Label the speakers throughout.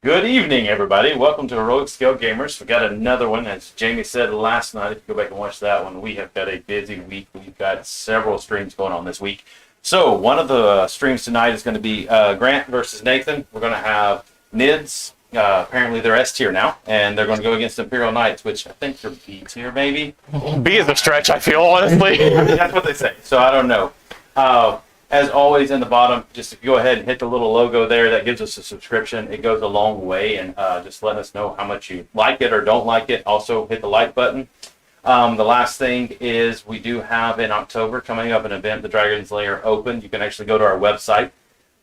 Speaker 1: Good evening, everybody. Welcome to Heroic Scale Gamers. We got another one, as Jamie said last night. If you go back and watch that one, we have got a busy week. We've got several streams going on this week. So one of the streams tonight is going to be Grant versus Nathan. We're going to have Nids. Apparently they're S tier now, and they're going to go against Imperial Knights, which I think they're B tier, maybe.
Speaker 2: B is a stretch, I feel, honestly.
Speaker 1: I mean, that's what they say. So I don't know. As always, in the bottom, just if you go ahead and hit the little logo there, that gives us a subscription. It goes a long way, and just let us know how much you like it or don't like it. Also, hit the like button. The last thing is we do have in October coming up an event, the Dragon's Lair Open. You can actually go to our website,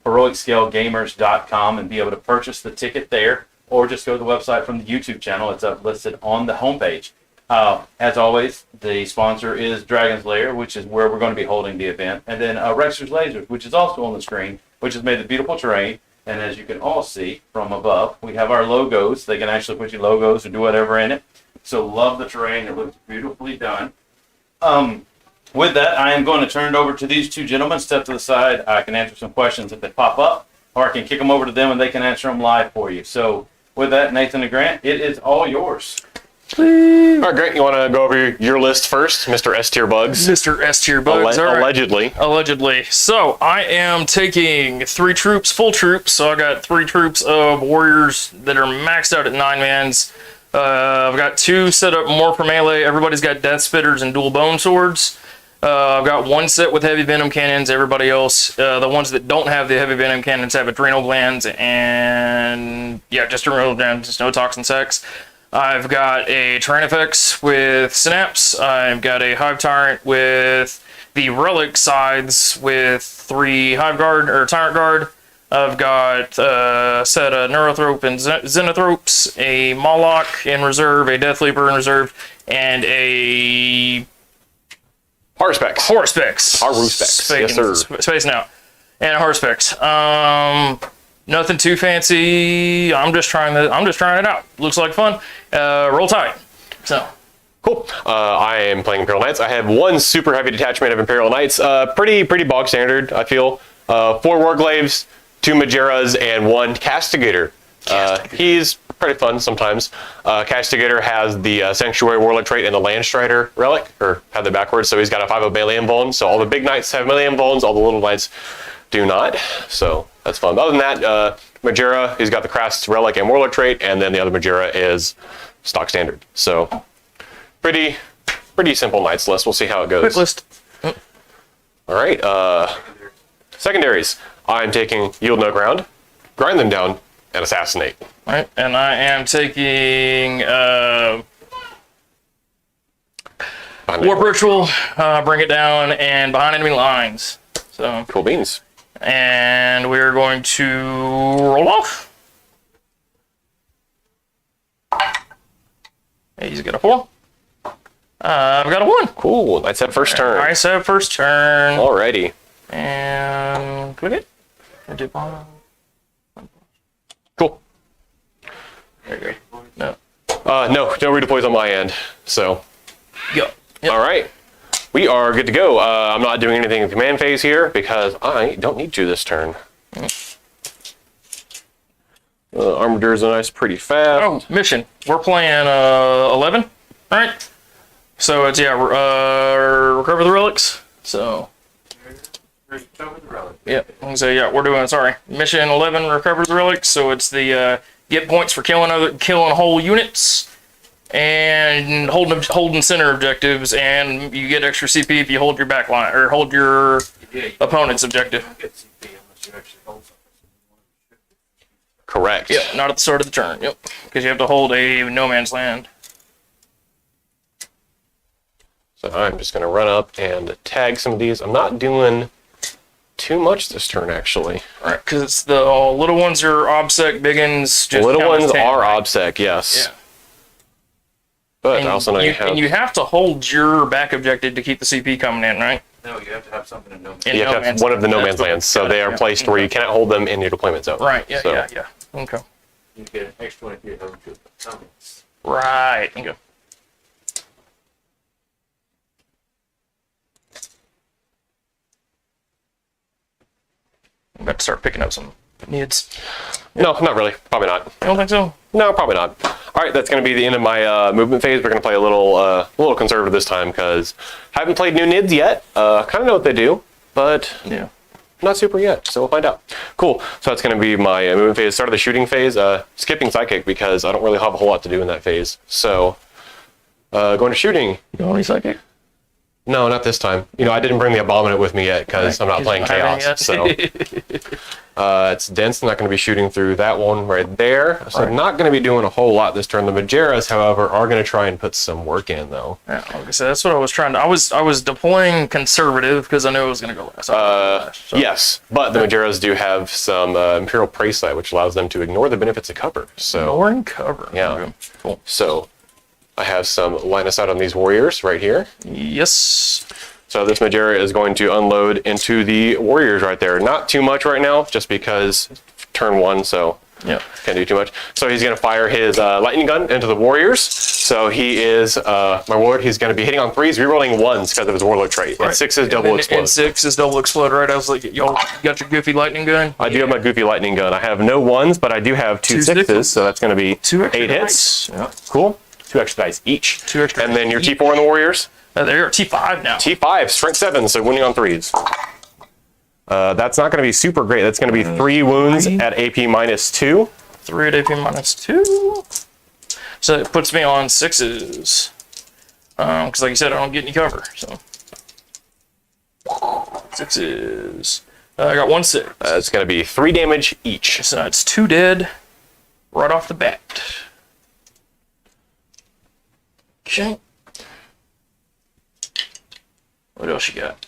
Speaker 1: heroicscalegamers.com, and be able to purchase the ticket there, or just go to the website from the YouTube channel. It's up listed on the homepage. As always, the sponsor is Dragon's Lair, which is where we're going to be holding the event. And then Rexer's Lasers, which is also on the screen, which has made the beautiful terrain. And as you can all see from above, we have our logos. They can actually put your logos or do whatever in it. So love the terrain. It looks beautifully done. With that, I am going to turn it over to these two gentlemen. Step to the side. I can answer some questions if they pop up, or I can kick them over to them and they can answer them live for you. So with that, Nathan and Grant, it is all yours.
Speaker 2: All right, Grant, you want to go over your list first, Mr. S tier bugs?
Speaker 3: Mr. S tier bugs.
Speaker 2: Allegedly.
Speaker 3: Allegedly. So I am taking 3 troops, full troops. So I got 3 troops of warriors that are maxed out at 9 mans. I've got 2 set up more for melee. Everybody's got death spitters and dual bone swords. I've got 1 set with heavy venom cannons. Everybody else, the ones that don't have the heavy venom cannons, have adrenal glands and just adrenal glands, just no toxin sex. I've got a Tyranifex with Synapse. I've got a Hive Tyrant with the Relic sides with 3 Hive Guard or Tyrant Guard. I've got a set of Neurothrope and Xenothropes, a Moloch in reserve, a Death Leaper in reserve, and a
Speaker 2: Haruspex.
Speaker 3: Haruspex.
Speaker 2: Yes, sir.
Speaker 3: Spacing out. And a Haruspex. Nothing too fancy. I'm just trying it out. Looks like fun. Roll Tide. So
Speaker 2: Cool. I am playing Imperial Knights. I have 1 super heavy detachment of Imperial Knights. Pretty bog standard, I feel. 4 Warglaives, 2 Majeras, and 1 Castigator. He's pretty fun sometimes. Castigator has the Sanctuary Warlord trait and the Landstrider relic, or have the backwards, so he's got a 5 melee invuln. So all the big knights have melee invulns, all the little knights do not. So that's fun. Other than that, Majera, he's got the Krast relic and Warlord trait, and then the other Majera is stock standard. So pretty simple knights list. We'll see how it goes.
Speaker 3: quick list.
Speaker 2: All right. Secondaries. I'm taking Yield No Ground, Grind Them Down, and Assassinate.
Speaker 3: All right, and I am taking Warp Ritual, Bring It Down, and Behind Enemy Lines. So
Speaker 2: Cool beans.
Speaker 3: and we're going to roll off. He's got a 4. I've got a 1.
Speaker 2: Cool. Knights have first turn.
Speaker 3: Nice have first turn.
Speaker 2: Alrighty.
Speaker 3: And click it.
Speaker 2: Cool.
Speaker 3: There you go. No.
Speaker 2: No redeploys on my end. So,
Speaker 3: Yep.
Speaker 2: all right. We are good to go. I'm not doing anything in command phase here because I don't need to this turn. Armigers are nice, pretty fast.
Speaker 3: Oh, mission. We're playing 11. All right. So it's recover the relics. So yeah, we're doing mission 11, recover the relics. So it's the get points for killing whole units and holding center objectives, and you get extra CP if you hold your back line or hold your opponent's objective.
Speaker 2: Correct.
Speaker 3: Yep, not at the start of the turn. Yep, because you have to hold a no man's land.
Speaker 2: So I'm just going to run up and tag some of these. I'm not doing too much this turn, actually.
Speaker 3: Right, because the little ones are obsec, big ones just
Speaker 2: Little
Speaker 3: count as
Speaker 2: ones
Speaker 3: 10,
Speaker 2: are
Speaker 3: right?
Speaker 2: obsec, yes.
Speaker 3: Yeah.
Speaker 2: But
Speaker 3: And
Speaker 2: I also know
Speaker 3: you have to hold your back objective to keep the CP coming in, right?
Speaker 1: No, you have to have something in no
Speaker 3: In
Speaker 2: you
Speaker 3: no
Speaker 2: have to have
Speaker 3: man's
Speaker 2: one of the no
Speaker 3: land.
Speaker 2: man's lands, so
Speaker 3: Got
Speaker 2: they
Speaker 3: it,
Speaker 2: are
Speaker 3: yeah.
Speaker 2: placed where you cannot hold them in your deployment zone.
Speaker 3: Right, yeah,
Speaker 2: So-
Speaker 3: yeah. Okay.
Speaker 1: You get an extra 23 of those.
Speaker 3: Right, okay. I'm about to start picking up some Nids.
Speaker 2: No, not really. Probably not.
Speaker 3: I don't think so.
Speaker 2: No, probably not. All right, that's going to be the end of my movement phase. We're going to play a little conservative this time because I haven't played new Nids yet. Kind of know what they do, but
Speaker 3: Yeah.
Speaker 2: not super yet. So we'll find out. Cool. So that's going to be my movement phase. Start of the shooting phase. Skipping psychic because I don't really have a whole lot to do in that phase. So going to shooting.
Speaker 3: You want any psychic?
Speaker 2: No, not this time. You know, I didn't bring the Abominate with me yet because I'm not playing
Speaker 3: you don't have
Speaker 2: Chaos.
Speaker 3: any
Speaker 2: So it's dense. I'm not going to be shooting through that one right there. So I'm not going to be doing a whole lot this turn. The Majeras, however, are going to try and put some work in, though.
Speaker 3: Yeah, like I said, that's what I was trying to. I was deploying conservative because I knew it was going to go last. So.
Speaker 2: Yes, but the Majeras do have some Imperial Prey Sight, which allows them to ignore the benefits of cover. So
Speaker 3: Ignoring cover.
Speaker 2: Yeah.
Speaker 3: Okay, cool.
Speaker 2: So I have some line of sight on these warriors right here.
Speaker 3: Yes.
Speaker 2: So this Majera is going to unload into the warriors right there. Not too much right now, just because turn one, so
Speaker 3: Yeah.
Speaker 2: can't do too much. So he's going to fire his lightning gun into the warriors. So he is, my warlord, he's going to be hitting on 3s, rerolling 1s because of his warlord trait.
Speaker 3: Right.
Speaker 2: And 6 is double explode.
Speaker 3: And 6 is double explode, right? I was like, y'all got your goofy lightning gun?
Speaker 2: I do have my goofy lightning gun. I have no 1s, but I do have 2
Speaker 3: Two
Speaker 2: 6s,
Speaker 3: sixes.
Speaker 2: so that's going to be
Speaker 3: 2 extra
Speaker 2: 8 hits.
Speaker 3: dice. Yeah.
Speaker 2: Cool. 2 extra dice each.
Speaker 3: 2 extra
Speaker 2: And
Speaker 3: dice
Speaker 2: then your
Speaker 3: each.
Speaker 2: T4 on the warriors.
Speaker 3: There, T5 now.
Speaker 2: T5, strength 7, so winning on 3s. That's not going to be super great. That's going to be 3 wounds at AP -2.
Speaker 3: 3 at AP -2. So it puts me on 6s. Because like you said, I don't get any cover. So 6s. I got 1 6.
Speaker 2: It's going to be 3 damage each.
Speaker 3: So that's 2 dead right off the bat. Okay. What else you got?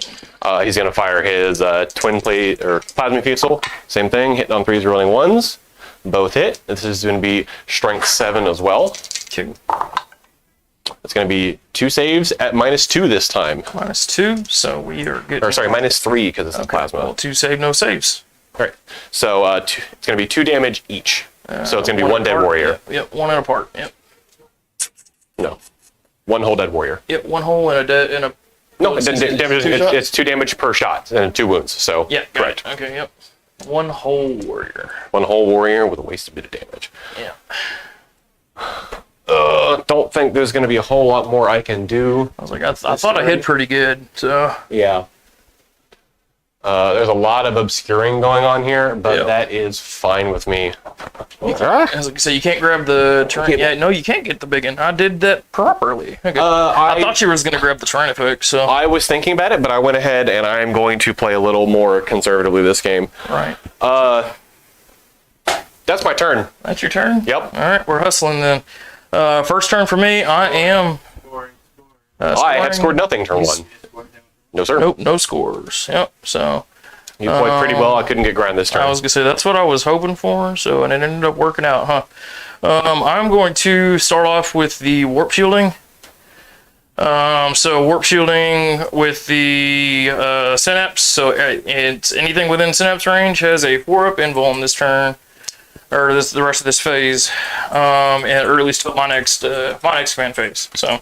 Speaker 2: He's going to fire his twin plate or plasma fusel. Same thing, hitting on 3s, rolling 1s. Both hit. This is going to be strength 7 as well.
Speaker 3: Okay.
Speaker 2: It's going to be 2 saves at -2 this time.
Speaker 3: -2, so we are good.
Speaker 2: Or sorry, -3 because it's a plasma.
Speaker 3: Well, 2 save, no saves.
Speaker 2: All right. So it's going to be 2 damage each. So it's going to be 1 dead
Speaker 3: apart.
Speaker 2: warrior.
Speaker 3: Yep, 1 and apart. Yep.
Speaker 2: No. 1 whole dead warrior.
Speaker 3: Yep, 1 hole and a dead and a.
Speaker 2: No, it's 2 damage per shot and 2 wounds. So
Speaker 3: Yeah,
Speaker 2: correct.
Speaker 3: It. Okay, yep. 1 whole warrior.
Speaker 2: 1 whole warrior with a wasted bit of damage.
Speaker 3: Yeah.
Speaker 2: Don't think there's going to be a whole lot more I can do.
Speaker 3: I was like, I thought I hit pretty good. So
Speaker 2: Yeah. There's a lot of obscuring going on here, but
Speaker 3: Yeah.
Speaker 2: that is fine with me.
Speaker 3: I was like, so you can't grab the turn. Yeah, no, you can't get the big one. I did that properly. Okay. I thought you was gonna grab the turn effect. So
Speaker 2: I was thinking about it, but I went ahead and I'm going to play a little more conservatively this game.
Speaker 3: right.
Speaker 2: That's my turn.
Speaker 3: That's your turn.
Speaker 2: Yep.
Speaker 3: All right, we're hustling then. First turn for me. I am.
Speaker 2: I have scored nothing turn 1. No, sir.
Speaker 3: Nope, no scores. Yep. So
Speaker 2: You played pretty well. I couldn't get ground this turn.
Speaker 3: I was gonna say that's what I was hoping for. So and it ended up working out, huh? I'm going to start off with the warp shielding. So warp shielding with the synapse. So it's anything within synapse range has a 4-up invuln this turn, or the rest of this phase, or at least till my next command phase. So,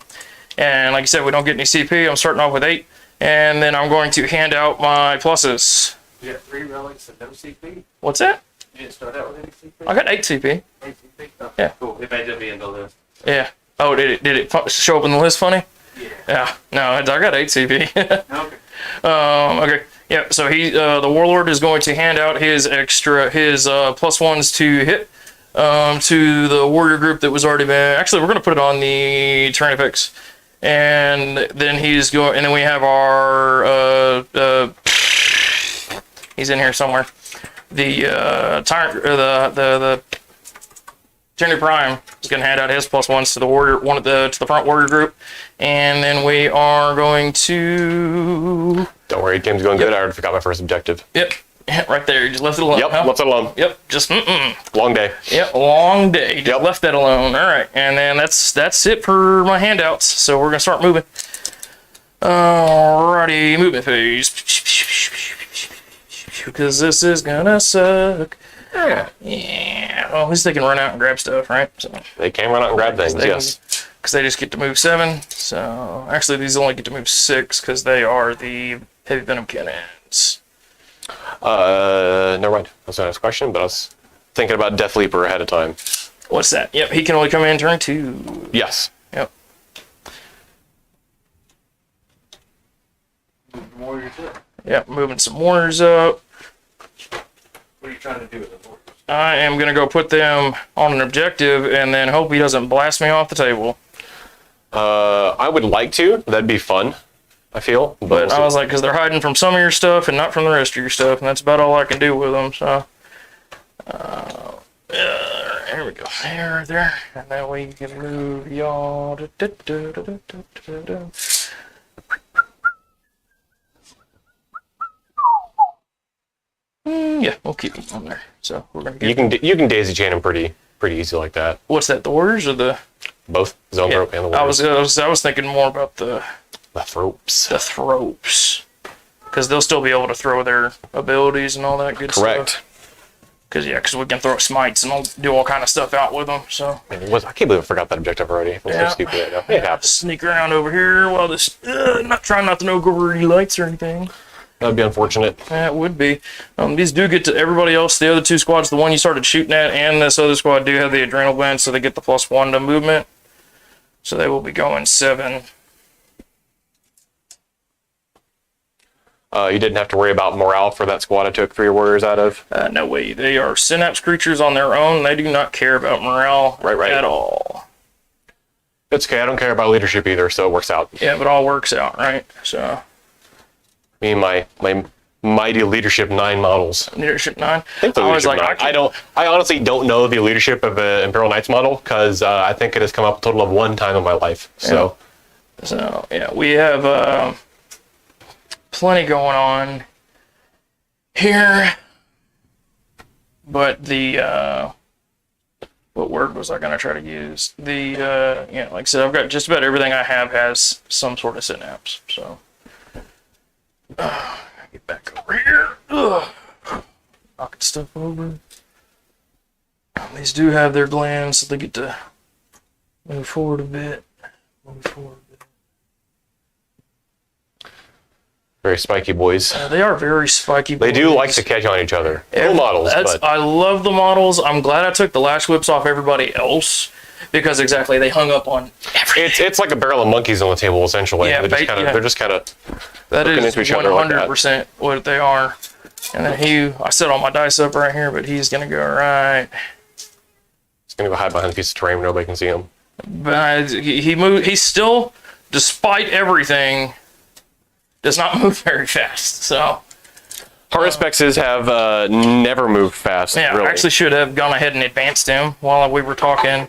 Speaker 3: and like I said, we don't get any CP. I'm starting off with 8, and then I'm going to hand out my pluses.
Speaker 1: You got 3 relics and no CP?
Speaker 3: What's that?
Speaker 1: You didn't start out with any CP?
Speaker 3: I got 8 CP.
Speaker 1: 8 CP? Oh,
Speaker 3: Yeah.
Speaker 1: Cool. It may just be in the list.
Speaker 3: Yeah. Oh, did it show up in the list funny?
Speaker 1: Yeah.
Speaker 3: Yeah. No, I got 8 CP.
Speaker 1: Okay.
Speaker 3: Okay. Yeah. So the Warlord is going to hand out his +1s to hit to the warrior group that was already been. Actually, we're going to put it on the turn effects, and then he's going. And then we have our he's in here somewhere. The tyrant, or the Tyranny Prime is going to hand out his +1s to the warrior, to the front warrior group, and then we are going to.
Speaker 2: Don't worry, game's going good. I already forgot my first objective.
Speaker 3: Yep, right there. You just left it alone.
Speaker 2: Yep,
Speaker 3: huh?
Speaker 2: left it alone.
Speaker 3: Yep, just
Speaker 2: Long day.
Speaker 3: Yep, long day. Just
Speaker 2: Yep.
Speaker 3: left that alone. All right, and then that's it for my handouts. So we're gonna start moving. Alrighty, movement phase. Because this is gonna suck. Yeah. Well, at least they can run out and grab stuff, right? So
Speaker 2: They can run out and grab things, yes.
Speaker 3: because they just get to move 7. So actually, these only get to move 6 because they are the heavy venom cannons.
Speaker 2: Never mind. That's my next question, but I was thinking about Death Leaper ahead of time.
Speaker 3: What's that? Yep, he can only come in turn 2.
Speaker 2: Yes.
Speaker 3: Yep.
Speaker 1: Warriors up.
Speaker 3: Yep, moving some warriors up.
Speaker 1: What are you trying to do with the warriors?
Speaker 3: I am going to go put them on an objective and then hope he doesn't blast me off the table.
Speaker 2: I would like to. That'd be fun, I feel.
Speaker 3: But I was like, because they're hiding from some of your stuff and not from the rest of your stuff, and that's about all I can do with them, so. Here we go. There. And then we can move y'all. Yeah, we'll keep them on there. So we're gonna get.
Speaker 2: You can daisy chain them pretty easy like that.
Speaker 3: What's that? The warriors or the?
Speaker 2: Both zone group and the warriors.
Speaker 3: I was thinking more about the
Speaker 2: thropes.
Speaker 3: The thropes, because they'll still be able to throw their abilities and all that good stuff.
Speaker 2: Correct.
Speaker 3: Because we can throw smites and I'll do all kind of stuff out with them. So
Speaker 2: Man, I can't believe I forgot that objective already. I'm so stupid right now. It happens.
Speaker 3: sneak around over here while this not trying not to know go any lights or anything.
Speaker 2: That'd be unfortunate.
Speaker 3: Yeah, it would be. These do get to everybody else. The other 2 squads, the one you started shooting at, and this other squad do have the adrenal gland, so they get the +1 to movement. So they will be going 7.
Speaker 2: You didn't have to worry about morale for that squad I took 3 warriors out of.
Speaker 3: No way. They are synapse creatures on their own. They do not care about morale at all.
Speaker 2: It's okay. I don't care about leadership either, so it works out.
Speaker 3: Yeah, but all works out, right? So.
Speaker 2: Me and my mighty leadership 9 models.
Speaker 3: Leadership 9.
Speaker 2: I think the leadership 9. I honestly don't know the leadership of an Imperial Knights model because I think it has come up a total of 1 time in my life. So,
Speaker 3: yeah, we have plenty going on here. But the what word was I gonna try to use? The like I said, I've got just about everything I have has some sort of synapse. So. Get back over here. Knocking stuff over. These do have their glands, so they get to move forward a bit.
Speaker 2: very spiky boys.
Speaker 3: They are very spiky boys.
Speaker 2: They do like to catch on each other. Cool models, but
Speaker 3: I love the models. I'm glad I took the lash whips off everybody else. Because exactly, they hung up on everything.
Speaker 2: It's like a barrel of monkeys on the table, essentially.
Speaker 3: Yeah,
Speaker 2: they're just kind of
Speaker 3: that
Speaker 2: looking
Speaker 3: is
Speaker 2: into each other like that.
Speaker 3: 100% what they are. And then I set all my dice up right here, but he's gonna go right.
Speaker 2: He's gonna go hide behind a piece of terrain where nobody can see him.
Speaker 3: But he moved. He's still, despite everything, does not move very fast. So.
Speaker 2: Heart spexes have never moved fast.
Speaker 3: Yeah,
Speaker 2: really.
Speaker 3: I actually should have gone ahead and advanced him while we were talking.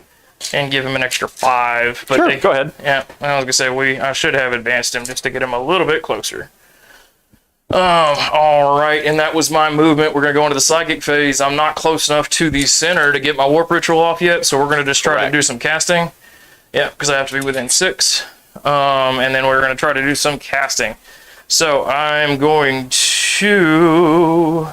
Speaker 3: And give him an extra 5. But
Speaker 2: sure, go ahead.
Speaker 3: Yeah, I was gonna say I should have advanced him just to get him a little bit closer. All right, and that was my movement. We're gonna go into the psychic phase. I'm not close enough to the center to get my warp ritual off yet, so we're gonna just try to do some casting. Yeah, because I have to be within 6. And then we're gonna try to do some casting. So I'm going to.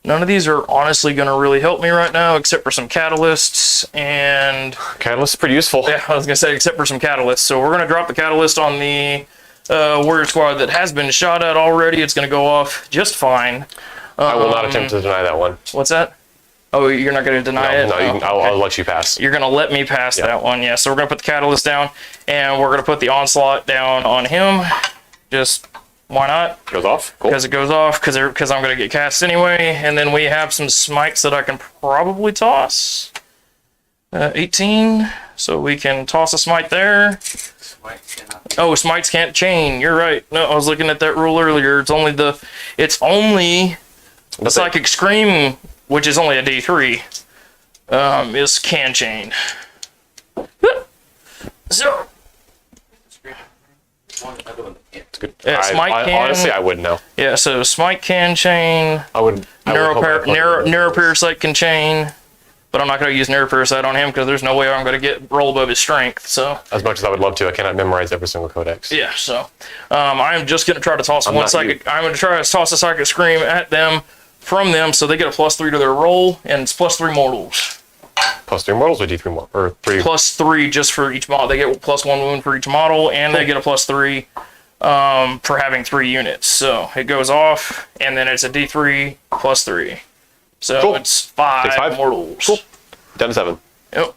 Speaker 3: None of these are honestly going to really help me right now, except for some catalysts and...
Speaker 2: Catalysts are pretty useful.
Speaker 3: Yeah, I was going to say, except for some catalysts. So we're going to drop the catalyst on the warrior squad that has been shot at already. It's going to go off just fine.
Speaker 2: I will not attempt to deny that one.
Speaker 3: What's that? Oh, you're not going to deny it?
Speaker 2: No,
Speaker 3: okay.
Speaker 2: I'll let you pass.
Speaker 3: You're going to let me pass that one, yeah. So we're going to put the catalyst down, and we're going to put the onslaught down on him. Just... Why not?
Speaker 2: Goes off? Cool.
Speaker 3: Because it goes off, because I'm going to get cast anyway. And then we have some smites that I can probably toss. 18. So we can toss a smite there. Oh, smites can't chain. You're right. No, I was looking at that rule earlier. It's only the Psychic Scream, which is only a D3, is can chain. So...
Speaker 2: It's good.
Speaker 3: Yeah, Smite can.
Speaker 2: Honestly, I wouldn't know.
Speaker 3: Yeah, so Smite can chain. Neuroparasite can chain, but I'm not going to use Neuroparasite on him because there's no way I'm going to get roll above his strength. So
Speaker 2: as much as I would love to, I cannot memorize every single codex.
Speaker 3: Yeah, so I'm just going to try to toss one psychic. I'm going to try to toss a Psychic Scream at them from them, so they get a +3 to their roll, and it's +3 mortals.
Speaker 2: +3 mortals or D3 more or 3?
Speaker 3: +3 just for each model. They get +1 wound for each model, and they get a +3 for having 3 units. So it goes off, and then it's a D3 plus 3. So
Speaker 2: Cool.
Speaker 3: it's 5 mortals.
Speaker 2: Cool. Down to 7.
Speaker 3: Yep.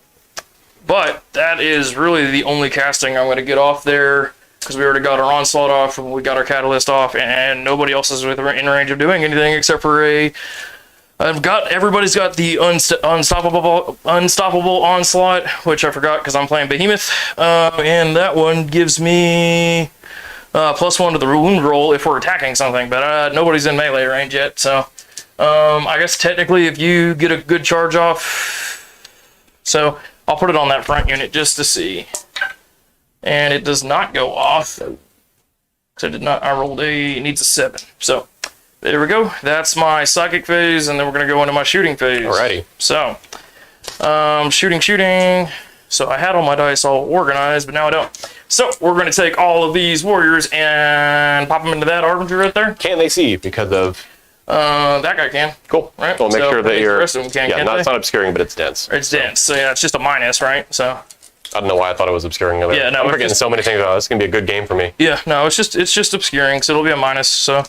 Speaker 3: But that is really the only casting I'm going to get off there, because we already got our onslaught off, and we got our catalyst off, and nobody else is in range of doing anything except for everybody's got the unstoppable onslaught, which I forgot because I'm playing Behemoth, and that one gives me +1 to the wound roll if we're attacking something, but nobody's in melee range yet, so I guess technically if you get a good charge off, so I'll put it on that front unit just to see. And it does not go off. So I rolled it needs a 7. So there we go. That's my psychic phase, and then we're gonna go into my shooting phase.
Speaker 2: Alrighty.
Speaker 3: So shooting. So I had all my dice all organized, but now I don't. So we're gonna take all of these warriors and pop them into that Armiger right there.
Speaker 2: Can they see because of...
Speaker 3: That guy can.
Speaker 2: Cool.
Speaker 3: Right.
Speaker 2: We'll make
Speaker 3: So
Speaker 2: sure that
Speaker 3: the
Speaker 2: you're...
Speaker 3: rest of them can,
Speaker 2: yeah,
Speaker 3: can't
Speaker 2: it's
Speaker 3: they?
Speaker 2: not obscuring, but it's dense.
Speaker 3: It's dense. So yeah, it's just a minus, right? So
Speaker 2: I don't know why I thought it was obscuring.
Speaker 3: Yeah, no,
Speaker 2: I'm
Speaker 3: it's
Speaker 2: forgetting
Speaker 3: just-
Speaker 2: so many things. Oh, this is going to be a good game for me.
Speaker 3: yeah, no, it's just obscuring, so it'll be a minus, so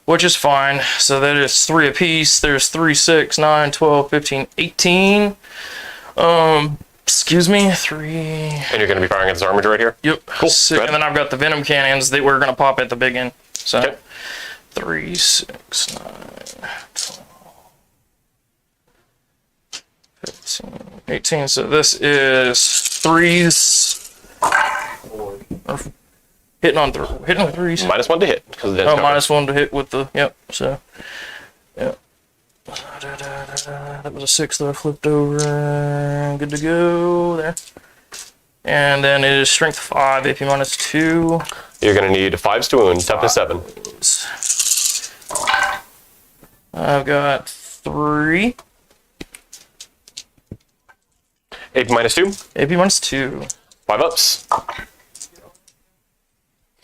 Speaker 3: which is fine. So that is 3 apiece. There's 3, 6, 9, 12, 15, 18. Excuse me, 3.
Speaker 2: And you're going to be firing at this Armiger right here?
Speaker 3: Yep.
Speaker 2: Cool.
Speaker 3: Six,
Speaker 2: Go ahead.
Speaker 3: and then I've got the Venom Cannons that we're gonna pop at the big end. So
Speaker 2: Okay.
Speaker 3: 3, 6, 9, 12, 15, 18. So this is 3s. Hitting on 3s.
Speaker 2: -1 to hit. Because
Speaker 3: Oh, -1 to hit with the, yep, so, yep. That was a 6 that I flipped over, good to go, there. And then it is strength 5, AP -2.
Speaker 2: You're going to need 5s to wound, toughness 7.
Speaker 3: I've got 3,
Speaker 2: AP -2,
Speaker 3: AP -2.
Speaker 2: 5 ups.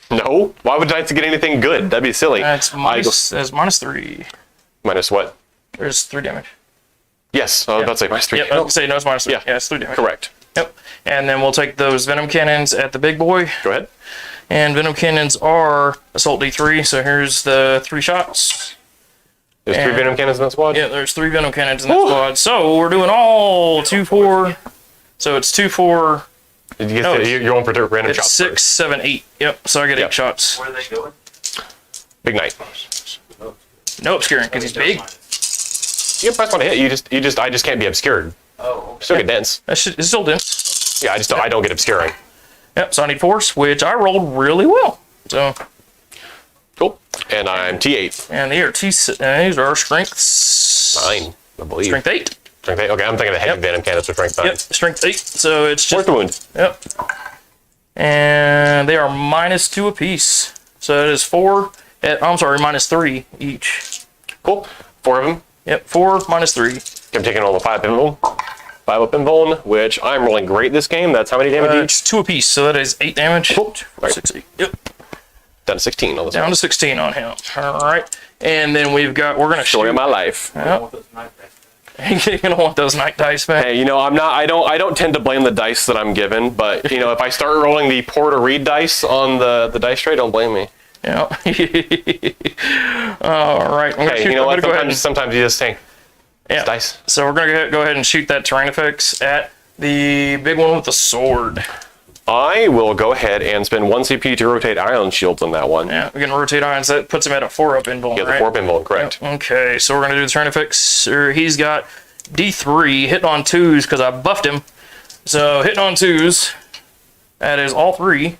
Speaker 2: No? Why would Knights get anything good? That'd be silly.
Speaker 3: That's
Speaker 2: I go-
Speaker 3: -3.
Speaker 2: minus what?
Speaker 3: There's 3 damage.
Speaker 2: Yes, I was about to say -3.
Speaker 3: Yep, I was gonna say no, it's -3.
Speaker 2: Yeah.
Speaker 3: Yeah, it's 3 damage.
Speaker 2: Correct.
Speaker 3: Yep. And then we'll take those Venom Cannons at the big boy.
Speaker 2: Go ahead.
Speaker 3: And Venom Cannons are Assault D3, so here's the 3 shots.
Speaker 2: There's 3
Speaker 3: And-
Speaker 2: Venom Cannons in that squad?
Speaker 3: Yeah, there's 3 Venom Cannons in that squad. So we're doing all 2, 4. So it's 2, 4.
Speaker 2: Did you get
Speaker 3: No,
Speaker 2: you're going for random
Speaker 3: It's
Speaker 2: shots
Speaker 3: 6,
Speaker 2: first.
Speaker 3: 7, 8. Yep. So I get
Speaker 2: Yep.
Speaker 3: 8 shots.
Speaker 1: Where are they going?
Speaker 2: Big Knight.
Speaker 3: No obscuring because he's big.
Speaker 2: You can press 1 to hit. I just can't be obscured.
Speaker 1: Oh,
Speaker 2: Still get dense.
Speaker 3: That shit is still dense.
Speaker 2: Yeah, I don't get obscuring.
Speaker 3: Yep. So I need force, which I rolled really well. So
Speaker 2: Cool. And I'm T8.
Speaker 3: and these are strengths.
Speaker 2: 9, I believe.
Speaker 3: Strength 8.
Speaker 2: Strength 8. Okay, I'm thinking of the heavy
Speaker 3: Yep.
Speaker 2: Venom Cannons for strength 9.
Speaker 3: Yep. Strength 8. So it's
Speaker 2: 4th
Speaker 3: just
Speaker 2: to wound.
Speaker 3: yep. And they are -2 apiece. So it is 4. I'm sorry, -3 each.
Speaker 2: Cool. 4 of them.
Speaker 3: Yep. 4 -3.
Speaker 2: I'm taking all the 5 invuln. 5 up invuln, which I'm rolling great this game. That's how many damage each?
Speaker 3: It's 2 apiece, so that is 8 damage.
Speaker 2: Cool. Right.
Speaker 3: 6, 8. Yep.
Speaker 2: Down to 16 on this
Speaker 3: Down
Speaker 2: one.
Speaker 3: to 16 on him. All right. And then we're gonna
Speaker 2: Story
Speaker 3: shoot.
Speaker 2: of my life.
Speaker 3: Yep. You're gonna want those night dice back.
Speaker 2: Hey, I don't tend to blame the dice that I'm given, but if I start rolling the Porter Reed dice on the dice tray, don't blame me.
Speaker 3: Yeah. All right. I'm gonna
Speaker 2: Hey,
Speaker 3: shoot.
Speaker 2: you know
Speaker 3: I'm
Speaker 2: what?
Speaker 3: gonna go ahead and,
Speaker 2: Sometimes you just think,
Speaker 3: yeah.
Speaker 2: it's dice.
Speaker 3: So we're gonna go ahead and shoot that terrain effects at the big one with the sword.
Speaker 2: I will go ahead and spend 1 CP to rotate ion shields on that one.
Speaker 3: Yeah, we're gonna rotate irons. That puts him at a 4 up invuln,
Speaker 2: Get the
Speaker 3: right?
Speaker 2: 4 pinball, correct.
Speaker 3: Okay, so we're gonna do the terrain effects. He's got D3 hitting on 2s because I buffed him. So hitting on 2s. That is all 3.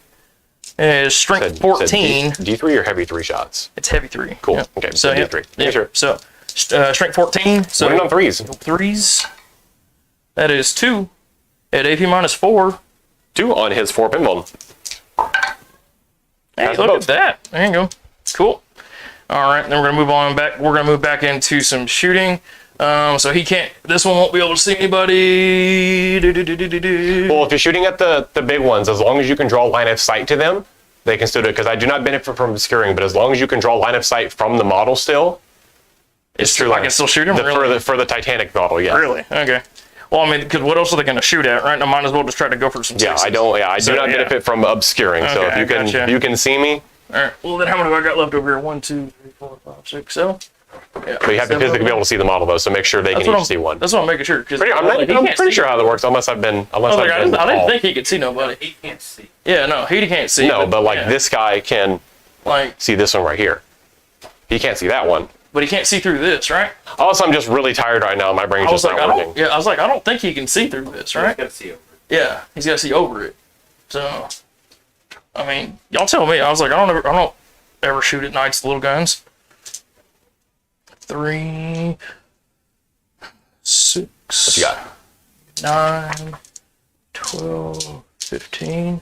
Speaker 3: Is strength 14.
Speaker 2: D3 or heavy 3 shots?
Speaker 3: It's heavy 3.
Speaker 2: Cool.
Speaker 3: Yep.
Speaker 2: Okay,
Speaker 3: So
Speaker 2: so
Speaker 3: yep.
Speaker 2: D3.
Speaker 3: Yep.
Speaker 2: Sure.
Speaker 3: So strength 14. So
Speaker 2: Winning on 3s.
Speaker 3: 3s. That is 2 at AP -4.
Speaker 2: 2 on his 4 pinball.
Speaker 3: Hey,
Speaker 2: That's
Speaker 3: look
Speaker 2: both.
Speaker 3: at that. There you go. Cool. All right, then we're gonna move on back. We're gonna move back into some shooting. So he can't. This one won't be able to see anybody.
Speaker 2: Well, if you're shooting at the big ones, as long as you can draw line of sight to them, they can still do it. Because I do not benefit from obscuring, but as long as you can draw line of sight from the model still, it's true.
Speaker 3: I can still shoot him. Really?
Speaker 2: For the Titanic model, yeah.
Speaker 3: Really? Okay. Well, I mean, because what else are they going to shoot at, right? I might as well just try to go for some
Speaker 2: Yeah,
Speaker 3: sixes.
Speaker 2: I do not benefit from obscuring. So
Speaker 3: Okay,
Speaker 2: if you
Speaker 3: gotcha.
Speaker 2: can see me,
Speaker 3: right. Well, then how many have I got left over here? 1, 2, 3, 4, 5, 6, 7. Yeah.
Speaker 2: But you have to physically be able to see the model though, so make sure they can each see one.
Speaker 3: That's what I'm making sure. I'm
Speaker 2: I'm pretty sure how that works, unless I've been.
Speaker 3: I didn't think he could see nobody.
Speaker 1: He can't see.
Speaker 3: Yeah, no, he can't see.
Speaker 2: No, but like this guy can
Speaker 3: like
Speaker 2: see this one right here. He can't see that one.
Speaker 3: but he can't see through this, right?
Speaker 2: Also, I'm just really tired right now. My brain's just not working.
Speaker 3: I was like, I don't think he can see through this, right?
Speaker 1: He's got to see over it.
Speaker 3: Yeah, he's got to see over it. So, I mean, y'all tell me. I was like, I don't ever shoot at nights little guns. 3, 6.
Speaker 2: What you got?
Speaker 3: 9, 12, 15.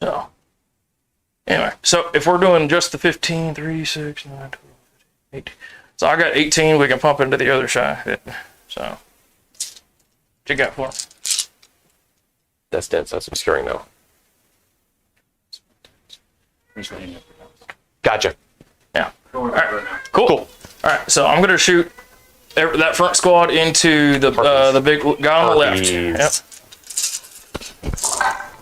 Speaker 3: So, anyway, so if we're doing just the 15, 3, 6, 9, 12, 15, 18. So I got 18 we can pump into the other side. So, what you got for him?
Speaker 2: That's dense. That's obscuring though. Gotcha.
Speaker 3: Yeah.
Speaker 1: Don't worry about it right now.
Speaker 3: Cool. All right, so I'm gonna shoot that front squad into the big guy on the left. Yep.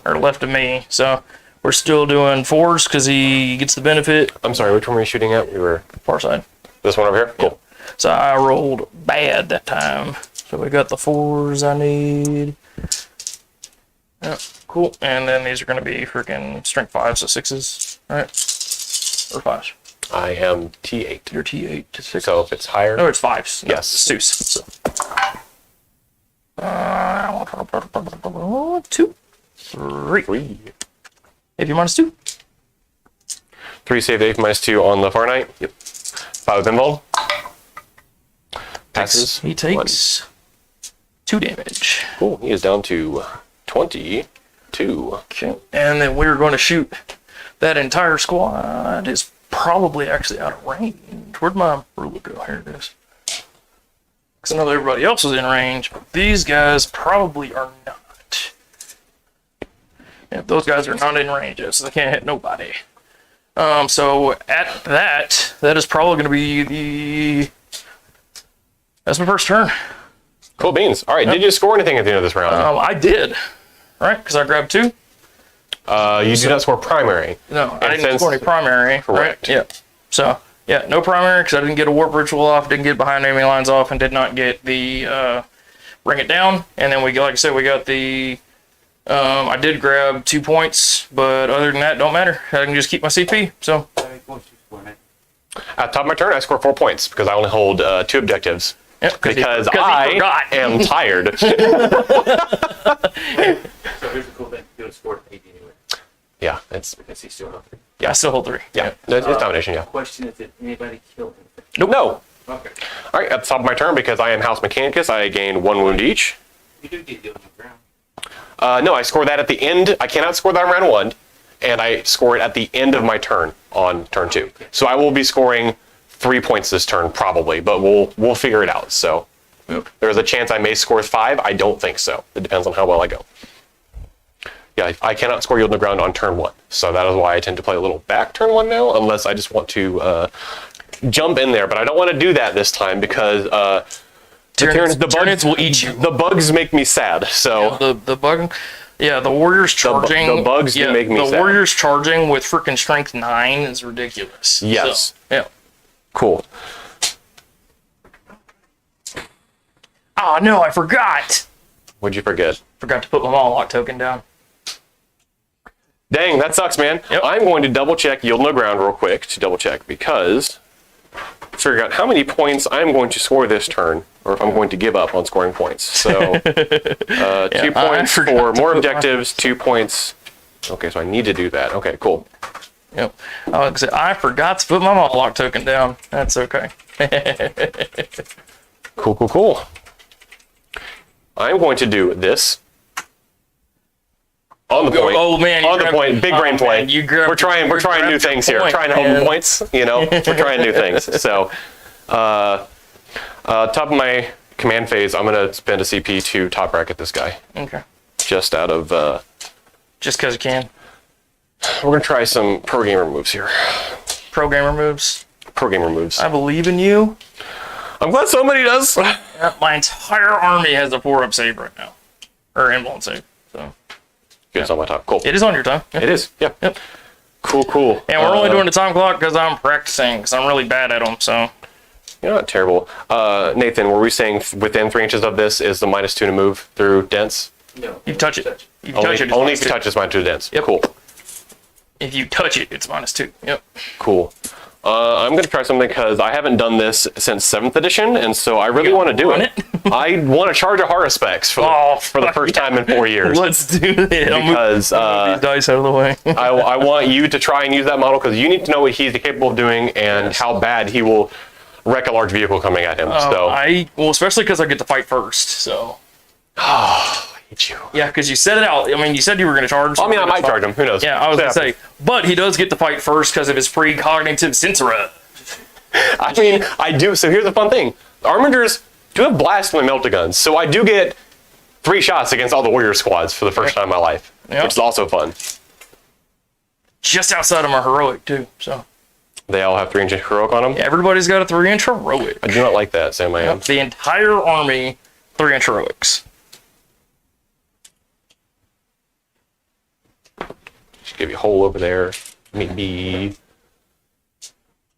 Speaker 3: Or left of me. So we're still doing 4s because he gets the benefit.
Speaker 2: I'm sorry. Which one were you shooting at? We were
Speaker 3: Far side.
Speaker 2: this one over here. Cool.
Speaker 3: So I rolled bad that time. So we got the 4s I need. Yep. Cool. And then these are gonna be freaking strength 5s, so 6s. All right. Or 5s.
Speaker 2: I am T8.
Speaker 3: You're T8 to 6.
Speaker 2: So if it's higher,
Speaker 3: No, it's 5s. No,
Speaker 2: Yes.
Speaker 3: it's 2s. So. 2, 3.
Speaker 2: 3.
Speaker 3: If you minus 2.
Speaker 2: 3 save 8 -2 on the far night.
Speaker 3: Yep.
Speaker 2: 5 involved. Passes.
Speaker 3: He takes 2 damage.
Speaker 2: Cool. He is down to 22.
Speaker 3: Okay. And then we're going to shoot that entire squad. Is probably actually out of range. Where'd my ruler go? Here it is. Because I know everybody else is in range, but these guys probably are not. Yeah, those guys are not in range yet, so they can't hit nobody. So at that is probably going to be that's my first turn.
Speaker 2: Cool beans. All right. Did you score anything at the end of this round?
Speaker 3: I did, right? Because I grabbed 2.
Speaker 2: You do not score primary.
Speaker 3: No, I didn't score any primary.
Speaker 2: Correct.
Speaker 3: Right? Yeah. So, yeah, no primary because I didn't get a warp ritual off, didn't get behind enemy lines off, and did not get the bring it down. And then like I said, we got the. I did grab 2 points, but other than that, don't matter. I can just keep my CP. So.
Speaker 1: How many points you score, man?
Speaker 2: At the top of my turn, I score 4 points because I only hold 2 objectives.
Speaker 3: Yeah,
Speaker 2: Because
Speaker 3: he
Speaker 2: I
Speaker 3: forgot.
Speaker 2: am tired.
Speaker 1: So here's the cool thing. You would score 80 anyway.
Speaker 2: Yeah, it's
Speaker 1: Because he's still up.
Speaker 3: I still hold 3.
Speaker 2: yeah, it's domination. Yeah.
Speaker 1: Question is, did anybody kill him?
Speaker 2: Nope. No.
Speaker 1: Okay.
Speaker 2: All right, at the top of my turn, because I am House Mechanicus, I gain 1 wound each.
Speaker 1: You do get deals on the ground.
Speaker 2: No, I score that at the end. I cannot score that on round 1, and I score it at the end of my turn on turn 2. So I will be scoring 3 points this turn probably, but we'll figure it out. So there's a chance I may score 5. I don't think so. It depends on how well I go. Yeah, I cannot score yield on the ground on turn 1, so that is why I tend to play a little back turn 1 now, unless I just want to jump in there. But I don't want to do that this time because
Speaker 3: Tier Nids will eat you.
Speaker 2: the bugs make me sad. So
Speaker 3: The bug. Yeah, the warriors charging.
Speaker 2: the bugs do make me
Speaker 3: The
Speaker 2: sad.
Speaker 3: warriors charging with freaking strength 9 is ridiculous.
Speaker 2: Yes.
Speaker 3: So, yeah.
Speaker 2: cool.
Speaker 3: Oh no, I forgot.
Speaker 2: What'd you forget?
Speaker 3: Forgot to put my Moloch token down.
Speaker 2: Dang, that sucks, man.
Speaker 3: Yep.
Speaker 2: I'm going to double check yield no ground real quick to double check because figure out how many points I'm going to score this turn, or if I'm going to give up on scoring points. So 2 points for more objectives, 2 points. Okay, so I need to do that. Okay, cool.
Speaker 3: Yep. I forgot to put my Moloch token down. That's okay.
Speaker 2: Cool. I'm going to do this. On the point.
Speaker 3: Oh man!
Speaker 2: On the point. Big brain play.
Speaker 3: Man,
Speaker 2: We're trying new things here.
Speaker 3: Point,
Speaker 2: Trying to hold points. You know, we're trying new things. So, top of my command phase, I'm gonna spend a CP to top bracket this guy.
Speaker 3: Okay.
Speaker 2: Just out of.
Speaker 3: Just because you can.
Speaker 2: We're gonna try some pro gamer moves here.
Speaker 3: Pro gamer moves.
Speaker 2: Pro gamer moves.
Speaker 3: I believe in you.
Speaker 2: I'm glad somebody does.
Speaker 3: My entire army has a 4-up save right now, or invuln save. So.
Speaker 2: It's on my time. Cool.
Speaker 3: It is on your time. Yep.
Speaker 2: It is. Yeah.
Speaker 3: Yep.
Speaker 2: Cool.
Speaker 3: And we're only doing the time clock because I'm practicing, because I'm really bad at them, so.
Speaker 2: You're not terrible. Nathan, were we saying within 3 inches of this is the -2 to move through dense?
Speaker 1: No.
Speaker 3: You touch it. You
Speaker 2: Only,
Speaker 3: touch it. it's
Speaker 2: only if
Speaker 3: -2.
Speaker 2: you touch this -2 to dense.
Speaker 3: Yep.
Speaker 2: Cool.
Speaker 3: If you touch it, it's -2. Yep.
Speaker 2: Cool. I'm going to try something because I haven't done this since 7th edition, and so I really want to do
Speaker 3: run
Speaker 2: it. I want to charge a horror specs for the first time in 4 years.
Speaker 3: Let's do it.
Speaker 2: Because
Speaker 3: I'll move these dice out of the way.
Speaker 2: I want you to try and use that model because you need to know what he's capable of doing and how bad he will wreck a large vehicle coming at him.
Speaker 3: Well, especially because I get to fight first, so.
Speaker 2: I hate you.
Speaker 3: Yeah, because you said it out. I mean, you said you were going to charge.
Speaker 2: I mean, I might charge him. Who knows?
Speaker 3: Yeah, I was going to say. But he does get to fight first because of his precognitive sensor.
Speaker 2: I mean, I do. So here's the fun thing. The Armigers do have blast on the melta guns. So I do get 3 shots against all the warrior squads for the first time in my life,
Speaker 3: Yeah.
Speaker 2: which is also fun.
Speaker 3: Just outside of my heroic, too, so.
Speaker 2: They all have 3-inch heroic on them.
Speaker 3: Yeah, everybody's got a 3-inch heroic.
Speaker 2: I do not like that, Sam. I am.
Speaker 3: The entire army, 3-inch heroics.
Speaker 2: Just give you a hole over there. Maybe.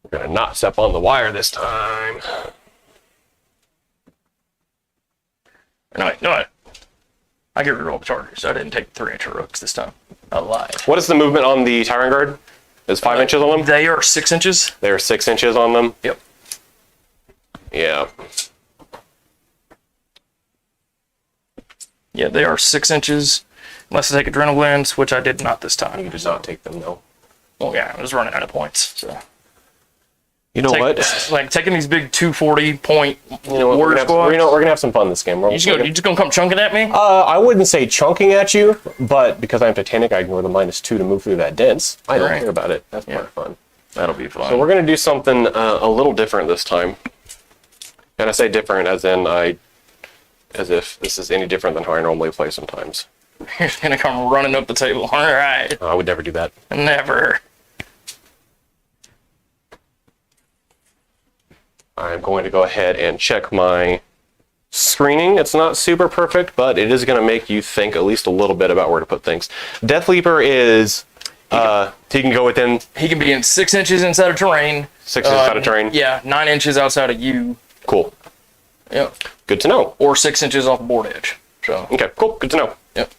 Speaker 2: We're going to not step on the wire this time.
Speaker 3: No. I get rid of all the chargers. I didn't take 3-inch heroics this time. I lied.
Speaker 2: What is the movement on the Tyrant Guard? Is 5 inches on them?
Speaker 3: They are 6 inches.
Speaker 2: They are 6 inches on them?
Speaker 3: Yep.
Speaker 2: Yeah.
Speaker 3: Yeah, they are 6 inches. Unless I take adrenalines, which I did not this time.
Speaker 2: You did not take them, no.
Speaker 3: Well, yeah, I was running out of points. So.
Speaker 2: You know what?
Speaker 3: Like taking these big 240-point warrior
Speaker 2: We're
Speaker 3: squads.
Speaker 2: gonna have some fun this game.
Speaker 3: You just gonna come chunking at me?
Speaker 2: I wouldn't say chunking at you, but because I'm Titanic, I ignore the -2 to move through that dense. I don't care about it. That's part of fun.
Speaker 3: That'll be fun.
Speaker 2: So we're gonna do something a little different this time. And I say different as if this is any different than how I normally play sometimes.
Speaker 3: You're gonna come running up the table. All right.
Speaker 2: I would never do that.
Speaker 3: Never.
Speaker 2: I'm going to go ahead and check my screening. It's not super perfect, but it is going to make you think at least a little bit about where to put things. Death Leaper is, he can go within...
Speaker 3: He can be in 6 inches inside of terrain.
Speaker 2: 6 inches outside of terrain?
Speaker 3: Yeah, 9 inches outside of you.
Speaker 2: Cool.
Speaker 3: Yep.
Speaker 2: Good to know.
Speaker 3: Or 6 inches off the board edge. So.
Speaker 2: Okay, cool. Good to know.
Speaker 3: Yep.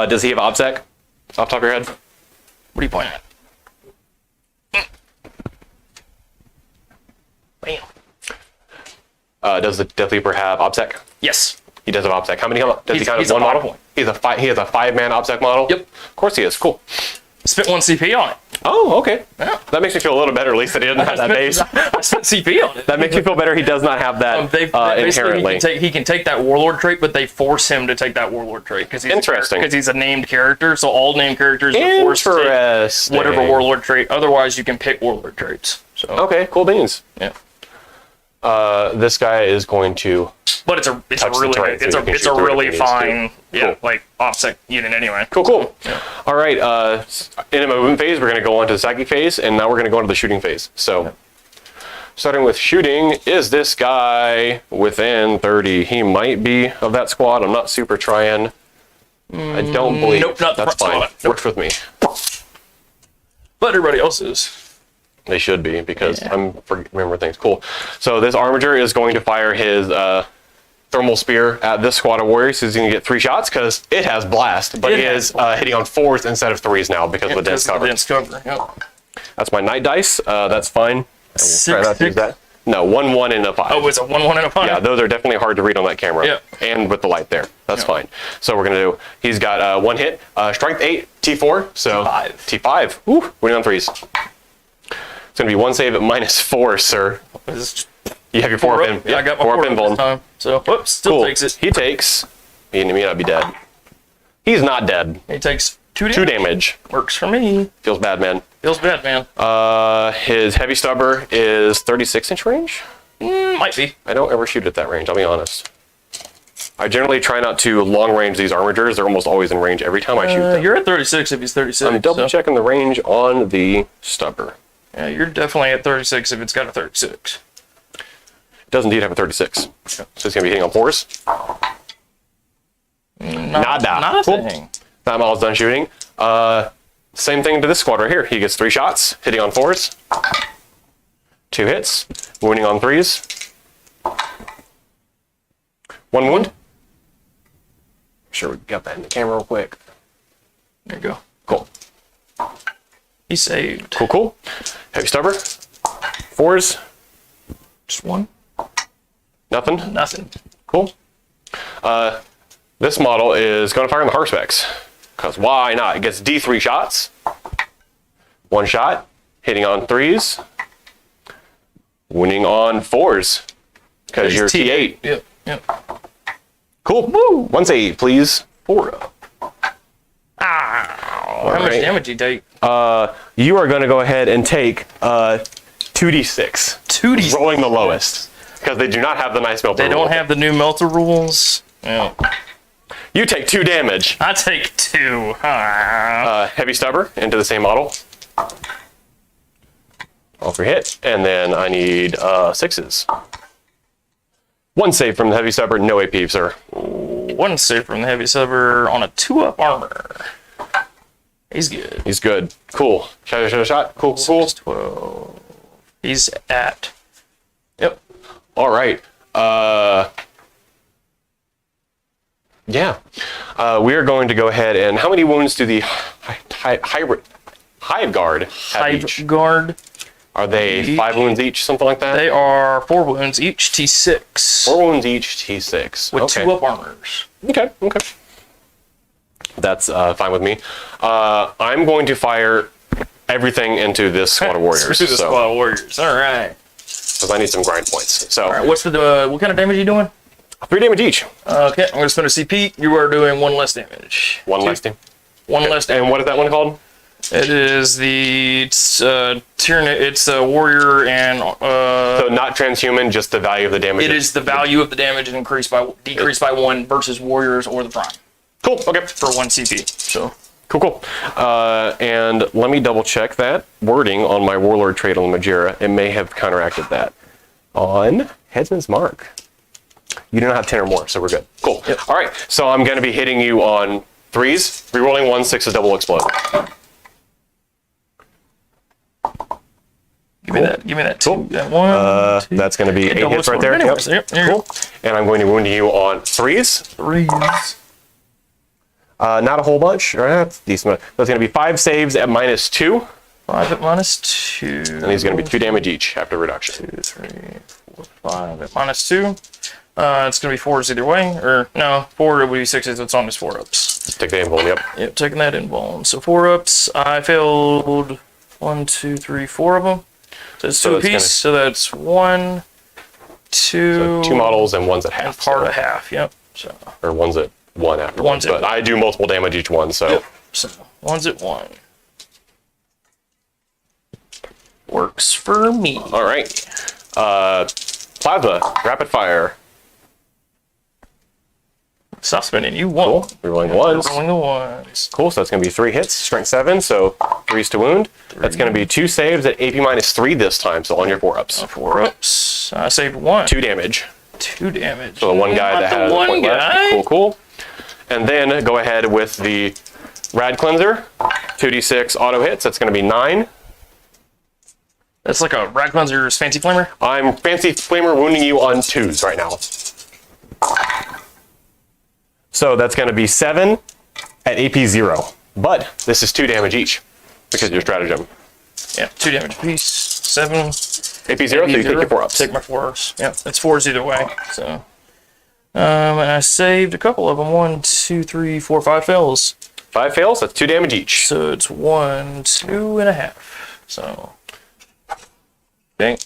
Speaker 2: Does he have OBSEC off the top of your head?
Speaker 3: What are you pointing at? Bam.
Speaker 2: Does the Death Leaper have OBSEC?
Speaker 3: Yes.
Speaker 2: He does have OBSEC. How many does he count
Speaker 3: he's
Speaker 2: as one
Speaker 3: a
Speaker 2: model?
Speaker 3: model.
Speaker 2: He has a 5-man OBSEC model?
Speaker 3: Yep.
Speaker 2: Of course he is. Cool.
Speaker 3: Spent 1 CP on it.
Speaker 2: Oh, okay.
Speaker 3: Yeah.
Speaker 2: That makes me feel a little better, at least that he doesn't have that base.
Speaker 3: I spent CP on it.
Speaker 2: That makes me feel better he does not have that inherently.
Speaker 3: He can take that Warlord trait, but they force him to take that Warlord trait because he's
Speaker 2: Interesting.
Speaker 3: Because he's a named character, so all named characters are forced to take whatever Warlord trait. Otherwise, you can pick Warlord traits. So
Speaker 2: Okay, cool beans.
Speaker 3: yeah.
Speaker 2: This guy is going to...
Speaker 3: But it's a
Speaker 2: Touch the
Speaker 3: really
Speaker 2: terrain, so you can
Speaker 3: it's
Speaker 2: shoot
Speaker 3: a
Speaker 2: through it
Speaker 3: really
Speaker 2: if he needs to.
Speaker 3: fine
Speaker 2: Cool.
Speaker 3: like offset unit anyway.
Speaker 2: Cool.
Speaker 3: Yeah.
Speaker 2: All right, in a movement phase, we're going to go on to the psychic phase, and now we're going to go into the shooting phase. So, starting with shooting, is this guy within 30? He might be of that squad. I'm not super trying. I don't believe.
Speaker 3: Nope, not the
Speaker 2: That's
Speaker 3: front
Speaker 2: fine.
Speaker 3: squad. Nope.
Speaker 2: Works with me.
Speaker 3: But everybody else is.
Speaker 2: They should be, because I'm remember things. Cool. So this Armiger is going to fire his thermal spear at this squad of warriors. He's going to get 3 shots because it has blast, but he is hitting on 4s instead of 3s now because of the dense cover.
Speaker 3: Yep.
Speaker 2: That's my night dice. That's fine. I will try not to use
Speaker 3: 6,
Speaker 2: that. No, 1, 1, and a 5.
Speaker 3: Oh, it's a 1, 1, and a 5.
Speaker 2: Yeah, those are definitely hard to read on that camera.
Speaker 3: Yeah.
Speaker 2: And with the light there. That's fine. So we're going to do, he's got 1 hit, strength 8, T4. So
Speaker 3: T5.
Speaker 2: T5. Woo, winning on 3s. It's going to be 1 save at -4, sir. You have your 4 pin.
Speaker 3: Yeah, I got my 4 up this time. So, whoops, still takes it.
Speaker 2: He takes, he may not be dead. He's not dead.
Speaker 3: He takes 2 damage.
Speaker 2: 2 damage.
Speaker 3: Works for me.
Speaker 2: Feels bad, man.
Speaker 3: Feels bad, man.
Speaker 2: His heavy stubber is 36-inch range.
Speaker 3: Might be.
Speaker 2: I don't ever shoot at that range, I'll be honest. I generally try not to long range these Armigers. They're almost always in range every time I shoot them.
Speaker 3: You're at 36 if he's 36.
Speaker 2: I'm double checking the range on the stubber.
Speaker 3: Yeah, you're definitely at 36 if it's got a 36.
Speaker 2: It does indeed have a 36. So it's going to be hitting on 4s.
Speaker 3: Not a
Speaker 2: Cool.
Speaker 3: thing.
Speaker 2: That model's done shooting. Same thing to this squad right here. He gets 3 shots, hitting on 4s. 2 hits, wounding on 3s. 1 wound. Make sure we got that in the camera real quick.
Speaker 3: There you go.
Speaker 2: Cool.
Speaker 3: He saved.
Speaker 2: Cool. Heavy Stubber. 4s.
Speaker 3: Just 1.
Speaker 2: Nothing.
Speaker 3: Nothing.
Speaker 2: Cool. This model is going to fire on the Harspecs. Because why not? It gets D3 shots. 1 shot. Hitting on 3s. Wounding on 4s. Because you're T8.
Speaker 3: Yep.
Speaker 2: Cool. Woo! 1 save, please.
Speaker 3: 4 up. How much damage you take?
Speaker 2: You are going to go ahead and take 2d6.
Speaker 3: 2d.
Speaker 2: Rolling the lowest. Because they do not have the nice melter
Speaker 3: They
Speaker 2: rule.
Speaker 3: don't have the new melter rules. Yeah.
Speaker 2: You take 2 damage.
Speaker 3: I take 2.
Speaker 2: Heavy Stubber into the same model. All for hit. And then I need 6s. 1 save from the Heavy Stubber, no AP, sir.
Speaker 3: 1 save from the Heavy Stubber on a 2-up armor. He's good.
Speaker 2: He's good. Cool. Shot. Cool.
Speaker 3: 12. He's at. Yep.
Speaker 2: All right. Yeah. We are going to go ahead and how many wounds do the Hive Guard have each?
Speaker 3: Hive Guard.
Speaker 2: Are they 5 wounds each, something like that?
Speaker 3: They are 4 wounds each, T6.
Speaker 2: 4 wounds each, T6.
Speaker 3: With
Speaker 2: okay.
Speaker 3: 2-up armors.
Speaker 2: Okay. That's fine with me. I'm going to fire everything into this squad of warriors.
Speaker 3: Through the squad of warriors. All right.
Speaker 2: Because I need some grind points. So,
Speaker 3: All right. What's the what kind of damage are you doing?
Speaker 2: 3 damage each.
Speaker 3: Okay. I'm gonna spend a CP. You are doing 1 less damage.
Speaker 2: 1 less damage.
Speaker 3: 1 less damage.
Speaker 2: And what is that one called?
Speaker 3: It is the Tier Nids. It's a warrior and.
Speaker 2: So not transhuman, just the value of the damage.
Speaker 3: It is the value of the damage and decreased by 1 versus warriors or the prime.
Speaker 2: Cool. Okay.
Speaker 3: For 1 CP. So.
Speaker 2: Cool. And let me double check that wording on my Warlord trait on the Majera. It may have counteracted that. On Headsman's Mark. You do not have 10 or more, so we're good. Cool.
Speaker 3: Yep.
Speaker 2: All right. So I'm going to be hitting you on 3s, rerolling 1, 6s, double explode.
Speaker 3: Give me that. Give me that.
Speaker 2: Cool.
Speaker 3: That 1. 2.
Speaker 2: That's going to be 8
Speaker 3: double
Speaker 2: hits right
Speaker 3: explode.
Speaker 2: there.
Speaker 3: Anyways, yep, there you
Speaker 2: Cool. And I'm going to wound you on 3s.
Speaker 3: 3s.
Speaker 2: Not a whole bunch. All right, that's decent. So it's going to be 5 saves at -2.
Speaker 3: 5 at -2.
Speaker 2: And these are going to be 2 damage each after reduction.
Speaker 3: 2, 3, 4, 5 at -2. It's going to be 4s either way. Or, no, 4 would be 6s. It's on his 4-ups.
Speaker 2: Take the invuln, yep.
Speaker 3: Yep, taking that invuln. So 4-ups. I failed 1, 2, 3, 4 of them. So it's 2 apiece. So that's 1, 2.
Speaker 2: So 2 models and 1's at half.
Speaker 3: And part of half, yep. So.
Speaker 2: Or 1's at 1 afterwards.
Speaker 3: 1's at
Speaker 2: But
Speaker 3: 1.
Speaker 2: I do multiple damage each one, so.
Speaker 3: Yep. So 1's at 1. Works for me.
Speaker 2: All right. Plasma, rapid fire.
Speaker 3: Stop spinning. You won.
Speaker 2: Cool. Rerolling 1s.
Speaker 3: Rolling the 1s.
Speaker 2: Cool. So that's going to be 3 hits, strength 7, so 3s to wound. That's going to be 2 saves at AP -3 this time, so on your 4-ups.
Speaker 3: 4-ups. I saved 1.
Speaker 2: 2 damage.
Speaker 3: 2 damage.
Speaker 2: So the one guy
Speaker 3: Not
Speaker 2: that
Speaker 3: the
Speaker 2: has a
Speaker 3: one
Speaker 2: point
Speaker 3: guy.
Speaker 2: left. Cool. And then go ahead with the Rad Cleanser. 2d6 auto hits. That's going to be 9.
Speaker 3: That's like a Rad Cleanser's Fancy Flamer.
Speaker 2: I'm Fancy Flamer wounding you on 2s right now. So that's going to be 7 at AP 0. But this is 2 damage each because of your stratagem.
Speaker 3: Yeah, 2 damage apiece. 7.
Speaker 2: AP 0, so you take your 4-ups.
Speaker 3: Take my 4-ups. Yeah, it's 4s either way. So, and I saved a couple of them. 1, 2, 3, 4, 5 fails.
Speaker 2: 5 fails, that's 2 damage each.
Speaker 3: So it's 1, 2.5. So, okay.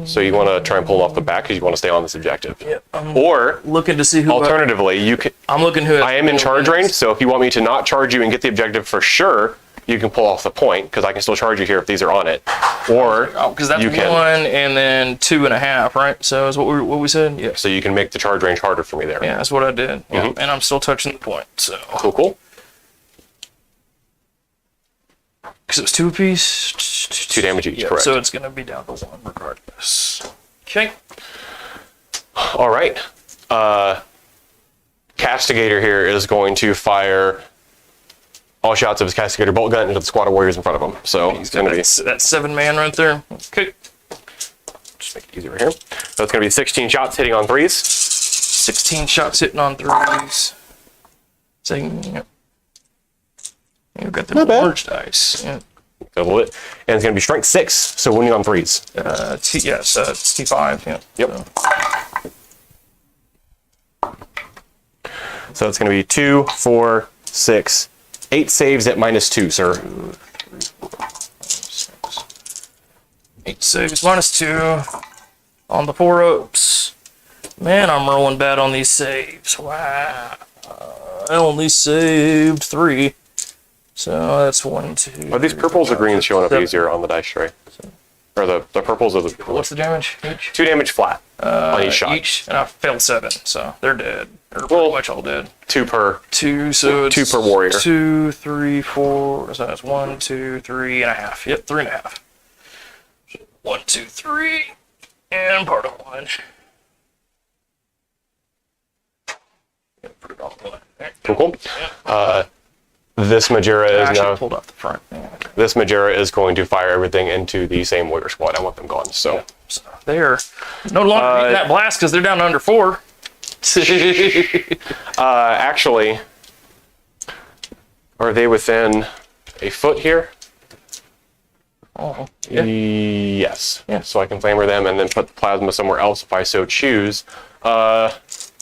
Speaker 2: So you want to try and pull it off the back because you want to stay on this objective.
Speaker 3: Yep. I'm
Speaker 2: Or
Speaker 3: looking to see who.
Speaker 2: alternatively, you can.
Speaker 3: I'm looking who.
Speaker 2: I am in charge range, so if you want me to not charge you and get the objective for sure, you can pull off the point because I can still charge you here if these are on it. Or
Speaker 3: because that's
Speaker 2: you can,
Speaker 3: 1 and then 2.5, right? So is what we said. Yeah.
Speaker 2: so you can make the charge range harder for me there.
Speaker 3: Yeah, that's what I did. Yeah, and I'm still touching the point. So
Speaker 2: Cool.
Speaker 3: because it was 2 apiece.
Speaker 2: 2 damage each, correct.
Speaker 3: So it's gonna be down to 1 regardless. Okay.
Speaker 2: All right. Castigator here is going to fire all shots of his Castigator bolt gun into the squad of warriors in front of him. So
Speaker 3: He's
Speaker 2: it's
Speaker 3: got
Speaker 2: going to be
Speaker 3: that 7-man right there. Okay.
Speaker 2: just make it easier right here. So it's going to be 16 shots hitting on 3s.
Speaker 3: 16 shots hitting on 3s. Saying, yep. You've got the
Speaker 2: Not bad.
Speaker 3: large dice. Yeah.
Speaker 2: A little bit, and it's going to be strength 6, so winning on 3s.
Speaker 3: Yes, it's T5. Yeah.
Speaker 2: Yep. So it's going to be 2, 4, 6, 8 saves at -2, sir.
Speaker 3: 8 saves, -2 on the 4 ups. Man, I'm rolling bad on these saves. Wow. I only saved 3. So that's 1, 2.
Speaker 2: Are these purples or greens showing up
Speaker 3: 7.
Speaker 2: easier on the dice tray? Or the purples are the
Speaker 3: What's the damage each?
Speaker 2: 2 damage flat on each shot.
Speaker 3: And I failed 7, so they're dead. They're
Speaker 2: Well,
Speaker 3: pretty much all dead.
Speaker 2: 2 per.
Speaker 3: 2, so it's
Speaker 2: 2 per warrior.
Speaker 3: 2, 3, 4. So that's 1, 2, 3.5. Yep, 3.5. 1, 2, 3, and part of 1. Put it on 1. There.
Speaker 2: Cool. This Majera
Speaker 3: I
Speaker 2: is
Speaker 3: actually
Speaker 2: now.
Speaker 3: pulled off the front. Yeah.
Speaker 2: This Majera is going to fire everything into the same warrior squad. I want them gone. So
Speaker 3: So they're no longer needing that blast because they're down to under 4.
Speaker 2: actually, are they within a foot here?
Speaker 3: Oh, yeah.
Speaker 2: Yes.
Speaker 3: Yeah.
Speaker 2: So I can flamer them and then put the plasma somewhere else if I so choose. It's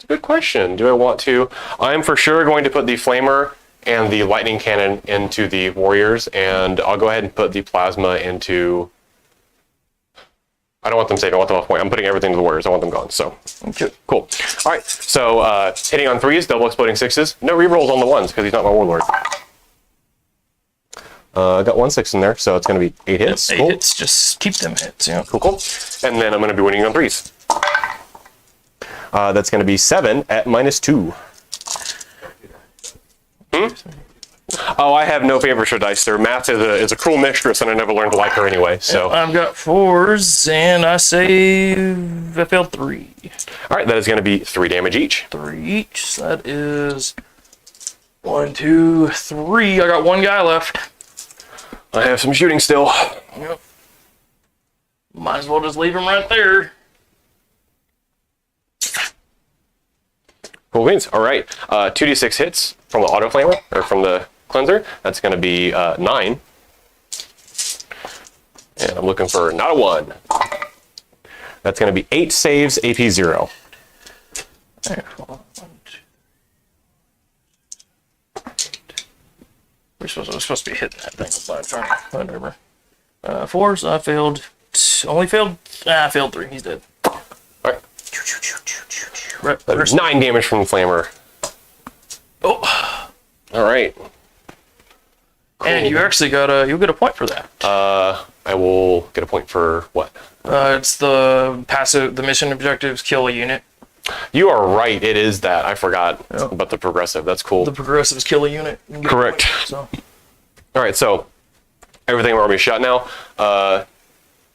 Speaker 2: a good question. Do I want to? I'm for sure going to put the flamer and the lightning cannon into the warriors, and I'll go ahead and put the plasma into. I don't want them safe. I want them off point. I'm putting everything to the warriors. I want them gone. So
Speaker 3: Okay.
Speaker 2: cool. All right. So hitting on 3s, double exploding 6s. No rerolls on the 1s because he's not my warlord. I got 1 6 in there, so it's going to be 8 hits.
Speaker 3: 8
Speaker 2: Cool.
Speaker 3: hits, just keep them hits. Yeah.
Speaker 2: Cool. And then I'm going to be winning on 3s. That's going to be 7 at -2. Oh, I have no favor for dice. Their math is a cruel mistress, and I never learned to like her anyway. So,
Speaker 3: I've got 4s, and I failed 3.
Speaker 2: all right, that is going to be 3 damage each.
Speaker 3: 3 each. So that is 1, 2, 3. I got 1 guy left.
Speaker 2: I have some shooting still.
Speaker 3: Yep. Might as well just leave him right there.
Speaker 2: Cool beans. All right, 2d6 hits from the auto flamer or from the cleanser. That's going to be 9. And I'm looking for not a 1. That's going to be 8 saves, AP 0.
Speaker 3: There, hold on. 1, 2. We're supposed to be hitting that thing by turn. Whatever. 4s, I failed. I failed 3. He's dead.
Speaker 2: All right,
Speaker 3: Right.
Speaker 2: that is 9 damage from the flamer.
Speaker 3: Oh,
Speaker 2: All right.
Speaker 3: and you actually you'll get a point for that.
Speaker 2: I will get a point for what?
Speaker 3: It's the mission objectives kill a unit.
Speaker 2: You are right. It is that. I forgot
Speaker 3: Yeah.
Speaker 2: about the progressive. That's cool.
Speaker 3: The progressives kill a unit. You get a
Speaker 2: Correct.
Speaker 3: point, so.
Speaker 2: All right. So everything will be shut now.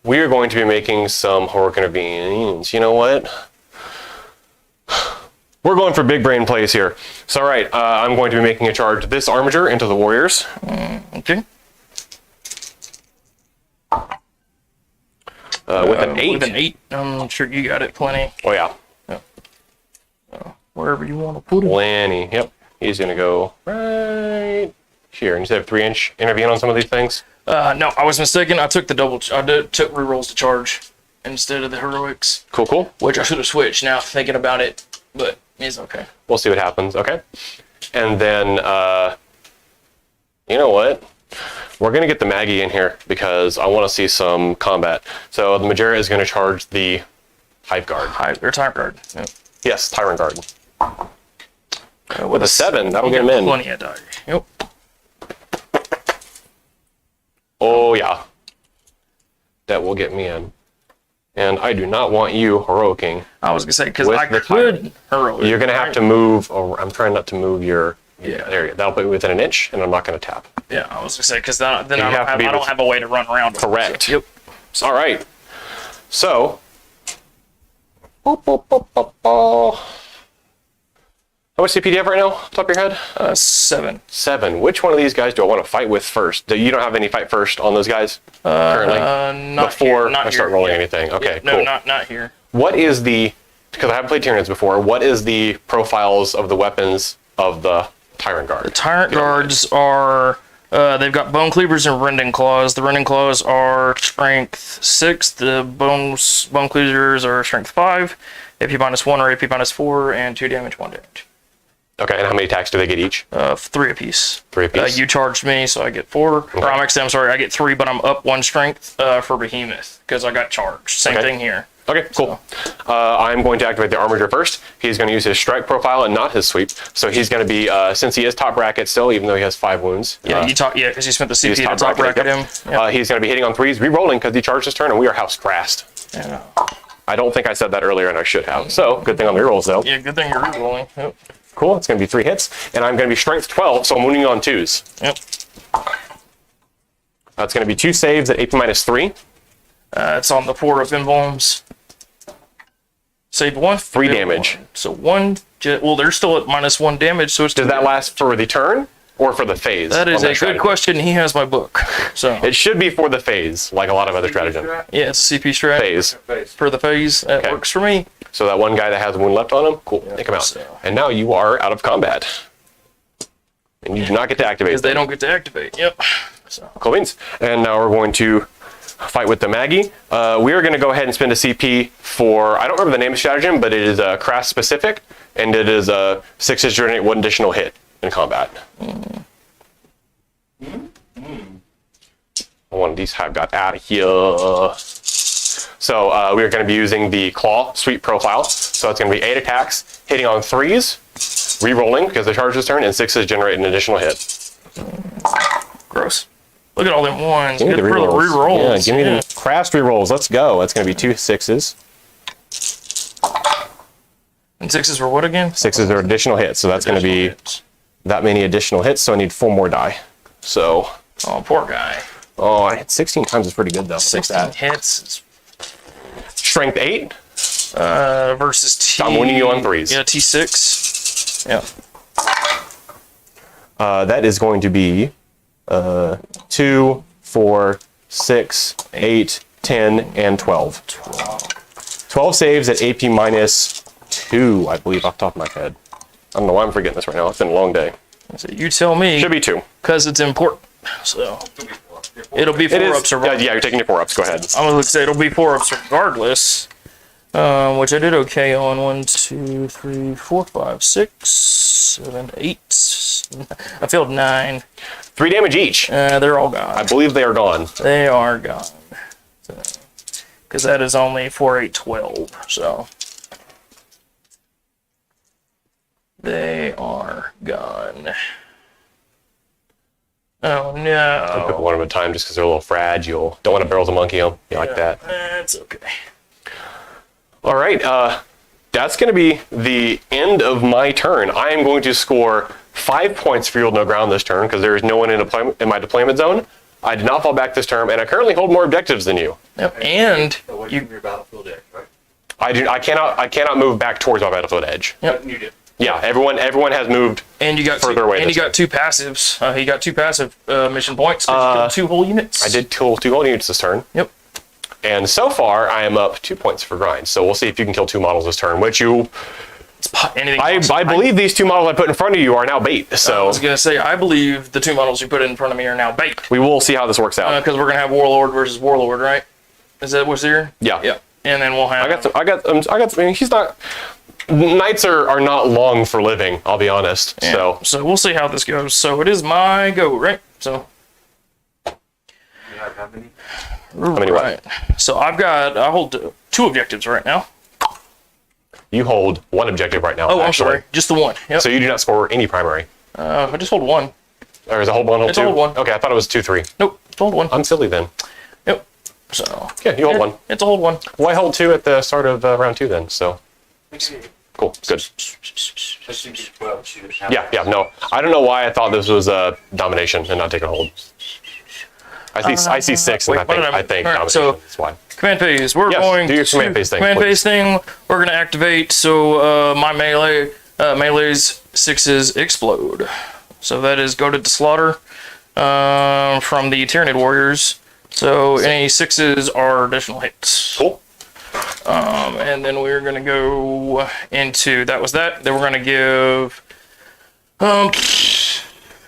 Speaker 2: We are going to be making some heroic intervenes. You know what? We're going for big brain plays here. So, all right. I'm going to be making a charge this Armiger into the warriors.
Speaker 3: Okay.
Speaker 2: With an 8.
Speaker 3: With an 8. I'm sure you got it plenty.
Speaker 2: Oh, yeah.
Speaker 3: Wherever you want to put it.
Speaker 2: Plenty. Yep. He's going to go right here. And you said 3-inch intervene on some of these things?
Speaker 3: No, I was mistaken. I took the took rerolls to charge instead of the heroics,
Speaker 2: Cool, cool.
Speaker 3: which I should have switched now thinking about it, but it's okay.
Speaker 2: We'll see what happens. Okay. And then, you know what? We're going to get the Maggie in here because I want to see some combat. So the Majera is going to charge the Hive Guard.
Speaker 3: Or time guard. Yep.
Speaker 2: Yes, Tyrant Guard. With a 7, that'll get him in.
Speaker 3: Plenty of die. Yep.
Speaker 2: Oh, yeah. That will get me in. And I do not want you heroicing.
Speaker 3: I was gonna say because
Speaker 2: With
Speaker 3: I
Speaker 2: the
Speaker 3: could heroic.
Speaker 2: You're going to have to move. I'm trying not to move your.
Speaker 3: Yeah.
Speaker 2: There you go. That'll put you within an inch, and I'm not going to tap.
Speaker 3: Yeah, I was gonna say because then I don't
Speaker 2: have to
Speaker 3: have,
Speaker 2: be
Speaker 3: I don't
Speaker 2: with-
Speaker 3: have a way to run around. with it,
Speaker 2: Correct.
Speaker 3: so- Yep.
Speaker 2: All right. So. How much CP do you have right now, top of your head?
Speaker 3: 7.
Speaker 2: 7. Which one of these guys do I want to fight with first? You don't have any fight first on those guys currently?
Speaker 3: Not
Speaker 2: Before
Speaker 3: here, not
Speaker 2: I start
Speaker 3: here.
Speaker 2: rolling
Speaker 3: Yeah.
Speaker 2: anything. Okay,
Speaker 3: Yeah, no,
Speaker 2: cool.
Speaker 3: not here.
Speaker 2: What is the, because I haven't played Tier Nids before, what is the profiles of the weapons of the Tyrant Guard?
Speaker 3: The Tyrant Guards are, they've got Bone Cleavers and Rending Claws. The Rending Claws are Strength 6. The Bone Cleavers are Strength 5. AP -1 or AP -4, and 2 damage, 1 damage.
Speaker 2: Okay, and how many attacks do they get each?
Speaker 3: 3 apiece.
Speaker 2: 3 apiece.
Speaker 3: You charged me, so I get 4.
Speaker 2: Okay.
Speaker 3: Or I'm sorry, I get 3, but I'm up 1 strength for Behemoth because I got charged. Same
Speaker 2: Okay.
Speaker 3: thing here.
Speaker 2: Okay, cool. I'm going to activate the Armiger first. He's going to use his strike profile and not his sweep. So he's going to be, since he is top bracket still, even though he has 5 wounds.
Speaker 3: Yeah, because you spent the CP to top bracket him.
Speaker 2: Yep. He's going to be hitting on 3s, re-rolling because he charged his turn, and we are House Krast.
Speaker 3: Yeah.
Speaker 2: I don't think I said that earlier, and I should have. So, good thing on the rerolls, though.
Speaker 3: Yeah, good thing you're re-rolling. Yep.
Speaker 2: Cool, it's going to be 3 hits, and I'm going to be Strength 12, so I'm winning on 2s.
Speaker 3: Yep.
Speaker 2: That's going to be 2 saves at AP -3.
Speaker 3: It's on the 4 of emblems. Save 1.
Speaker 2: 3 damage.
Speaker 3: So 1. Well, they're still at -1 damage, so it's.
Speaker 2: Does that last for the turn or for the phase?
Speaker 3: That is
Speaker 2: on
Speaker 3: a
Speaker 2: strategy?
Speaker 3: good question. He has my book. So
Speaker 2: It should be for the phase, like a lot of other stratagems.
Speaker 3: yeah, it's a CP strat.
Speaker 2: Phase.
Speaker 3: For the phase. That
Speaker 2: Okay.
Speaker 3: works for me.
Speaker 2: So that one guy that has a wound left on him, cool, take him out.
Speaker 3: so-
Speaker 2: And now you are out of combat. And you do not get to activate
Speaker 3: Because they
Speaker 2: them.
Speaker 3: don't get to activate. Yep. So
Speaker 2: Cool beans. And now we're going to fight with the Maggie. We are going to go ahead and spend a CP for, I don't remember the name of the stratagem, but it is Krast specific, and it is 6 hits generate 1 additional hit in combat. One of these Hive got out of here. So we are going to be using the Claw Sweep profile. So it's going to be 8 attacks, hitting on 3s, re-rolling because the charge this turn, and 6s generate an additional hit.
Speaker 3: gross. Look at all them ones.
Speaker 2: Give me
Speaker 3: Good
Speaker 2: the
Speaker 3: for the
Speaker 2: rerolls.
Speaker 3: rerolls.
Speaker 2: Yeah, give me the Krast rerolls. Let's go. That's going to be 2 6s.
Speaker 3: And 6s were what again?
Speaker 2: 6s are additional hits, so that's going to be that many additional hits. So I need 4 more die. So,
Speaker 3: Oh, poor guy.
Speaker 2: oh, I hit 16 times is pretty good though.
Speaker 3: 16 hits
Speaker 2: Strength 8.
Speaker 3: versus T.
Speaker 2: I'm winning you on 3s.
Speaker 3: Yeah, T6. Yeah.
Speaker 2: That is going to be 2, 4, 6, 8, 10, and 12. 12 saves at AP -2, I believe, off the top of my head. I don't know why I'm forgetting this right now. It's been a long day.
Speaker 3: So you tell me.
Speaker 2: Should be 2.
Speaker 3: Because it's important. So it'll be 4
Speaker 2: It is.
Speaker 3: ups regardless.
Speaker 2: Yeah, you're taking your 4 ups. Go ahead.
Speaker 3: I'm going to say it'll be 4 ups regardless. Which I did okay on. 1, 2, 3, 4, 5, 6, 7, 8. I failed 9.
Speaker 2: 3 damage each.
Speaker 3: They're all
Speaker 2: I
Speaker 3: gone.
Speaker 2: believe they are gone.
Speaker 3: They are gone. Because that is only 4, 8, 12. So they are gone. Oh
Speaker 2: Pick
Speaker 3: no.
Speaker 2: one at a time just because they're a little fragile. Don't want to barrel the monkey them. You like that.
Speaker 3: That's okay.
Speaker 2: All right. That's going to be the end of my turn. I am going to score 5 points for Yield No Ground this turn because there is no one in my deployment zone. I did not fall back this turn, and I currently hold more objectives than you.
Speaker 3: Yep. And
Speaker 4: Away
Speaker 3: you.
Speaker 4: from your battlefield edge, right?
Speaker 2: I cannot move back towards my battlefield edge.
Speaker 3: Yep.
Speaker 4: You did.
Speaker 2: Yeah, everyone has moved.
Speaker 3: And you got
Speaker 2: further
Speaker 3: two,
Speaker 2: away
Speaker 3: and you
Speaker 2: this
Speaker 3: got 2 passives. He got 2 passive mission points. 'Cause you killed 2 whole units.
Speaker 2: I did kill 2 whole units this turn.
Speaker 3: Yep.
Speaker 2: And so far, I am up 2 points for grind. So we'll see if you can kill 2 models this turn, which
Speaker 3: Anything
Speaker 2: I
Speaker 3: possible.
Speaker 2: believe these 2 models I put in front of you are now bait.
Speaker 3: I
Speaker 2: So
Speaker 3: was gonna say I believe the 2 models you put in front of me are now bait.
Speaker 2: we will see how this works out.
Speaker 3: Because we're gonna have Warlord versus Warlord, right? Is that what's here?
Speaker 2: Yeah.
Speaker 3: Yeah. And then we'll have.
Speaker 2: I mean, he's not. Knights are not long for living. I'll be honest.
Speaker 3: Yeah. So we'll see how this goes. So it is my go, right? So.
Speaker 4: You have how many?
Speaker 2: many what?
Speaker 3: Right. So I hold 2 objectives right now.
Speaker 2: You hold 1 objective right now.
Speaker 3: Oh, I'm
Speaker 2: actually.
Speaker 3: sorry, just the 1. Yep.
Speaker 2: So you do not score any primary.
Speaker 3: I just hold 1.
Speaker 2: Or is it hold 1, hold
Speaker 3: It's
Speaker 2: 2?
Speaker 3: hold 1.
Speaker 2: Okay, I thought it was 2, 3.
Speaker 3: Nope, it's a hold 1.
Speaker 2: I'm silly then.
Speaker 3: Yep. So.
Speaker 2: Yeah, you hold 1.
Speaker 3: It's a hold 1.
Speaker 2: Why hold 2 at the start of round 2 then? So cool, good.
Speaker 4: Just in case, well, shoot it.
Speaker 2: Yeah, no. I don't know why I thought this was domination and not taking hold. I see 6 and
Speaker 3: wait, what did
Speaker 2: I think
Speaker 3: all right,
Speaker 2: domination.
Speaker 3: so-
Speaker 2: That's why.
Speaker 3: Command phase. We're
Speaker 2: Yes,
Speaker 3: going
Speaker 2: do your
Speaker 3: to
Speaker 2: command phase thing,
Speaker 3: Command
Speaker 2: please.
Speaker 3: phase thing. We're going to activate. So my melee Melee's 6s explode. So that is goaded to slaughter from the Tier Nid warriors. So any 6s are additional hits.
Speaker 2: Cool.
Speaker 3: And then we're gonna go into that was that. Then we're gonna give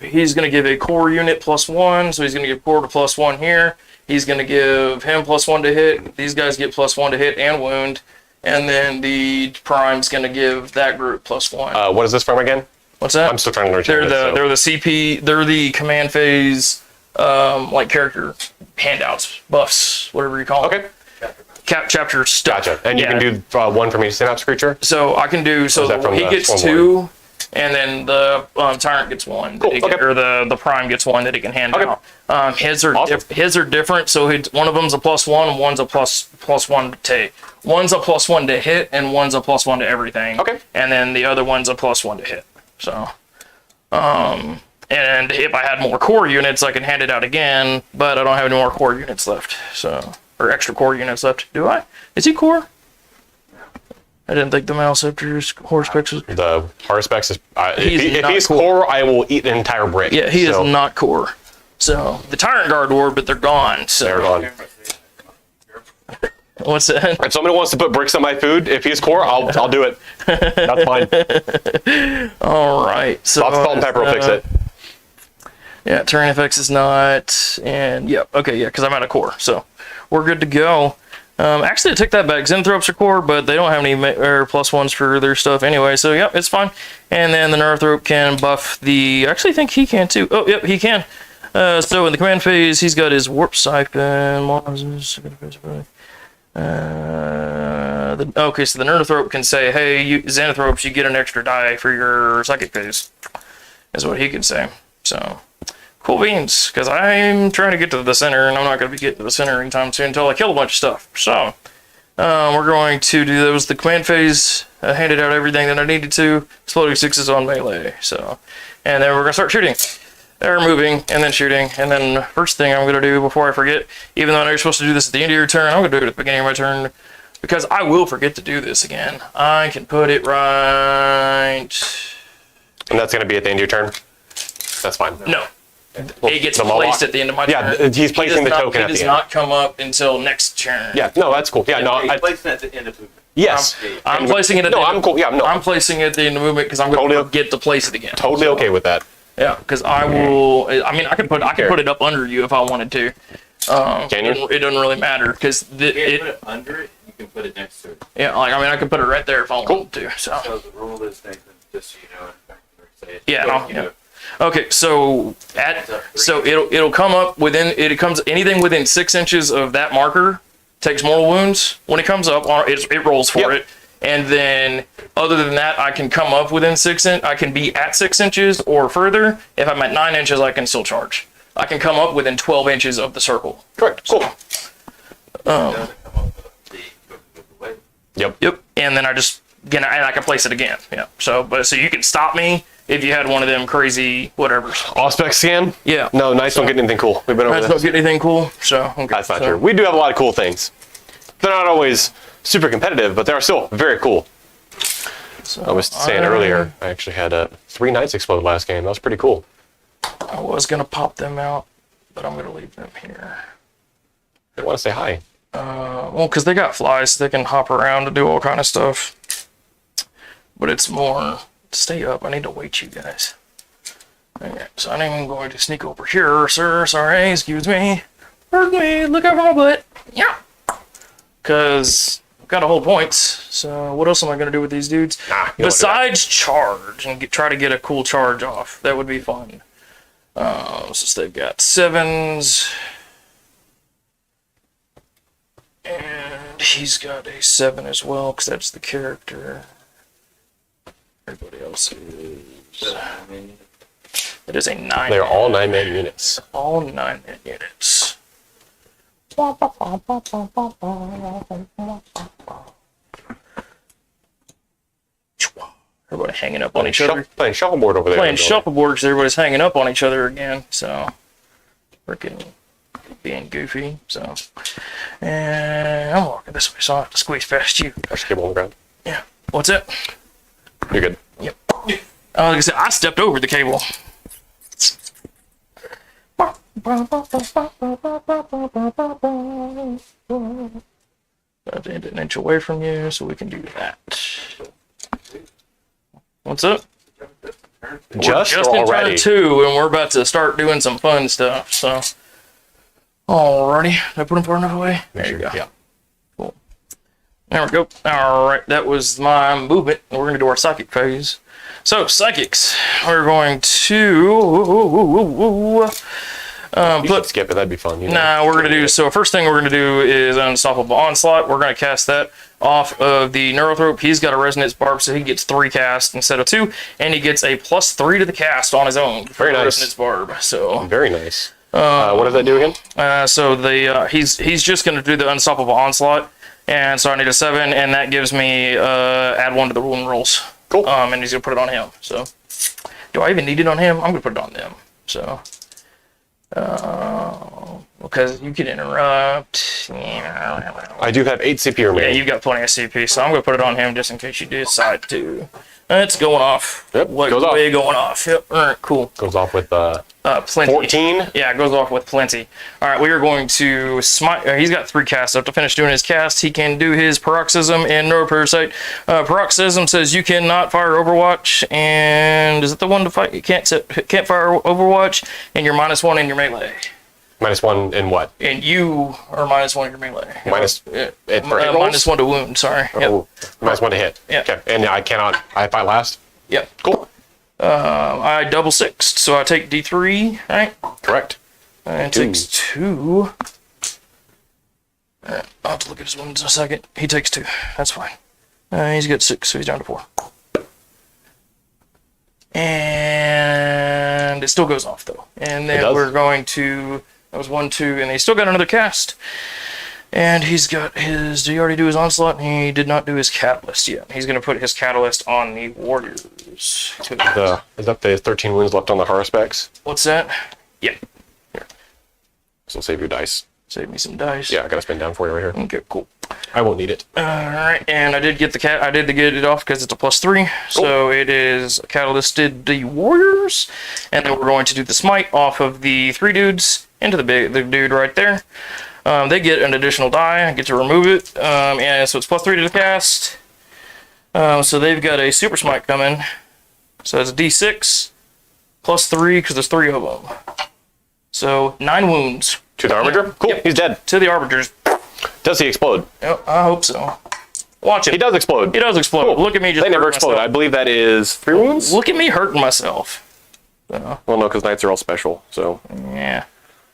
Speaker 3: he's gonna give a core unit +1, so he's gonna give core to +1 here. He's gonna give him +1 to hit. These guys get +1 to hit and wound. And then the prime's gonna give that group +1.
Speaker 2: What is this from again?
Speaker 3: What's that?
Speaker 2: I'm still trying to learn.
Speaker 3: They're the CP. They're the command phase, like character handouts, buffs, whatever you call it.
Speaker 2: Okay.
Speaker 3: Chapter stuff.
Speaker 2: Gotcha. And you
Speaker 3: Yeah.
Speaker 2: can do one from each synapse creature?
Speaker 3: So I can do
Speaker 2: Or is that from
Speaker 3: he
Speaker 2: the
Speaker 3: gets
Speaker 2: Swarm
Speaker 3: 2, and then the tyrant gets 1,
Speaker 2: Cool, okay.
Speaker 3: or the prime gets 1 that he can hand
Speaker 2: Okay.
Speaker 3: out. His are
Speaker 2: Awesome.
Speaker 3: his are different. So one of them's a +1, one's a +1 to one's a +1 to hit, and one's a +1 to everything.
Speaker 2: Okay.
Speaker 3: And then the other one's a +1 to hit. So, and if I had more core units, I can hand it out again. But I don't have any more core units left. So, or extra core units left. Do I? Is he core? I didn't think the Malceptor's core specs was.
Speaker 2: The Harspex is. If
Speaker 3: not
Speaker 2: he's
Speaker 3: cool.
Speaker 2: core, I will eat an entire brick.
Speaker 3: Yeah, he
Speaker 2: So,
Speaker 3: is not core. So the Tyrant Guard were, but they're gone. So
Speaker 2: They're gone.
Speaker 3: what's that?
Speaker 2: If somebody wants to put bricks on my food, if he's core, I'll do it. That's fine.
Speaker 3: All right. So
Speaker 2: Lots of salt and pepper will fix it.
Speaker 3: Yeah, terrain effects is not, and yep, okay, yeah, because I'm out of core, so we're good to go. Actually, I took that back. Xenthropes are core, but they don't have any +1s for their stuff anyway, so yep, it's fine. And then the Neurothrop can buff the. I actually think he can too. Oh, yep, he can. So in the command phase, he's got his Warp Siphon. Okay, so the Neurothrop can say, "Hey, you Xenothropes, you get an extra die for your psychic phase." Is what he can say. So. Cool beans, because I'm trying to get to the center, and I'm not going to be getting to the center anytime soon until I kill a bunch of stuff. So, we're going to do those. The command phase, I handed out everything that I needed to. Exploding 6s on melee. So, and then we're going to start shooting. Or moving, and then shooting. And then first thing I'm going to do before I forget, even though I know you're supposed to do this at the end of your turn, I'm going to do it at the beginning of my turn, because I will forget to do this again. I can put it right...
Speaker 2: And that's going to be at the end of your turn? That's fine.
Speaker 3: No. It gets
Speaker 2: the
Speaker 3: placed
Speaker 2: Moloch.
Speaker 3: at the end of my
Speaker 2: Yeah,
Speaker 3: turn.
Speaker 2: he's placing the token
Speaker 3: It
Speaker 2: at the
Speaker 3: does
Speaker 2: end.
Speaker 3: not come up until next turn.
Speaker 2: Yeah, no, that's cool. Yeah, no,
Speaker 4: He's placing it at the end of movement.
Speaker 2: yes.
Speaker 3: I'm placing it at
Speaker 2: No,
Speaker 3: the end
Speaker 2: I'm cool. Yeah, no,
Speaker 3: I'm placing it at the end of movement because I'm going to forget to place it again.
Speaker 2: totally okay with that.
Speaker 3: Yeah, because I will. I mean, I can put it up under you if I wanted to.
Speaker 2: Can you?
Speaker 3: It doesn't really matter because
Speaker 4: You can't put it under it, you can put it next to it.
Speaker 3: yeah, like I mean, I can put it right there if I wanted to. So
Speaker 4: So the rule is, Nathan, just so you know, in fact, say it.
Speaker 3: Yeah,
Speaker 4: Go
Speaker 3: I'll-
Speaker 4: ahead,
Speaker 3: yeah.
Speaker 4: do it.
Speaker 3: okay, so it'll come up within it comes anything within 6 inches of that marker takes mortal wounds when it comes up. It rolls for
Speaker 2: Yep.
Speaker 3: it. And then, other than that, I can come up within 6 inches. I can be at 6 inches or further. If I'm at 9 inches, I can still charge. I can come up within 12 inches of the circle.
Speaker 2: Correct. Cool.
Speaker 4: It doesn't come up with the way.
Speaker 2: Yep.
Speaker 3: And then and I can place it again. Yeah. So you can stop me if you had one of them crazy whatever.
Speaker 2: Auspex scan?
Speaker 3: Yeah.
Speaker 2: No, Knights don't get anything cool. We've been over
Speaker 3: I
Speaker 2: this.
Speaker 3: don't get anything cool. So okay,
Speaker 2: That's not
Speaker 3: so-
Speaker 2: true. We do have a lot of cool things. They're not always super competitive, but they're still very cool.
Speaker 3: So
Speaker 2: I was saying earlier, I actually had 3 Knights explode last game. That was pretty cool.
Speaker 3: I was gonna pop them out, but I'm gonna leave them here.
Speaker 2: I want to say hi.
Speaker 3: Well, because they got flies, so they can hop around to do all kind of stuff. But it's more stay up. I need to wait you guys. Okay, so I'm even going to sneak over here, sir. Sorry, excuse me. Pardon me. Look out for my butt. Yeah. Because I've got to hold points. So what else am I gonna do with these dudes?
Speaker 2: Nah, you don't do
Speaker 3: Besides charge and try to get a cool charge off. That would be fun. Since they've got 7s. And he's got a 7 as well, because that's the character. Everybody else is. It is a 9.
Speaker 2: They're all 9-man units.
Speaker 3: All 9-man units. Everybody hanging up on each other.
Speaker 2: Playing shuffleboard over there.
Speaker 3: Playing shuffleboard because everybody's hanging up on each other again. So, freaking being goofy. So, and I'm walking this way, so I have to squeeze past you.
Speaker 2: Actually, cable on the ground.
Speaker 3: Yeah. What's that?
Speaker 2: You're good.
Speaker 3: Yep. Like I said, I stepped over the cable. An inch away from you, so we can do that. What's up?
Speaker 2: Just
Speaker 3: in
Speaker 2: already.
Speaker 3: turn 2, and we're about to start doing some fun stuff. So, alrighty, did I put them far enough away? There you go.
Speaker 2: Yeah.
Speaker 3: Cool. There we go. All right, that was my movement. We're gonna do our psychic phase. So psychics, we're going to
Speaker 2: You should skip it. That'd be fun. You know?
Speaker 3: Nah, we're gonna do so. First thing we're gonna do is Unstoppable Onslaught. We're gonna cast that off of the Neurothrope. He's got a Resonance Barb, so he gets 3 cast instead of 2, and he gets a +3 to the cast on his own.
Speaker 2: Very nice.
Speaker 3: Resonance Barb. So
Speaker 2: Very nice. What does that do again?
Speaker 3: so the he's just gonna do the Unstoppable Onslaught, and so I need a 7, and that gives me add 1 to the wound rolls.
Speaker 2: Cool.
Speaker 3: And he's gonna put it on him. So do I even need it on him? I'm gonna put it on them. So. Because you can interrupt.
Speaker 2: I do have 8 CP remaining.
Speaker 3: Yeah, you've got plenty of CP, so I'm gonna put it on him just in case you decide to. It's going off.
Speaker 2: Yep,
Speaker 3: Like,
Speaker 2: goes off.
Speaker 3: way going off. Yep. All right, cool.
Speaker 2: Goes off with
Speaker 3: Plenty.
Speaker 2: 14.
Speaker 3: Yeah, it goes off with plenty. All right, we are going to smite. He's got 3 casts. So to finish doing his cast, he can do his Paroxysm and Neuroparasite. Paroxysm says you cannot fire Overwatch, and is it the one to fight? You can't fire Overwatch, and you're -1 in your melee.
Speaker 2: -1 in what?
Speaker 3: And you are -1 in your melee.
Speaker 2: Minus
Speaker 3: Yeah.
Speaker 2: it for hit rolls?
Speaker 3: -1 to wound. Sorry. Yep.
Speaker 2: Oh, -1 to hit.
Speaker 3: Yeah.
Speaker 2: Okay. And I fight last?
Speaker 3: Yep.
Speaker 2: Cool.
Speaker 3: I double sixed, so I take D3, right?
Speaker 2: Correct.
Speaker 3: And it takes 2. I'll have to look at his wounds in a second. He takes 2. That's fine. He's got 6, so he's down to 4. And it still goes off, though. And then we're going to... That was 1, 2, and he still got another cast. And he's got his... Did he already do his Onslaught? He did not do his Catalyst yet. He's going to put his Catalyst on the Warriors.
Speaker 2: Is that the 13 wounds left on the Haruspecs?
Speaker 3: What's that? Yeah.
Speaker 2: So save your dice.
Speaker 3: Save me some dice.
Speaker 2: Yeah, I gotta spin down for you right here.
Speaker 3: Okay, cool.
Speaker 2: I won't need it.
Speaker 3: Alright, and I did get it off because it's a +3. Cool. So it is Catalysted the Warriors. And then we're going to do the Smite off of the 3 dudes into the dude right there. They get an additional die. I get to remove it. And so it's +3 to the cast. So they've got a Super Smite coming. So it's a D6 +3 because there's 3 of them. So 9 wounds.
Speaker 2: To the Armiger? Cool.
Speaker 3: Yep.
Speaker 2: He's dead.
Speaker 3: To the Arbiters.
Speaker 2: Does he explode?
Speaker 3: Yep, I hope so. Watch it.
Speaker 2: He does explode.
Speaker 3: He does explode.
Speaker 2: Cool.
Speaker 3: Look at me just
Speaker 2: They never
Speaker 3: hurting
Speaker 2: explode.
Speaker 3: myself.
Speaker 2: I believe that is 3 wounds?
Speaker 3: Look at me hurting myself.
Speaker 2: Well, no, because knights are all special. So
Speaker 3: Yeah.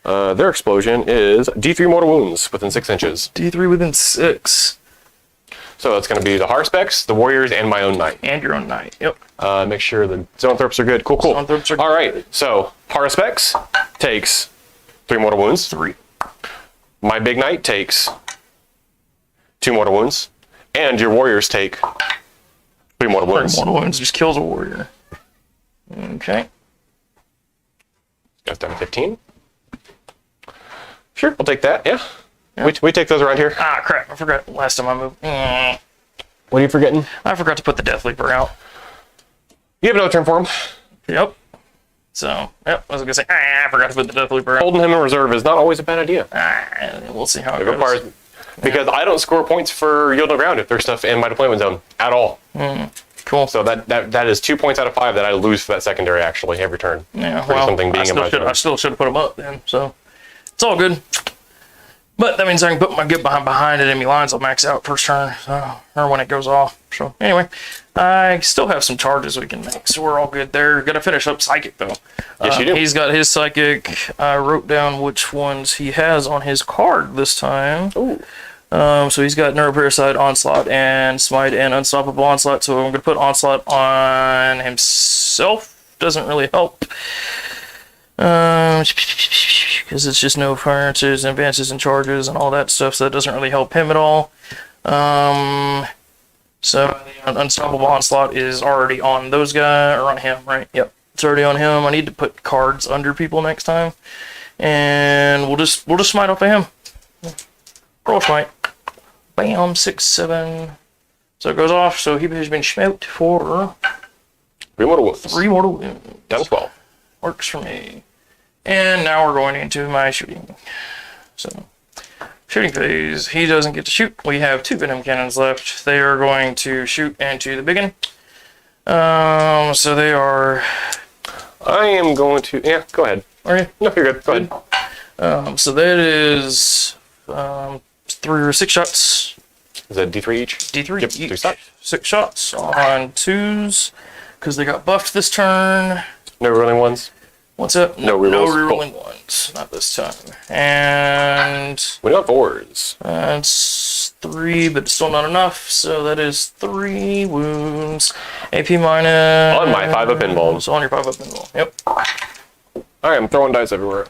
Speaker 2: their explosion is D3 mortal wounds within 6 inches.
Speaker 3: D3 within 6.
Speaker 2: So that's going to be the Haruspecs, the Warriors, and my own knight.
Speaker 3: And your own knight. Yep.
Speaker 2: Make sure the Zoanthropes are good. Cool, cool.
Speaker 3: Zoanthropes are
Speaker 2: all right, so Haruspecs takes 3 mortal wounds.
Speaker 3: 3.
Speaker 2: My big knight takes 2 mortal wounds. And your Warriors take 3 mortal wounds.
Speaker 3: Mortal wounds just kills a warrior. Okay.
Speaker 2: That's down to 15. Sure, I'll take that, yeah. We take those around here.
Speaker 3: Ah, crap. I forgot last time I moved.
Speaker 2: What are you forgetting?
Speaker 3: I forgot to put the Death Leaper out.
Speaker 2: You have another turn for him.
Speaker 3: Yep. So, yep. I was going to say, I forgot to put the Death Leaper out.
Speaker 2: Holding him in reserve is not always a bad idea.
Speaker 3: We'll see how it
Speaker 2: It
Speaker 3: goes.
Speaker 2: requires, because I don't score points for yield no ground if there's stuff in my deployment zone at all.
Speaker 3: Cool.
Speaker 2: So that is 2 points out of 5 that I lose for that secondary actually every turn.
Speaker 3: Yeah,
Speaker 2: For something being in my zone.
Speaker 3: I still should have put them up then, so it's all good. But that means I can get behind enemy lines. I'll max out first turn, or when it goes off. So anyway, I still have some charges we can make, so we're all good there. Got to finish up Psychic though.
Speaker 2: Yes, you do.
Speaker 3: He's got his Psychic. I wrote down which ones he has on his card this time.
Speaker 2: Ooh.
Speaker 3: So he's got Neuroparasite, Onslaught, and Smite, and Unstoppable Onslaught. So I'm going to put Onslaught on himself. Doesn't really help. Because it's just no firences, advances, and charges, and all that stuff. So that doesn't really help him at all. So the Unstoppable Onslaught is already on those guys, or on him, right? Yep, it's already on him. I need to put cards under people next time, and we'll just smite off of him. Roll smite. Bam, 6, 7. So it goes off. So he has been smoked for
Speaker 2: 3 mortal wounds.
Speaker 3: 3 mortal wounds.
Speaker 2: Down to 12.
Speaker 3: Works for me. And now we're going into my shooting. So, shooting phase. He doesn't get to shoot. We have 2 Venom Cannons left. They are going to shoot into the biggin. So they are...
Speaker 2: I am going to... Yeah, go ahead.
Speaker 3: Are you?
Speaker 2: No, you're good. Go ahead.
Speaker 3: So that is 3 or 6 shots.
Speaker 2: Is that D3 each?
Speaker 3: D3
Speaker 2: Yep,
Speaker 3: each.
Speaker 2: 3 shots.
Speaker 3: 6 shots on 2s. Because they got buffed this turn.
Speaker 2: No rolling ones.
Speaker 3: What's up?
Speaker 2: No rerolls.
Speaker 3: No rerolling ones. Not this time. And
Speaker 2: We don't have 4s.
Speaker 3: that's 3, but still not enough. So that is 3 wounds. AP minus.
Speaker 2: On my 5-up invuln.
Speaker 3: On your 5-up invuln. Yep.
Speaker 2: Alright, I'm throwing dice everywhere.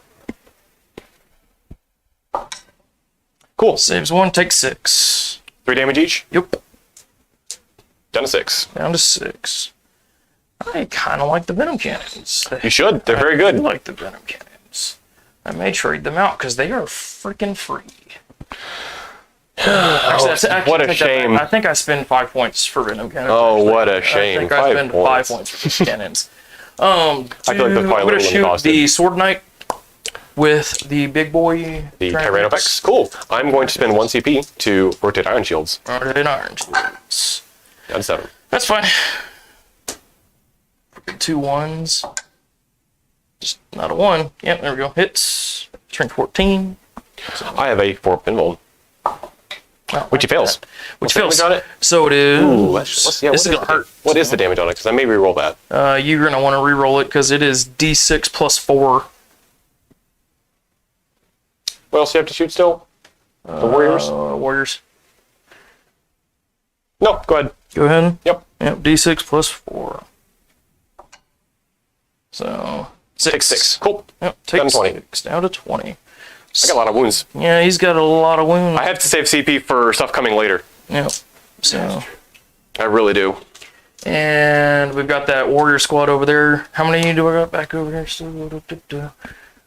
Speaker 2: Cool.
Speaker 3: Saves 1, takes 6.
Speaker 2: 3 damage each.
Speaker 3: Yep.
Speaker 2: Down to 6.
Speaker 3: Down to 6. I kind of like the Venom Cannons.
Speaker 2: You should. They're very
Speaker 3: I
Speaker 2: good.
Speaker 3: do like the Venom Cannons. I may trade them out because they are freaking free. Actually,
Speaker 2: what a
Speaker 3: take that back.
Speaker 2: shame.
Speaker 3: I think I spend 5 points for Venom Cannons.
Speaker 2: Oh,
Speaker 3: actually.
Speaker 2: what a shame.
Speaker 3: I think I
Speaker 2: 5
Speaker 3: spend
Speaker 2: points.
Speaker 3: 5 points for cannons.
Speaker 2: I feel like that's
Speaker 3: I'm
Speaker 2: probably
Speaker 3: going to
Speaker 2: a
Speaker 3: shoot
Speaker 2: little
Speaker 3: the Sword Knight with the big boy.
Speaker 2: The Tyrannopex. Cool. I'm going to spend 1 CP to rotate Iron Shields.
Speaker 3: Rotate Iron Shields.
Speaker 2: Down to 7.
Speaker 3: That's fine. 2 1s. Just not a 1. Yep, there we go. Hits. Strength 14.
Speaker 2: I have a 4-up invuln. Which he fails.
Speaker 3: Which
Speaker 2: What's the
Speaker 3: fails.
Speaker 2: damage on it?
Speaker 3: So it is.
Speaker 2: Ooh, what's
Speaker 3: this is going to hurt.
Speaker 2: What is the damage on it? Because I may reroll that.
Speaker 3: You're going to want to reroll it because it is D6 plus 4.
Speaker 2: What else do you have to shoot still? The Warriors?
Speaker 3: Warriors.
Speaker 2: No, go ahead.
Speaker 3: Go ahead.
Speaker 2: Yep.
Speaker 3: Yep, D6 plus 4. So, 6.
Speaker 2: Take 6. Cool.
Speaker 3: Yep,
Speaker 2: Down
Speaker 3: take
Speaker 2: to 20.
Speaker 3: 6. Down to 20.
Speaker 2: I got a lot of wounds.
Speaker 3: Yeah, he's got a lot of wounds.
Speaker 2: I have to save CP for stuff coming later.
Speaker 3: Yep. So,
Speaker 2: I really do.
Speaker 3: and we've got that warrior squad over there. How many do I got back over here? Still,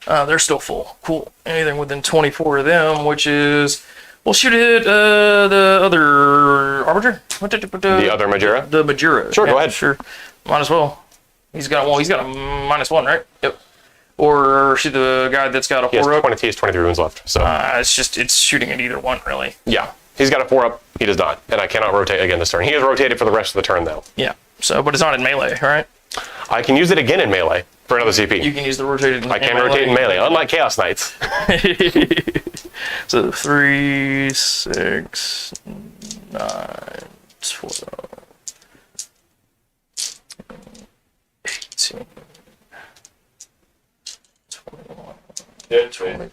Speaker 3: they're still full. Cool. Anything within 24 of them, which is, we'll shoot it. The other Armiger.
Speaker 2: The other Majera?
Speaker 3: The Majera.
Speaker 2: Sure,
Speaker 3: Yeah,
Speaker 2: go ahead.
Speaker 3: Sure. Might as well. He's got a -1, right? Yep. Or shoot the guy that's got a
Speaker 2: He has
Speaker 3: 4-up.
Speaker 2: 23 wounds left. So
Speaker 3: It's shooting at either one, really.
Speaker 2: yeah, he's got a 4-up. He does not, and I cannot rotate again this turn. He is rotated for the rest of the turn though.
Speaker 3: Yeah. So, but it's not in melee, right?
Speaker 2: I can use it again in melee for another CP.
Speaker 3: You can use the rotated.
Speaker 2: I can rotate in melee, unlike Chaos Knights.
Speaker 3: So 3, 6, 9, 12, 18, 21.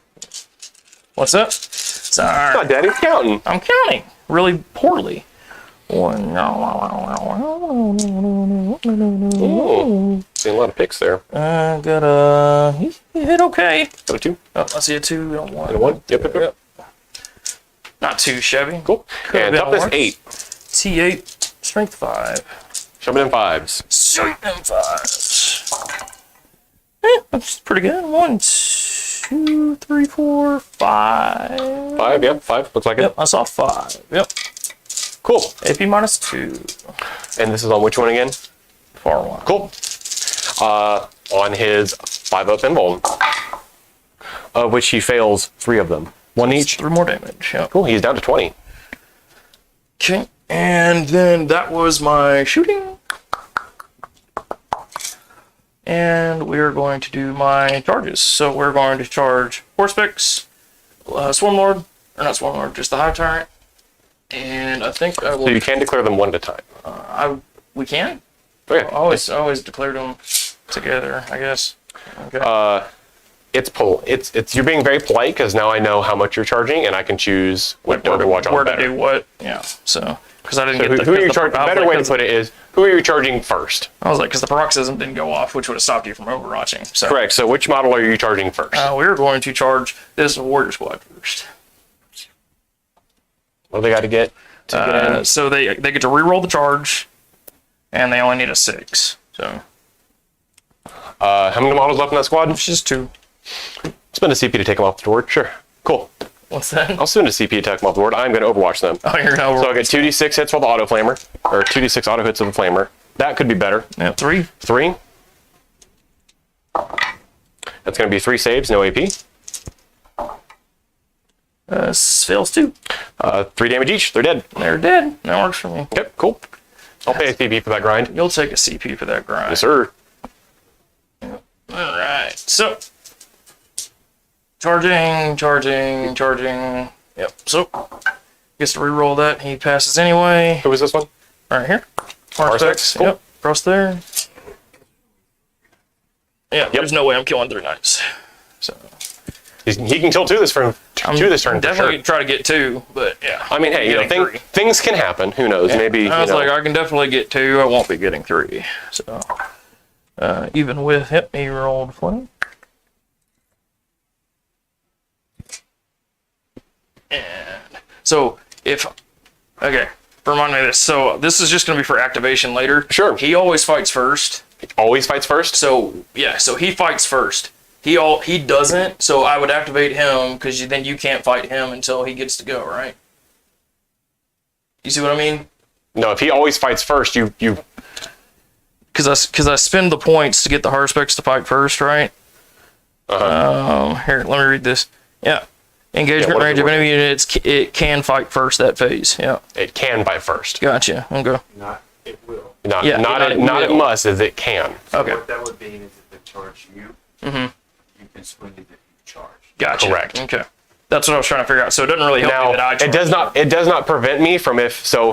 Speaker 3: What's up? Sorry.
Speaker 2: God, Daddy's counting.
Speaker 3: I'm counting really poorly. One.
Speaker 2: Ooh, seeing a lot of picks there.
Speaker 3: Got a. He hit okay.
Speaker 2: Got a 2
Speaker 3: Oh, I see a 2 and a 1.
Speaker 2: and a 1. Yep.
Speaker 3: Not too shabby.
Speaker 2: Cool.
Speaker 3: Could've
Speaker 2: And
Speaker 3: been
Speaker 2: toughness
Speaker 3: worse.
Speaker 2: 8.
Speaker 3: T8, strength 5.
Speaker 2: Shove it in 5s.
Speaker 3: Strength 5. That's pretty good. 1, 2, 3, 4, 5.
Speaker 2: 5, yep, 5. Looks like
Speaker 3: Yep,
Speaker 2: it.
Speaker 3: I saw 5. Yep.
Speaker 2: Cool.
Speaker 3: AP minus 2.
Speaker 2: And this is on which one again?
Speaker 3: Far 1.
Speaker 2: Cool. On his 5-up invuln, of which he fails 3 of them. 1 each.
Speaker 3: 3 more damage. Yep.
Speaker 2: Cool, he's down to 20.
Speaker 3: Okay. And then that was my shooting. And we're going to do my charges. So we're going to charge Horsepex, Swarmlord, or not Swarmlord, just the Hive Tyrant. And I think I will.
Speaker 2: So you can declare them one at a time.
Speaker 3: We can?
Speaker 2: Okay.
Speaker 3: I always declared them together, I guess. Okay.
Speaker 2: It's you're being very polite because now I know how much you're charging and I can choose what to overwatch
Speaker 3: where
Speaker 2: on
Speaker 3: to
Speaker 2: better.
Speaker 3: do what? Yeah. So because I didn't
Speaker 2: So
Speaker 3: get
Speaker 2: who are you
Speaker 3: the
Speaker 2: charging?
Speaker 3: I was
Speaker 2: Better
Speaker 3: like,
Speaker 2: way to
Speaker 3: 'cause-
Speaker 2: put it is, who are you charging first?
Speaker 3: I was like, because the paroxysm didn't go off, which would have stopped you from overwatching. So
Speaker 2: Correct. So which model are you charging first?
Speaker 3: we're going to charge this warrior squad first.
Speaker 2: What do they got to get in?
Speaker 3: So they get to reroll the charge, and they only need a 6. So
Speaker 2: How many models left in that squad?
Speaker 3: it's just 2.
Speaker 2: Spend a CP to take them off the board. Sure. Cool.
Speaker 3: What's that?
Speaker 2: I'll spend a CP to take them off the board. I'm going to overwatch them.
Speaker 3: Oh, you're gonna
Speaker 2: So I get 2d6 hits with the auto flamer, or 2d6 auto hits of the flamer, That could be better.
Speaker 3: Yeah, 3.
Speaker 2: 3. That's going to be 3 saves, no AP.
Speaker 3: Fails 2.
Speaker 2: 3 damage each. They're dead.
Speaker 3: They're dead. That works for me.
Speaker 2: Yep, cool. I'll pay a CP for that grind.
Speaker 3: You'll take a CP for that grind.
Speaker 2: Yes, sir.
Speaker 3: Alright, so. Charging. Yep, so. Gets to reroll that. He passes anyway.
Speaker 2: Who was this one?
Speaker 3: Right here.
Speaker 2: Arsex, cool.
Speaker 3: Yep, across there. Yeah, there's no way I'm killing 3 knights. So.
Speaker 2: He can kill 2 this turn.
Speaker 3: Definitely
Speaker 2: for sure.
Speaker 3: try to get 2, but yeah.
Speaker 2: I mean, hey, things can happen. Who knows?
Speaker 3: Yeah.
Speaker 2: Maybe.
Speaker 3: I was like, I can definitely get 2. I won't be getting 3. So, even with hit, he rolled 20. And so remind me of this. So this is just going to be for activation later.
Speaker 2: Sure.
Speaker 3: He always fights first.
Speaker 2: Always fights first.
Speaker 3: So yeah, so he fights first. He doesn't. So I would activate him because then you can't fight him until he gets to go, right? You see what I mean?
Speaker 2: No, if he always fights first, you.
Speaker 3: Because I spend the points to get the Harspects to fight first, right? Here, let me read this. Yeah. Engagement range of enemy units, it can fight first that phase. Yeah.
Speaker 2: It can fight first.
Speaker 3: Gotcha. Okay.
Speaker 4: Not, it will.
Speaker 2: Not
Speaker 3: it
Speaker 2: it must, as it can.
Speaker 3: Okay.
Speaker 4: What that would mean is if they charge you, you can swing it if you charge.
Speaker 3: Gotcha.
Speaker 2: Correct.
Speaker 3: Okay. That's what I was trying to figure out. So it doesn't really help me that I
Speaker 2: Now, it does not prevent me from if for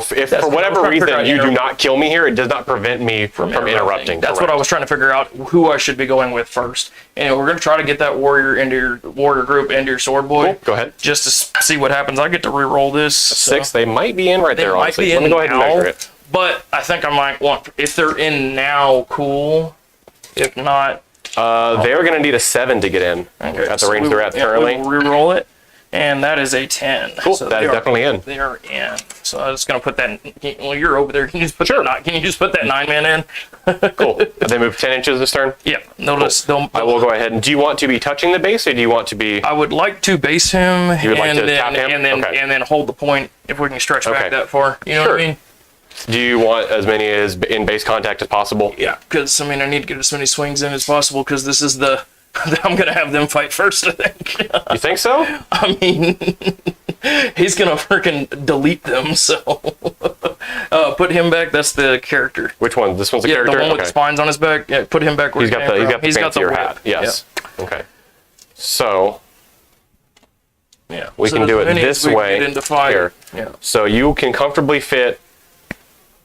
Speaker 2: whatever reason you do not kill me here, it does not prevent me from interrupting.
Speaker 3: That's what I was trying to figure out, who I should be going with first. And we're going to try to get that warrior group into your sword boy.
Speaker 2: Cool. Go ahead.
Speaker 3: Just to see what happens. I get to re-roll this.
Speaker 2: 6, they might be in right there,
Speaker 3: might
Speaker 2: honestly.
Speaker 3: be
Speaker 2: Let me
Speaker 3: in
Speaker 2: go ahead and
Speaker 3: now,
Speaker 2: measure it.
Speaker 3: But I think I might want, if they're in now, cool. If not,
Speaker 2: they're going to need a 7 to get in at the range they're at currently.
Speaker 3: We'll re-roll it. And that is a 10.
Speaker 2: Cool,
Speaker 3: So
Speaker 2: that is definitely in.
Speaker 3: They are in. So I'm just going to put that, well, you're over there. Can you just put
Speaker 2: Sure.
Speaker 3: can you just put that 9-man in?
Speaker 2: Cool. They move 10 inches this turn?
Speaker 3: Yeah. They'll,
Speaker 2: I will go ahead. And do you want to be touching the base, or do you want to be...
Speaker 3: I would like to base him
Speaker 2: You would like
Speaker 3: and
Speaker 2: to tap him? Okay.
Speaker 3: and then hold the point if we can stretch
Speaker 2: Okay.
Speaker 3: back that far. You know
Speaker 2: Sure.
Speaker 3: what I mean?
Speaker 2: Do you want as many as in base contact as possible?
Speaker 3: Yeah, because I need to get as many swings in as possible because this is the I'm gonna have them fight first. I think.
Speaker 2: You think so?
Speaker 3: I mean, he's gonna freaking delete them. So put him back. That's the character.
Speaker 2: Which one? This one's a
Speaker 3: Yeah,
Speaker 2: character?
Speaker 3: the one with
Speaker 2: Okay.
Speaker 3: the spines on his back. Yeah, put him back. Where
Speaker 2: He's got the fancier
Speaker 3: whip.
Speaker 2: hat. Yes. Okay. So
Speaker 3: Yeah,
Speaker 2: we
Speaker 3: so
Speaker 2: can do
Speaker 3: as
Speaker 2: it
Speaker 3: many
Speaker 2: this
Speaker 3: as we can
Speaker 2: way.
Speaker 3: get into fight.
Speaker 2: Here.
Speaker 3: Yeah.
Speaker 2: So you can comfortably fit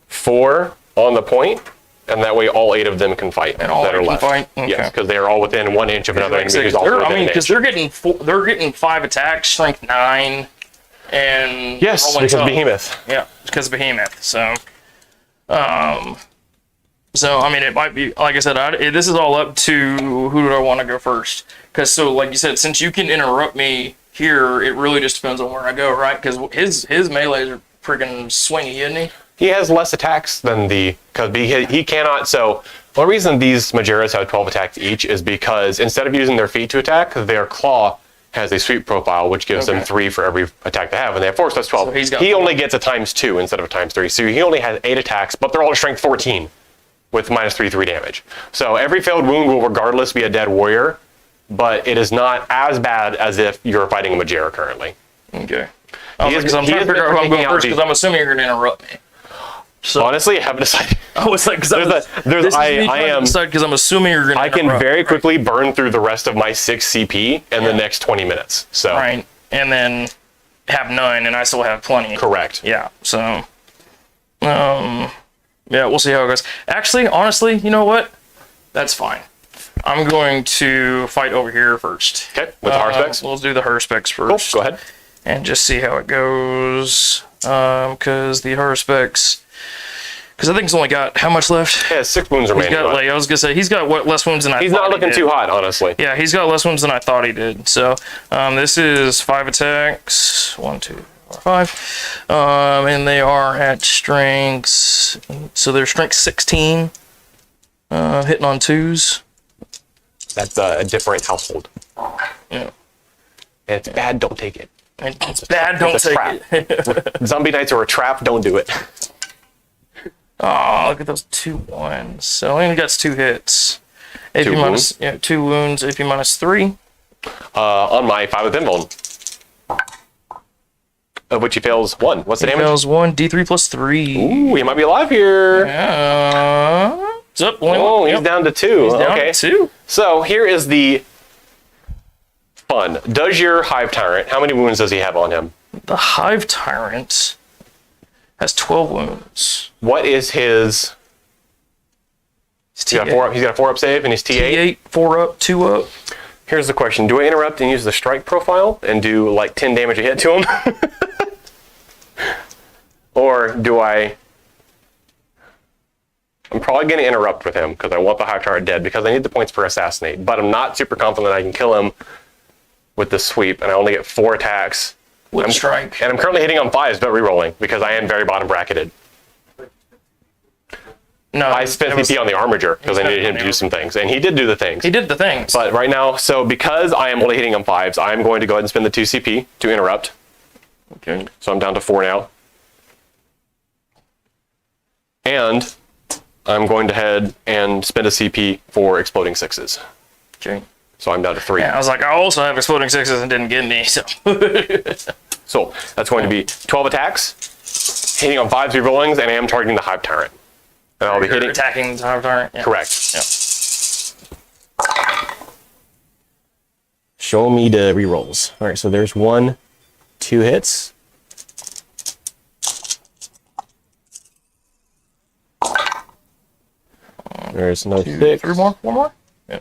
Speaker 2: 4 on the point, and that way all 8 of them can fight
Speaker 3: And all
Speaker 2: that are
Speaker 3: 8 can
Speaker 2: left.
Speaker 3: fight? Okay.
Speaker 2: Yes, because they are all within 1 inch of another
Speaker 3: Like I
Speaker 2: enemy
Speaker 3: said,
Speaker 2: who's also within an
Speaker 3: because
Speaker 2: inch.
Speaker 3: they're getting 5 attacks, strength 9, and
Speaker 2: Yes,
Speaker 3: rolling
Speaker 2: because
Speaker 3: 12.
Speaker 2: Behemoth.
Speaker 3: Yeah, because of Behemoth. So, it might be like I said. This is all up to who do I want to go first? Because like you said, since you can interrupt me here, it really just depends on where I go, right? Because his melees are freaking swingy, isn't he?
Speaker 2: He has less attacks than because he cannot. So the reason these Majeras have 12 attacks each is because instead of using their feet to attack, their claw has a sweep profile, which gives them 3 for every attack they have, and they have 4, so that's 12.
Speaker 3: So
Speaker 2: he only gets a ×2 instead of a ×3, so he only has 8 attacks, but they're all strength 14 with -3 damage. So every failed wound will regardless be a dead warrior, but it is not as bad as if you're fighting a Majera currently.
Speaker 3: Okay.
Speaker 2: He
Speaker 3: Because
Speaker 2: has-
Speaker 3: I'm
Speaker 2: he
Speaker 3: trying to
Speaker 2: has
Speaker 3: figure out
Speaker 2: been
Speaker 3: who I'm going
Speaker 2: picking out
Speaker 3: first
Speaker 2: the-
Speaker 3: because I'm assuming you're going to interrupt me. So
Speaker 2: Honestly, I haven't decided.
Speaker 3: I was like, because I'm assuming you're going to
Speaker 2: I can very quickly burn through the rest of my 6 CP in the next 20 minutes. So
Speaker 3: right, and then have none, and I still have plenty.
Speaker 2: correct.
Speaker 3: Yeah. So, yeah, we'll see how it goes. Actually, honestly, you know what? That's fine. I'm going to fight over here first.
Speaker 2: Okay, with the Harspecs.
Speaker 3: We'll do the Harspecs
Speaker 2: Cool,
Speaker 3: first.
Speaker 2: go ahead.
Speaker 3: And just see how it goes. Because the Harspecs. Because I think he's only got how much left?
Speaker 2: Yeah, 6 wounds
Speaker 3: He's
Speaker 2: remaining.
Speaker 3: got, like, I was gonna say he's got less wounds than I
Speaker 2: He's
Speaker 3: thought
Speaker 2: not
Speaker 3: he
Speaker 2: looking
Speaker 3: did.
Speaker 2: too hot, honestly.
Speaker 3: Yeah, he's got less wounds than I thought he did. So this is 5 attacks. 1, 2, 4, 5. And they are at strengths. So they're strength 16. Hitting on 2s.
Speaker 2: That's a different household.
Speaker 3: Yeah.
Speaker 2: And it's bad, don't take it.
Speaker 3: And it's bad, don't
Speaker 2: It's a
Speaker 3: take
Speaker 2: trap.
Speaker 3: it.
Speaker 2: Zombie Knights are a trap, don't do it.
Speaker 3: Oh, look at those 2 1s. So he only got 2 hits. AP
Speaker 2: Two
Speaker 3: minus, yeah, 2 wounds. AP minus 3.
Speaker 2: On my 5 of pinball. Of which he fails 1. What's the
Speaker 3: He
Speaker 2: damage?
Speaker 3: fails 1. D3 plus 3.
Speaker 2: Ooh, he might be alive here.
Speaker 3: It's up. Only
Speaker 2: Oh,
Speaker 3: one.
Speaker 2: he's
Speaker 3: Yep.
Speaker 2: down to 2.
Speaker 3: He's down
Speaker 2: Okay.
Speaker 3: to 2.
Speaker 2: So here is the fun. Does your Hive Tyrant, how many wounds does he have on him?
Speaker 3: The Hive Tyrant has 12 wounds.
Speaker 2: What is his...
Speaker 3: He's
Speaker 2: He's got a 4 up save and he's T8.
Speaker 3: T8, 4 up, 2 up.
Speaker 2: Here's the question. Do I interrupt and use the strike profile and do like 10 damage a hit to him? Or do I... I'm probably going to interrupt with him because I want the Hive Tyrant dead because I need the points for Assassinate. But I'm not super confident I can kill him with the sweep and I only get 4 attacks.
Speaker 3: With strike.
Speaker 2: And I'm currently hitting on 5s but rerolling because I am very bottom bracketed.
Speaker 3: No,
Speaker 2: I spent CP on the Armiger because I needed him to do some things. And he did do the things.
Speaker 3: He did the things.
Speaker 2: But right now, so because I am only hitting on 5s, I'm going to go ahead and spend the 2 CP to interrupt.
Speaker 3: Okay.
Speaker 2: So I'm down to 4 now. And I'm going to head and spend a CP for exploding 6s.
Speaker 3: Okay.
Speaker 2: So I'm down to 3.
Speaker 3: Yeah, I was like, I also have exploding 6s and didn't get any, so.
Speaker 2: So that's going to be 12 attacks, hitting on 5s rerollings, and I am targeting the Hive Tyrant. And I'll be hitting.
Speaker 3: Attacking the Hive Tyrant. Yeah.
Speaker 2: Correct.
Speaker 3: Yeah.
Speaker 5: Show me the rerolls. All right, so there's 1, 2 hits. There's no 6.
Speaker 3: 3 more? 4 more? Yeah.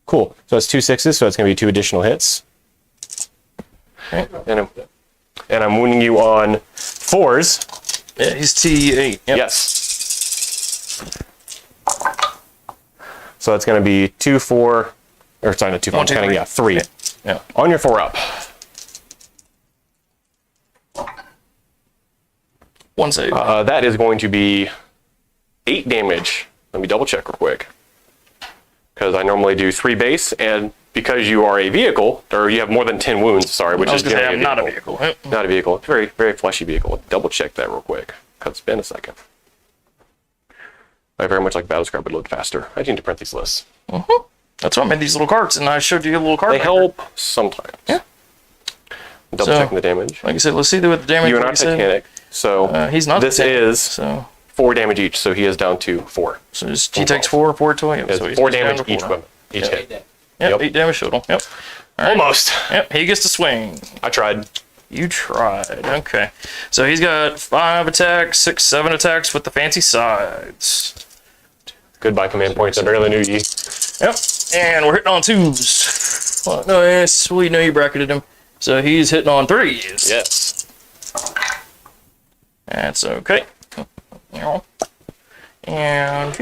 Speaker 5: Cool. So that's 2 6s, so it's going to be 2 additional hits.
Speaker 3: Okay.
Speaker 2: And I'm wounding you on 4s.
Speaker 3: Yeah, he's T8. Yep.
Speaker 2: Yes. So that's going to be 2, 4, or sorry, not 2, 4.
Speaker 3: 1, 2,
Speaker 2: I'm counting,
Speaker 3: 3.
Speaker 2: yeah, 3.
Speaker 3: Yeah. Yeah.
Speaker 2: On your 4 up.
Speaker 3: 1 save.
Speaker 2: That is going to be 8 damage. Let me double check real quick. Because I normally do 3 base, and because you are a vehicle, or you have more than 10 wounds, sorry, which
Speaker 3: I was
Speaker 2: is
Speaker 3: going to say,
Speaker 2: generally
Speaker 3: I'm not a vehicle. Yep.
Speaker 2: Not a vehicle. It's a very, very fleshy vehicle. Double check that real quick. Because it's been a second. I very much like Battlescribe, but load faster. I need to print these lists.
Speaker 3: That's why I made these little cards, and I showed you a little card.
Speaker 2: They
Speaker 3: maker.
Speaker 2: help sometimes.
Speaker 3: Yeah.
Speaker 2: Double
Speaker 3: So-
Speaker 2: checking the damage.
Speaker 3: Like I said, let's see what the damage
Speaker 2: You are
Speaker 3: like
Speaker 2: not
Speaker 3: I said.
Speaker 2: Titanic, so
Speaker 3: He's not
Speaker 2: this
Speaker 3: Titanic,
Speaker 2: is
Speaker 3: So
Speaker 2: 4 damage each, so he is down to 4.
Speaker 3: he takes 4 to it.
Speaker 2: It's
Speaker 3: So he's
Speaker 2: 4
Speaker 3: down
Speaker 2: damage
Speaker 3: to
Speaker 2: each
Speaker 3: 4.
Speaker 2: weapon, each
Speaker 3: Yeah.
Speaker 2: hit.
Speaker 3: Yep,
Speaker 2: Yep.
Speaker 3: 8 damage total. Yep.
Speaker 2: Almost.
Speaker 3: Yep, he gets to swing.
Speaker 2: I tried.
Speaker 3: You tried. Okay. So he's got 5 attacks, 6, 7 attacks with the fancy sides.
Speaker 2: Goodbye, command points. I barely knew ye.
Speaker 3: Yep. And we're hitting on 2s. Well, no, yes, we know you bracketed him. So he's hitting on 3s.
Speaker 2: Yes.
Speaker 3: That's okay. And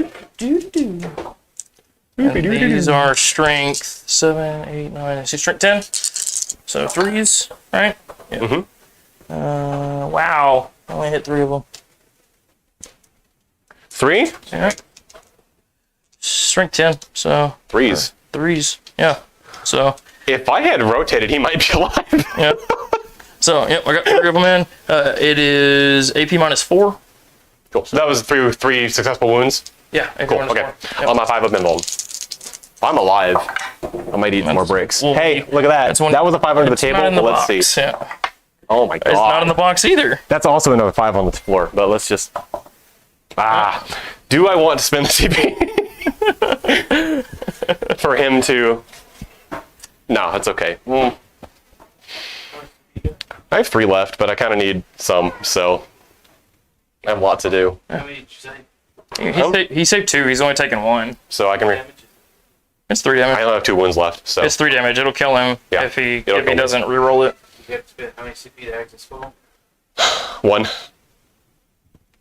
Speaker 3: these are strength 7, 8, 9, strength 10. So 3s, right? Yeah. Wow. I only hit 3 of them.
Speaker 2: 3?
Speaker 3: Yeah. Strength 10. So
Speaker 2: 3s.
Speaker 3: 3s. Yeah. So
Speaker 2: If I had rotated, he might be alive.
Speaker 3: yeah. So yep, I got 3 of them in. It is AP minus 4.
Speaker 2: Cool. So that was three successful wounds.
Speaker 3: Yeah. AP
Speaker 2: Cool.
Speaker 3: minus
Speaker 2: Okay.
Speaker 3: 4. Yep.
Speaker 2: On my 5 of Minwald. If I'm alive, I might eat more bricks.
Speaker 3: well,
Speaker 2: Hey, look at that.
Speaker 3: that's one-
Speaker 2: That was a 5 under the
Speaker 3: It's
Speaker 2: table.
Speaker 3: not in the
Speaker 2: Well, let's
Speaker 3: box.
Speaker 2: see.
Speaker 3: Yeah.
Speaker 2: Oh my god.
Speaker 3: It's not in the box either.
Speaker 2: That's also another 5 on the floor, but let's just... Do I want to spend the CP? For him to... No, it's okay. I have 3 left, but I kind of need some, so... I have a lot to do.
Speaker 4: How many did you say?
Speaker 3: He saved 2. He's only taking 1.
Speaker 2: So I can...
Speaker 4: Damage?
Speaker 3: It's 3
Speaker 2: I
Speaker 3: damage.
Speaker 2: only have 2 wounds left, so...
Speaker 3: It's 3 damage. It'll kill him
Speaker 2: Yeah,
Speaker 3: if he
Speaker 2: it'll kill me.
Speaker 3: doesn't reroll it.
Speaker 4: You have to spend how many CP to act as full?
Speaker 2: 1.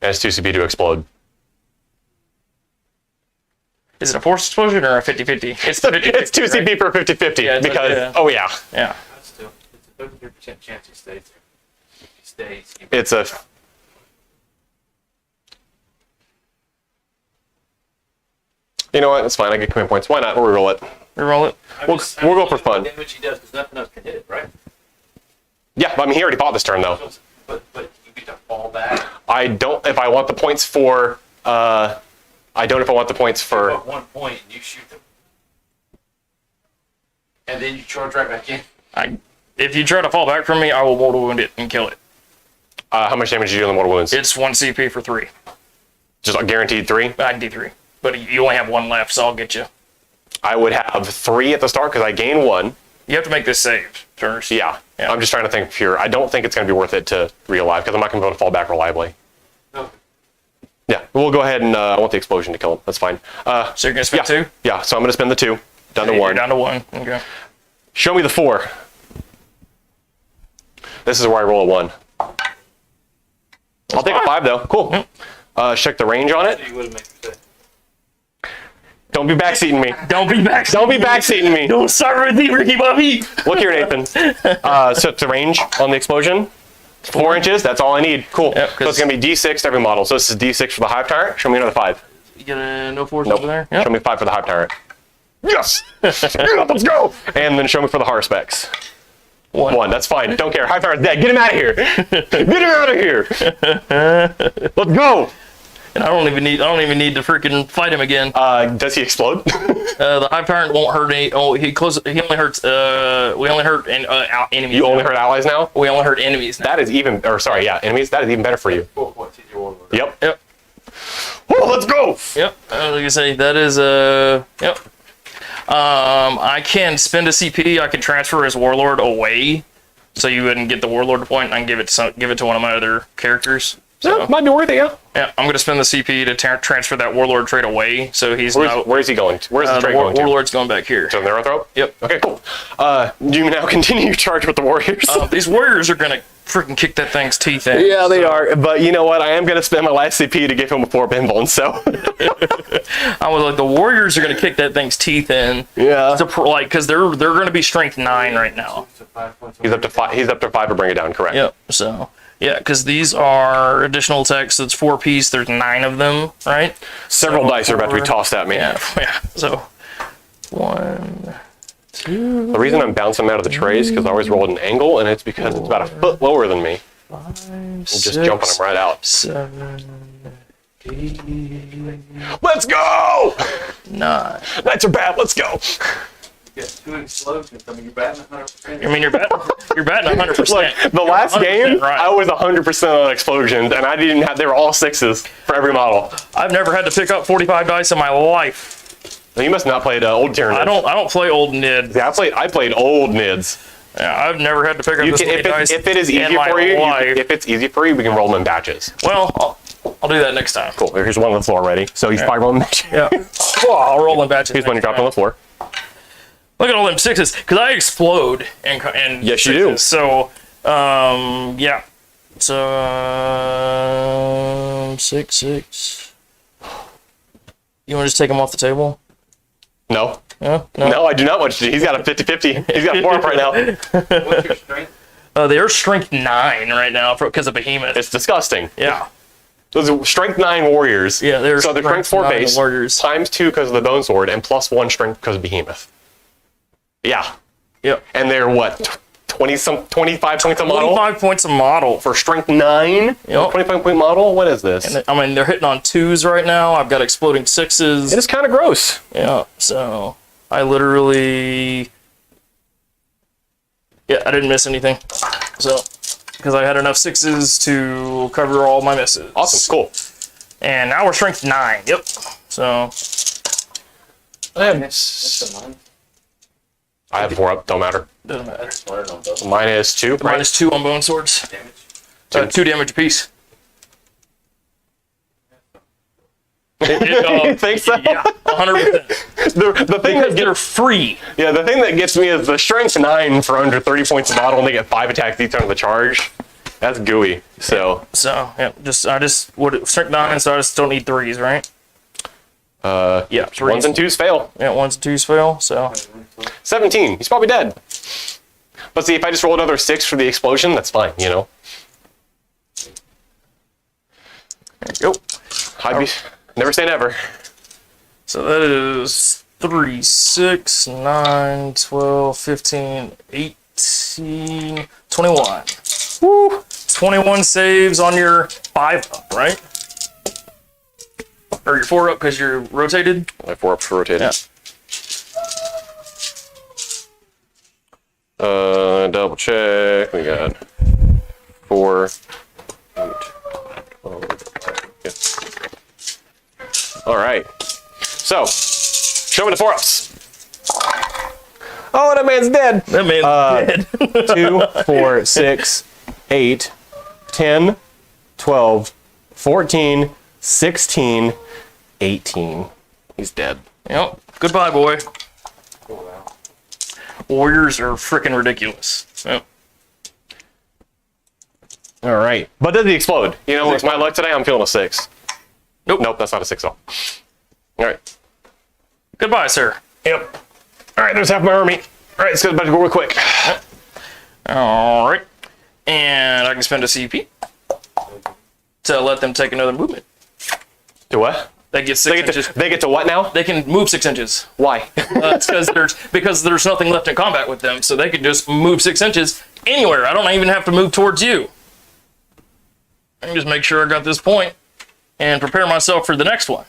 Speaker 2: And it's 2 CP to explode.
Speaker 3: Is it a forced explosion or a 50-50? It's 50-50,
Speaker 2: It's 2
Speaker 3: right?
Speaker 2: CP per 50-50,
Speaker 3: Yeah, it's like,
Speaker 2: because...
Speaker 3: yeah.
Speaker 2: Oh yeah.
Speaker 3: Yeah.
Speaker 4: That's still, it's a 33% chance he stays there. If he stays, he
Speaker 2: It's a... You know what? It's fine. I get command points. Why not? We'll reroll it.
Speaker 3: Reroll it.
Speaker 2: We'll go for fun.
Speaker 4: Damage he does because nothing else can hit it, right?
Speaker 2: Yeah, but I mean, he already fought this turn, though.
Speaker 4: But you get to fall back.
Speaker 2: I don't... If I want the points for I don't know if I want the points
Speaker 4: Give
Speaker 2: for.
Speaker 4: up 1 point and you shoot them. And then you charge right back in.
Speaker 3: If you try to fall back from me, I will mortal wound it and kill it.
Speaker 2: How much damage do you do on the mortal wounds?
Speaker 3: It's 1 CP for 3.
Speaker 2: Just a guaranteed 3.
Speaker 3: I can do 3, but you only have 1 left, so I'll get you.
Speaker 2: I would have 3 at the start because I gain 1.
Speaker 3: You have to make this save first.
Speaker 2: Yeah.
Speaker 3: Yeah.
Speaker 2: I'm just trying to think pure. I don't think it's going to be worth it to re-alive because I'm not going to be able to fall back reliably.
Speaker 4: No.
Speaker 2: Yeah, we'll go ahead and I want the explosion to kill him. That's fine.
Speaker 3: So you're gonna spend
Speaker 2: Yeah.
Speaker 3: 2.
Speaker 2: Yeah, so I'm going to spend the 2. Down to
Speaker 3: You're
Speaker 2: 1.
Speaker 3: down to 1. Okay.
Speaker 2: Show me the 4. This is where I roll a 1. I'll take a 5 though. Cool. Check the range on it.
Speaker 4: You would have made a mistake.
Speaker 2: Don't be backseating me.
Speaker 3: Don't be back.
Speaker 2: Don't be backseating me.
Speaker 3: Don't start with me, Ricky Bobby.
Speaker 2: Look here, Nathan. So the range on the explosion, 4 inches. That's all I need. Cool.
Speaker 3: Yep,
Speaker 2: So it's gonna be D6 to every model. So this is D6 for the hive tyrant. Show me another 5.
Speaker 3: You get a no force
Speaker 2: Nope.
Speaker 3: over there?
Speaker 2: Show
Speaker 3: Yep.
Speaker 2: me 5 for the hive tyrant. Yes. Yeah, let's go. And then show me for the Harspecs. 1. That's fine. Don't care. Hive tyrant's dead. Get him out of here. Get him out of here. Let's go.
Speaker 3: And I don't even need to freaking fight him again.
Speaker 2: Does he explode?
Speaker 3: The hive tyrant won't hurt any. Oh, he only hurts. We only hurt enemies.
Speaker 2: You only hurt allies now?
Speaker 3: We only hurt enemies now.
Speaker 2: That is even, or sorry, yeah, enemies. That is even better for you.
Speaker 4: 4 points. He's your warlord.
Speaker 2: Yep.
Speaker 3: Yep.
Speaker 2: Oh, let's go.
Speaker 3: Yep. Like I say, that is yep. I can spend a CP. I can transfer his warlord away, so you wouldn't get the warlord point. I can give it to one of my other characters. So
Speaker 2: Yeah, might be worth it, yeah.
Speaker 3: yeah, I'm gonna spend the CP to transfer that warlord trait away. So he's
Speaker 2: Where's he going? Where's the
Speaker 3: the
Speaker 2: trade going to?
Speaker 3: warlord's going back here.
Speaker 2: To the Neurothrope?
Speaker 3: Yep.
Speaker 2: Okay, cool. You now continue your charge with the warriors.
Speaker 3: These warriors are gonna freaking kick that thing's teeth in.
Speaker 2: Yeah, they are. But you know what? I am going to spend my last CP to give him a 4 pinball, so.
Speaker 3: I was like, the warriors are gonna kick that thing's teeth in.
Speaker 2: Yeah.
Speaker 3: Because they're gonna be strength 9 right now.
Speaker 4: So 5 points.
Speaker 2: He's up to 5. He's up to 5 to bring it down, correct?
Speaker 3: Yep. So yeah, because these are additional attacks. So it's 4 piece. There's 9 of them, right?
Speaker 2: Several dice are about to be tossed at me.
Speaker 3: Yeah. Yeah. So 1, 2.
Speaker 2: The reason I'm bouncing him out of the tray is because I always roll at an angle, and it's because it's about a foot lower than me.
Speaker 3: 5,
Speaker 2: I'm
Speaker 3: 6,
Speaker 2: just jumping him right out.
Speaker 3: 7, 8,
Speaker 2: Let's go!
Speaker 3: 9.
Speaker 2: Knights are bad. Let's go.
Speaker 4: You got 2 explosions. I mean, you're batting 100%.
Speaker 3: I mean, you're batting 100%.
Speaker 2: Look, the last
Speaker 3: 100%
Speaker 2: game,
Speaker 3: right.
Speaker 2: I was 100% on explosions, and I didn't have. They were all 6s for every model.
Speaker 3: I've never had to pick up 45 dice in my life.
Speaker 2: Now, you must not played old Tier Nids.
Speaker 3: I don't play old Nid.
Speaker 2: Yeah, I played old Nids.
Speaker 3: Yeah, I've never had to pick up
Speaker 2: You
Speaker 3: this
Speaker 2: can,
Speaker 3: many dice
Speaker 2: if it is
Speaker 3: in
Speaker 2: easy
Speaker 3: my
Speaker 2: for you,
Speaker 3: life.
Speaker 2: if it's easy for you, we can roll them in batches.
Speaker 3: Well, I'll do that next time.
Speaker 2: Cool. Here's one on the floor already. So you should probably roll them in batches.
Speaker 3: Yeah. Well, I'll roll in batches.
Speaker 2: Here's one you
Speaker 3: next
Speaker 2: dropped on the
Speaker 3: time.
Speaker 2: floor.
Speaker 3: Look at all them 6s, because I explode and
Speaker 2: Yes, you
Speaker 3: 6s.
Speaker 2: do.
Speaker 3: So, yeah. So, 6, 6. You want to just take them off the table?
Speaker 2: No.
Speaker 3: Yeah?
Speaker 2: No, I do not want you to. He's got a 50-50. He's got 4 up right now.
Speaker 4: What's your strength?
Speaker 3: They're strength 9 right now because of Behemoth.
Speaker 2: It's disgusting.
Speaker 3: Yeah.
Speaker 2: Those are strength 9 warriors.
Speaker 3: Yeah, they're
Speaker 2: so they're strength 4
Speaker 3: 9
Speaker 2: base,
Speaker 3: warriors.
Speaker 2: times 2 because of the bone sword, and plus 1 strength because of Behemoth. Yeah.
Speaker 3: Yep.
Speaker 2: And they're what? 25 points a model?
Speaker 3: 25 points a model.
Speaker 2: For strength 9?
Speaker 3: Yep.
Speaker 2: 25 point model? What is this?
Speaker 3: I mean, they're hitting on 2s right now. I've got exploding 6s.
Speaker 2: It is kind of gross.
Speaker 3: Yeah, so I literally, yeah, I didn't miss anything. So, because I had enough 6s to cover all my misses.
Speaker 2: Awesome. Cool.
Speaker 3: And now we're strength 9. Yep. So,
Speaker 2: I have 4 up. Don't matter.
Speaker 3: doesn't matter.
Speaker 2: Mine is 2. Right?
Speaker 3: Minus 2 on bone swords.
Speaker 4: Damage.
Speaker 3: 2 damage apiece.
Speaker 2: You think so?
Speaker 3: Yeah, 100%.
Speaker 2: The thing
Speaker 3: Because
Speaker 2: that
Speaker 3: they're free.
Speaker 2: Yeah, the thing that gets me is the strength 9 for under 30 points a model, and they get 5 attacks each under the charge. That's gooey. So,
Speaker 3: So, yeah, I just strength 9, so I just don't need 3s, right? Yeah, 3s.
Speaker 2: 1s and 2s fail.
Speaker 3: Yeah, 1s and 2s fail, so.
Speaker 2: 17. He's probably dead. But see, if I just roll another 6 for the explosion, that's fine, you know?
Speaker 3: There you go.
Speaker 2: Never say never.
Speaker 3: So that is 3, 6, 9, 12, 15, 18, 21. Woo! 21 saves on your 5 up, right? Or you're 4 up because you're rotated?
Speaker 2: My 4 ups for rotated.
Speaker 3: Yeah.
Speaker 2: Double check. We got 4, 8, 12. Yeah. All right. So, show me the 4 ups. Oh, that man's dead.
Speaker 3: That man's dead.
Speaker 5: 2, 4, 6, 8, 10, 12, 14, 16, 18. He's dead.
Speaker 3: Yep. Goodbye, boy. Warriors are freaking ridiculous. Yep.
Speaker 5: All right.
Speaker 2: But does he explode? You know, it's my luck today. I'm feeling a 6.
Speaker 3: Nope.
Speaker 2: Nope, that's not a 6 at all. All right.
Speaker 3: Goodbye, sir.
Speaker 2: Yep. All right, there's half my army. All right, let's go real quick.
Speaker 3: All right. And I can spend a CP to let them take another movement.
Speaker 2: Do what?
Speaker 3: They get 6 inches.
Speaker 2: They get to what now?
Speaker 3: They can move 6 inches.
Speaker 2: Why?
Speaker 3: It's because there's nothing left in combat with them, so they can just move 6 inches anywhere. I don't even have to move towards you. Let me just make sure I got this point and prepare myself for the next one.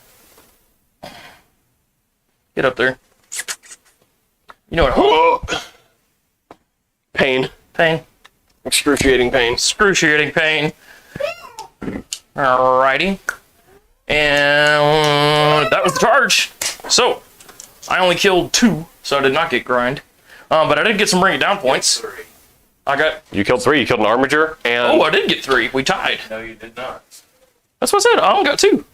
Speaker 3: Get up there. You know what?
Speaker 2: Pain.
Speaker 3: Pain.
Speaker 2: Excruciating pain.
Speaker 3: Excruciating pain. Alrighty. And that was the charge. So, I only killed 2, so I did not get grind. But I did get some bring it down points. I got...
Speaker 2: You killed 3. You killed an Armiger and...
Speaker 3: Oh, I did get 3. We tied.
Speaker 4: No, you did not.
Speaker 3: That's what I said. I only got 2.
Speaker 4: You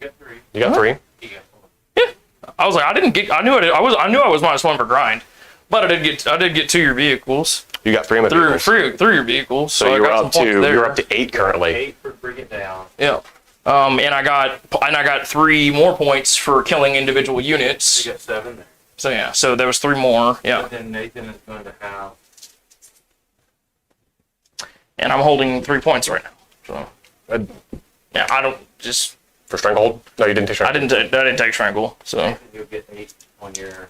Speaker 4: got 3.
Speaker 2: You got 3?
Speaker 4: You got 4.
Speaker 3: Yeah. I was like, I didn't get... I knew I was -1 for grind. But I did get 2 your vehicles.
Speaker 2: You got 3 of my vehicles.
Speaker 3: Through your vehicles.
Speaker 2: So
Speaker 3: I
Speaker 2: you're
Speaker 3: got
Speaker 2: up
Speaker 3: some points
Speaker 2: to
Speaker 3: there.
Speaker 2: you're up to 8 currently.
Speaker 4: 8 for bring it down.
Speaker 3: Yeah. And I got 3 more points for killing individual units.
Speaker 4: You got 7 there.
Speaker 3: So yeah, so there was 3 more. Yeah.
Speaker 4: But then Nathan is going to have...
Speaker 3: And I'm holding 3 points right now. So
Speaker 2: Uh,
Speaker 3: yeah, I don't just
Speaker 2: For Stranglehold? No, you didn't take Stranglehold.
Speaker 3: I didn't take strangle. So
Speaker 4: Nathan, you'll get 8 on your...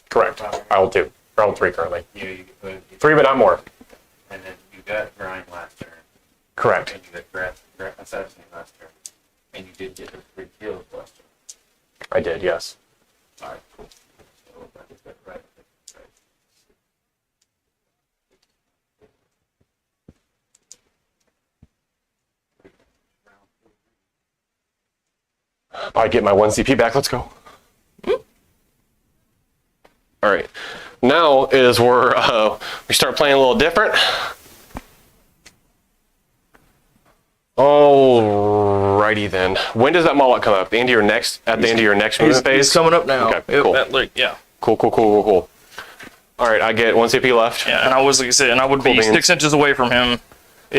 Speaker 2: Correct. I hold 2. I hold 3 currently.
Speaker 4: You get
Speaker 2: 3, but not more.
Speaker 4: And then you got grind last turn.
Speaker 2: Correct.
Speaker 4: And you got assassinate last turn. And you did get those 3 kills last turn.
Speaker 2: I did, yes.
Speaker 4: Alright, cool. So I think that's right.
Speaker 2: I get my 1 CP back. Let's go. All right. Now is where we start playing a little different. Alrighty then. When does that Moloch come up? At the end of your next movement phase?
Speaker 3: He's coming up now.
Speaker 2: Okay,
Speaker 3: Yep,
Speaker 2: cool.
Speaker 3: yeah.
Speaker 2: Cool. All right, I get 1 CP left.
Speaker 3: Yeah, and I was like I said, and I would be
Speaker 2: beans.
Speaker 3: 6 inches away from him,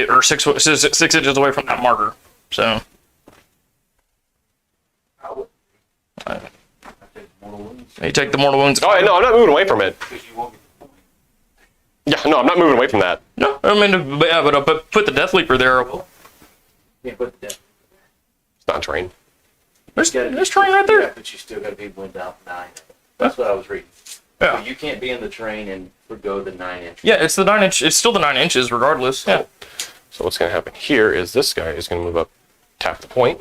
Speaker 3: or 6 inches away from that marker. So
Speaker 4: I take mortal wounds
Speaker 3: you take the mortal wounds.
Speaker 2: Oh, no, I'm not moving away from it.
Speaker 4: because you won't get the point.
Speaker 2: Yeah, no, I'm not moving away from that.
Speaker 3: No, I mean, yeah, but I put the Death Leaper there. Well,
Speaker 4: Yeah, put the death.
Speaker 2: It's not terrain.
Speaker 3: there's terrain right there.
Speaker 4: Yeah, but you still got to be wind out 9. That's what I was reading.
Speaker 3: Yeah.
Speaker 4: So you can't be in the train and forgo the 9 inch.
Speaker 3: Yeah, it's the 9 inch. It's still the 9 inches, regardless. Yeah.
Speaker 2: So what's going to happen here is this guy is going to move up, tap the point.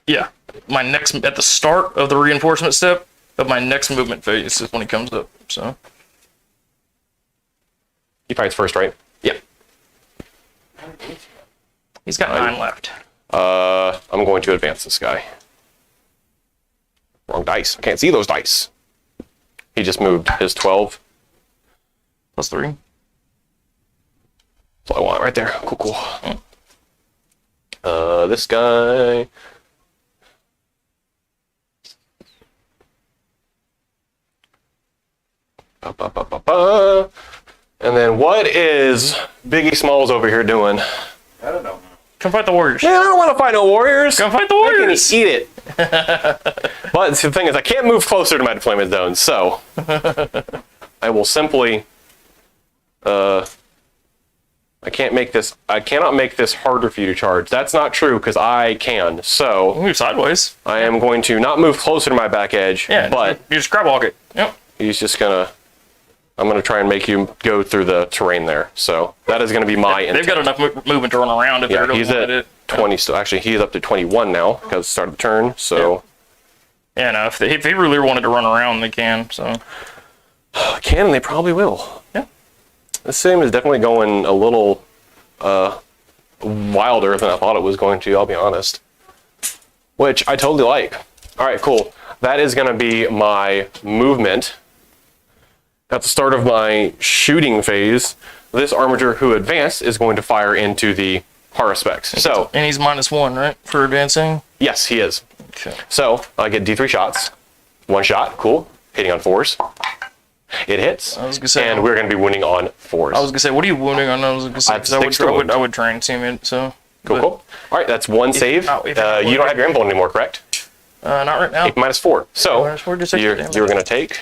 Speaker 3: Yeah. My next at the start of the reinforcement step of my next movement phase is when he comes up. So
Speaker 2: He fights first, right?
Speaker 3: yeah, he's got 9 left.
Speaker 2: I'm going to advance this guy. Wrong dice. I can't see those dice. He just moved his 12.
Speaker 3: +3.
Speaker 2: That's all I want right there. Cool. This guy. And then what is Biggie Smalls over here doing?
Speaker 4: I don't know.
Speaker 3: Come fight the Warriors.
Speaker 2: Man, I don't want to fight no warriors.
Speaker 3: Come fight the
Speaker 2: I can
Speaker 3: Warriors.
Speaker 2: eat it. But the thing is, I can't move closer to my deployment zone, so I will simply. I cannot make this harder for you to charge. That's not true because I can. So
Speaker 3: Move sideways.
Speaker 2: I am going to not move closer to my back edge.
Speaker 3: Yeah,
Speaker 2: but
Speaker 3: you just grab walk it. Yep.
Speaker 2: he's just gonna I'm going to try and make you go through the terrain there. So that is going to be my
Speaker 3: They've
Speaker 2: intent.
Speaker 3: got enough movement to run around if they
Speaker 2: Yeah,
Speaker 3: really
Speaker 2: he's
Speaker 3: wanted
Speaker 2: at
Speaker 3: it.
Speaker 2: 20 still. Actually, he's up to 21 now because it started the turn. So
Speaker 3: Yeah, no, if they really wanted to run around, they can. So
Speaker 2: can, and they probably will.
Speaker 3: yeah,
Speaker 2: This sim is definitely going a little wilder than I thought it was going to, I'll be honest. Which I totally like. All right, cool. That is going to be my movement. At the start of my shooting phase, this Armiger who advanced is going to fire into the Haruspecs. So,
Speaker 3: and he's -1, right, for advancing.
Speaker 2: yes, he is.
Speaker 3: Okay.
Speaker 2: So, I get D3 shots. One shot, cool. Hitting on 4s. It hits.
Speaker 3: I was gonna say,
Speaker 2: and we're going to be winning on 4s.
Speaker 3: I was gonna say, what are you wounding on? I was gonna say,
Speaker 2: I have
Speaker 3: 'cause
Speaker 2: six to wound.
Speaker 3: I would train team it. So
Speaker 2: Cool,
Speaker 3: but,
Speaker 2: cool. All right, that's one save.
Speaker 3: if
Speaker 2: You don't have your emblem anymore, correct?
Speaker 3: Not right now.
Speaker 2: -4. So,
Speaker 3: -4, just extra damage.
Speaker 2: you're going to take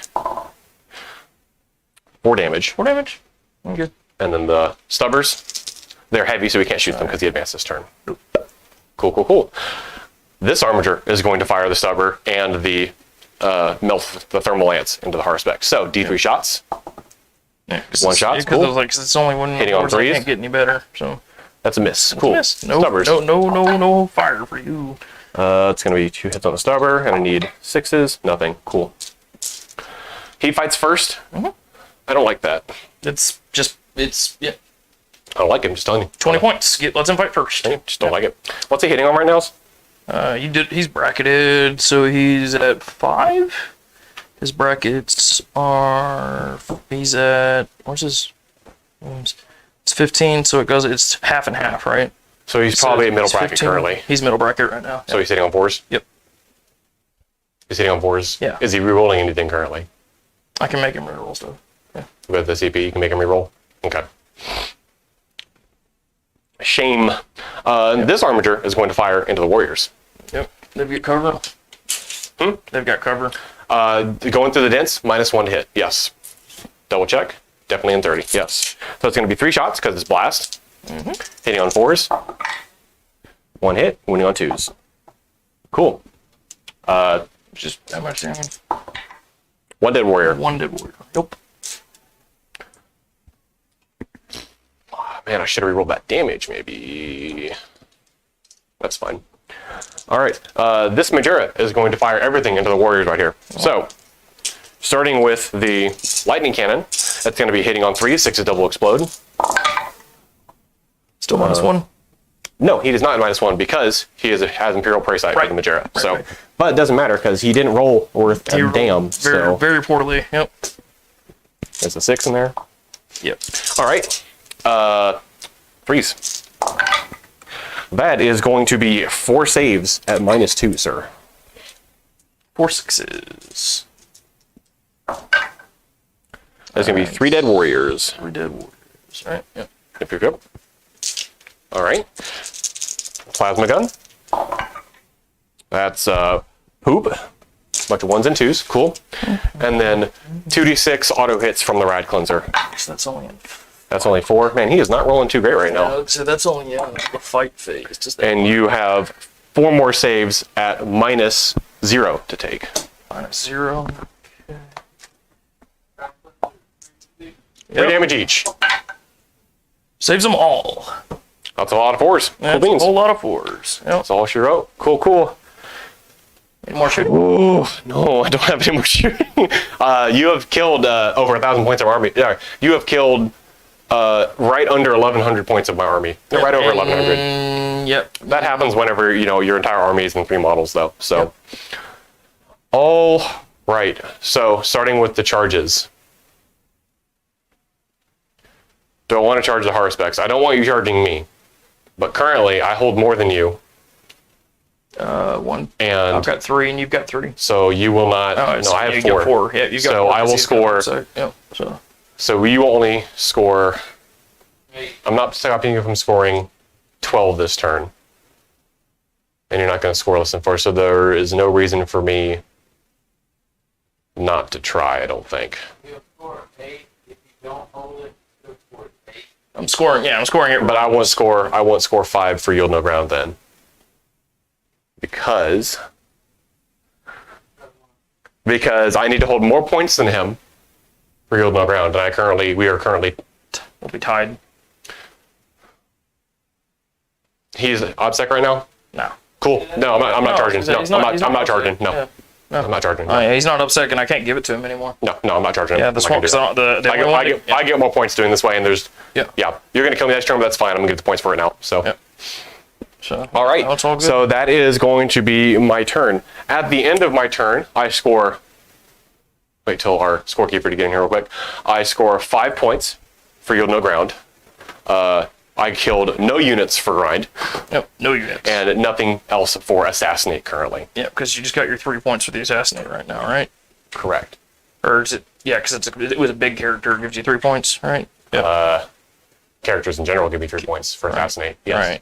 Speaker 2: 4 damage.
Speaker 3: 4 damage. I'm good.
Speaker 2: And then the Stubbers, they're heavy, so we can't shoot them because he advanced this turn. Cool, cool, cool. This Armiger is going to fire the Stubber and the melt the thermal lance into the Haruspecs. So D3 shots.
Speaker 3: Yeah,
Speaker 2: One shot,
Speaker 3: because
Speaker 2: cool.
Speaker 3: I was like, 'cause it's only one.
Speaker 2: Hitting on
Speaker 3: force, I
Speaker 2: 3s.
Speaker 3: can't get any better. So
Speaker 2: That's a miss. Cool.
Speaker 3: miss. No,
Speaker 2: Stubbers.
Speaker 3: no fire for you.
Speaker 2: It's going to be 2 hits on the Stubber, and I need 6s. Nothing. Cool. He fights first. I don't like that.
Speaker 3: It's yeah.
Speaker 2: I don't like him. Just telling you.
Speaker 3: 20 points. Let's him fight first.
Speaker 2: I just don't like it. What's he hitting on right now?
Speaker 3: He's bracketed, so he's at 5. His brackets are, he's at, where's his, it's 15, so it's half and half, right?
Speaker 2: So he's probably in middle bracket
Speaker 3: 15.
Speaker 2: currently.
Speaker 3: He's middle bracket right now.
Speaker 2: So he's hitting on 4s?
Speaker 3: Yep.
Speaker 2: He's hitting on 4s?
Speaker 3: Yeah.
Speaker 2: Is he rerolling anything currently?
Speaker 3: I can make him reroll stuff. Yeah.
Speaker 2: With the CP, you can make him reroll? Okay. Shame. This Armiger is going to fire into the Warriors.
Speaker 3: Yep. They've got cover. They've got cover.
Speaker 2: Going through the dents, -1 to hit. Yes. Double check. Definitely in 30. Yes. So it's going to be 3 shots because it's blast. Hitting on 4s. 1 hit. Winning on 2s. Cool.
Speaker 3: Just that much damage.
Speaker 2: 1 dead warrior.
Speaker 3: 1 dead warrior. Nope.
Speaker 2: Man, I should have rerolled that damage, maybe. That's fine. All right. This Majera is going to fire everything into the Warriors right here. So, starting with the lightning cannon, that's going to be hitting on 3s, 6 is double explode.
Speaker 3: Still -1.
Speaker 2: No, he does not -1 because he has Imperial Preysight
Speaker 3: Right.
Speaker 2: for the Majera. So,
Speaker 3: right.
Speaker 2: but it doesn't matter because he didn't roll worth a damn.
Speaker 3: Very,
Speaker 2: So
Speaker 3: very poorly. Yep.
Speaker 2: there's a 6 in there.
Speaker 3: Yep.
Speaker 2: All right. Freeze. That is going to be 4 saves at -2, sir.
Speaker 3: 4 6s.
Speaker 2: There's going to be 3 dead warriors.
Speaker 3: 3 dead warriors. Right. Yep.
Speaker 2: Yep. All right. Plasma gun. That's poop. Bunch of 1s and 2s. Cool. And then 2d6 auto hits from the rad cleanser.
Speaker 3: So that's only in.
Speaker 2: That's only 4. Man, he is not rolling too great right now.
Speaker 3: So that's only in the fight phase. Just that
Speaker 2: And you have 4 more saves at -0 to take.
Speaker 3: -0.
Speaker 2: 3 damage each.
Speaker 3: Saves them all.
Speaker 2: That's a lot of 4s. Cool
Speaker 3: That's a
Speaker 2: beans.
Speaker 3: whole lot of 4s. Yep.
Speaker 2: That's all she wrote. Cool, cool.
Speaker 3: Any more shooting?
Speaker 2: Ooh, no, I don't have any more shooting. You have killed over 1,000 points of army. Yeah, you have killed right under 1,100 points of my army. Right over 1,100.
Speaker 3: Yep.
Speaker 2: That happens whenever, your entire army is in 3 models, though. So, all right. So, starting with the charges. Do I want to charge the Haruspecs? I don't want you charging me. But currently, I hold more than you.
Speaker 3: 1.
Speaker 2: And
Speaker 3: I've got 3, and you've got 3.
Speaker 2: so you will not.
Speaker 3: Oh,
Speaker 2: no, I have
Speaker 3: you
Speaker 2: 4.
Speaker 3: got 4. Yeah, you've got
Speaker 2: So
Speaker 3: 4.
Speaker 2: I will
Speaker 3: He's got
Speaker 2: score.
Speaker 3: 4, so, yep.
Speaker 2: So you only score. I'm not stopping you from scoring 12 this turn. And you're not going to score less than 4. So there is no reason for me not to try, I don't think.
Speaker 4: You'll score 8. If you don't hold it, you'll score 8.
Speaker 3: I'm scoring. Yeah, I'm scoring it.
Speaker 2: But I won't score 5 for yield no ground then. Because I need to hold more points than him for yield no ground, and we are currently.
Speaker 3: We'll be tied.
Speaker 2: He's OBSEC right now.
Speaker 3: No.
Speaker 2: Cool. No, I'm not charging. No, I'm not charging. No.
Speaker 3: Yeah.
Speaker 2: I'm not charging.
Speaker 3: Oh, yeah, he's not upset, and I can't give it to him anymore.
Speaker 2: No, I'm not charging.
Speaker 3: Yeah, the swamp.
Speaker 2: I get more points doing this way, and there's.
Speaker 3: Yeah.
Speaker 2: Yeah, you're gonna kill me next turn, but that's fine. I'm gonna give the points for it now. So.
Speaker 3: Yep. So.
Speaker 2: All right.
Speaker 3: That's all good.
Speaker 2: So that is going to be my turn. At the end of my turn, I score. Wait till our scorekeeper to get in here real quick. I score 5 points for yield no ground. I killed no units for grind.
Speaker 3: Yep. No units.
Speaker 2: And nothing else for assassinate currently.
Speaker 3: Yeah, because you just got your 3 points for the assassinate right now, right?
Speaker 2: Correct.
Speaker 3: Or is it? Yeah, because it was a big character. It gives you 3 points, right? Yeah.
Speaker 2: Characters in general give me 3 points for assassinate. Yes.
Speaker 3: Right.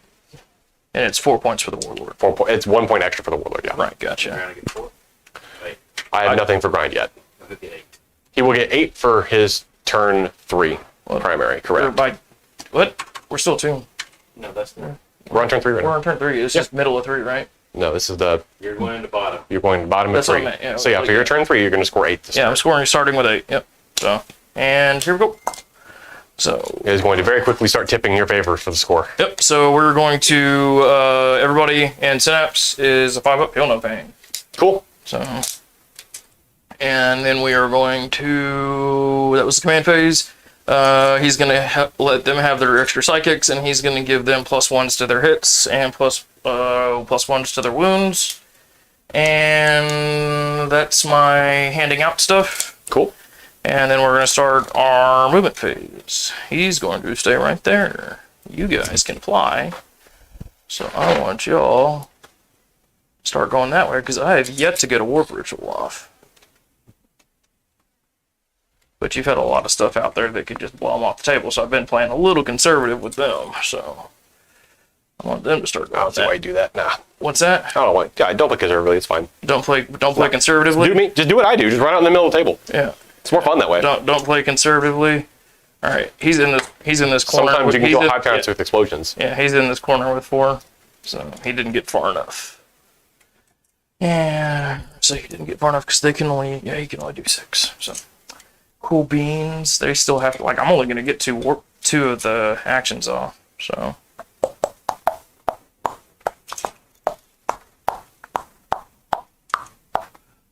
Speaker 3: And it's 4 points for the warlord.
Speaker 2: It's 1 point extra for the warlord. Yeah.
Speaker 3: Right. Gotcha.
Speaker 4: You're gonna get 4. Wait,
Speaker 2: I have nothing for grind yet.
Speaker 4: I'll get 8.
Speaker 2: He will get 8 for his turn 3 primary. Correct.
Speaker 3: What? We're still 2.
Speaker 4: No, that's the.
Speaker 2: We're on turn 3 right
Speaker 3: We're
Speaker 2: now.
Speaker 3: on turn 3. It's just middle of 3, right?
Speaker 2: No, this is the.
Speaker 4: You're going to the bottom.
Speaker 2: You're going to the bottom
Speaker 3: That's
Speaker 2: of
Speaker 3: what
Speaker 2: 3.
Speaker 3: I meant, yeah,
Speaker 2: So yeah, for your turn 3, you're going to score 8 this
Speaker 3: Yeah,
Speaker 2: turn.
Speaker 3: I'm scoring starting with 8. Yep. So, and here we go. So,
Speaker 2: It is going to very quickly start tipping in your favor for the score.
Speaker 3: yep. So we're going to everybody in Synapse is a 5-up. Feel no pain.
Speaker 2: Cool.
Speaker 3: So, and then we are going to. That was the command phase. He's going to let them have their extra psychics, and he's going to give them +1s to their hits and +1s to their wounds. And that's my handing out stuff.
Speaker 2: Cool.
Speaker 3: And then we're going to start our movement phase. He's going to stay right there. You guys can fly. So I want y'all to start going that way, because I have yet to get a warp ritual off. But you've had a lot of stuff out there that could just blow them off the table, so I've been playing a little conservative with them. So I want them to start
Speaker 2: I
Speaker 3: going
Speaker 2: don't see why you do that. Nah.
Speaker 3: What's that?
Speaker 2: I don't know why. Yeah, don't play conservatively. It's fine.
Speaker 3: Don't play conservatively?
Speaker 2: Just do what I do. Just run out in the middle of the table.
Speaker 3: Yeah.
Speaker 2: It's more fun that way.
Speaker 3: Don't play conservatively. All right, he's in this corner.
Speaker 2: Sometimes you can
Speaker 3: he's
Speaker 2: go
Speaker 3: in-
Speaker 2: high pounds with explosions.
Speaker 3: Yeah, he's in this corner with 4, so he didn't get far enough. Yeah, so he didn't get far enough because he can only do 6. So cool beans. They still have to, I'm only gonna get 2 of the actions off. So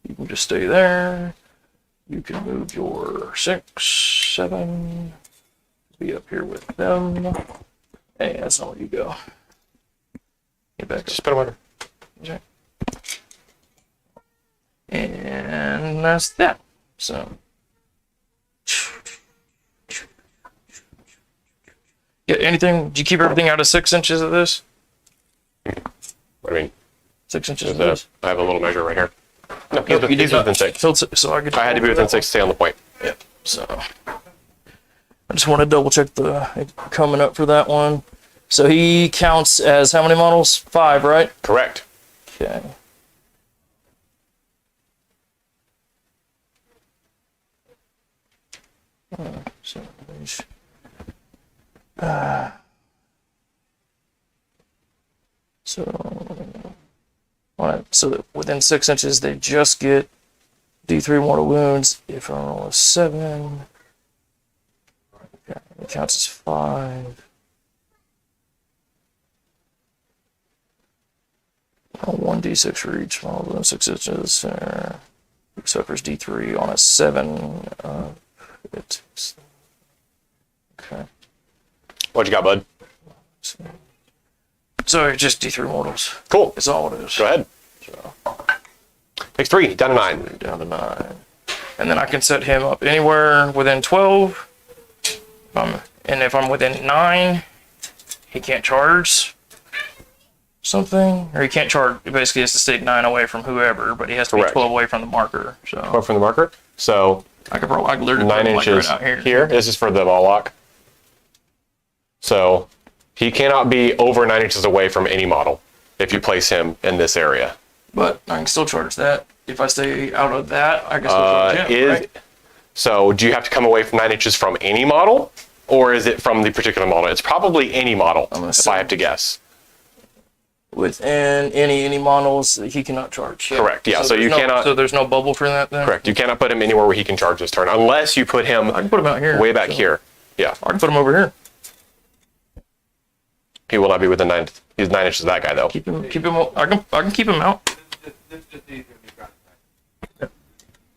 Speaker 3: you can just stay there. You can move your 6, 7. Be up here with them. Hey, that's not where you go. Get back up.
Speaker 2: Just put them under.
Speaker 3: Okay. And that's that. So. Yeah, anything? Did you keep everything out of 6 inches of this?
Speaker 2: What do you mean?
Speaker 3: 6 inches of
Speaker 2: There's
Speaker 3: this?
Speaker 2: I have a little measure right here. No,
Speaker 3: Nope, you
Speaker 2: he's
Speaker 3: did
Speaker 2: within
Speaker 3: not.
Speaker 2: 6.
Speaker 3: So I
Speaker 2: I had to be within 6 to stay on the point.
Speaker 3: Yep. So I just want to double check the coming up for that one. So he counts as how many models? 5, right?
Speaker 2: Correct.
Speaker 3: Okay. So there's, so that within 6 inches they just get D3 mortal wounds. If I roll a 7, okay, it counts as 5. Roll 1d6 for each model within 6 inches. He suffers D3 on a 7. Okay.
Speaker 2: What you got, bud?
Speaker 3: So it's just D3 mortals.
Speaker 2: Cool.
Speaker 3: That's all it is.
Speaker 2: Go ahead.
Speaker 3: So,
Speaker 2: Takes 3, down to 9.
Speaker 3: down to 9. And then I can set him up anywhere within 12. If I'm within 9, he can't charge something. Or he can't charge. He basically has to stay 9 away from whoever, but he has to
Speaker 2: Correct.
Speaker 3: be 12 away from the marker. So
Speaker 2: 12 from the marker. So
Speaker 3: I could literally
Speaker 2: 9
Speaker 3: put him,
Speaker 2: inches
Speaker 3: right out
Speaker 2: here. This is for the ball lock. So he cannot be over 9 inches away from any model if you place him in this area.
Speaker 3: But I can still charge that. If I stay out of that, I can still charge him, right?
Speaker 2: So do you have to come away from 9 inches from any model? Or is it from the particular model? It's probably any model, if I have to guess.
Speaker 3: within any models that he cannot charge. Yeah.
Speaker 2: Correct, yeah, so
Speaker 3: there's
Speaker 2: you
Speaker 3: no,
Speaker 2: cannot-
Speaker 3: So there's no bubble for that then?
Speaker 2: Correct. You cannot put him anywhere where he can charge this turn, unless you put him
Speaker 3: I can put him out here.
Speaker 2: way back
Speaker 3: so-
Speaker 2: here. Yeah,
Speaker 3: I can put him over here.
Speaker 2: he will not be within 9. He's 9 inches of that guy, though.
Speaker 3: Keep him. I can keep him out.
Speaker 4: This just easier to be got.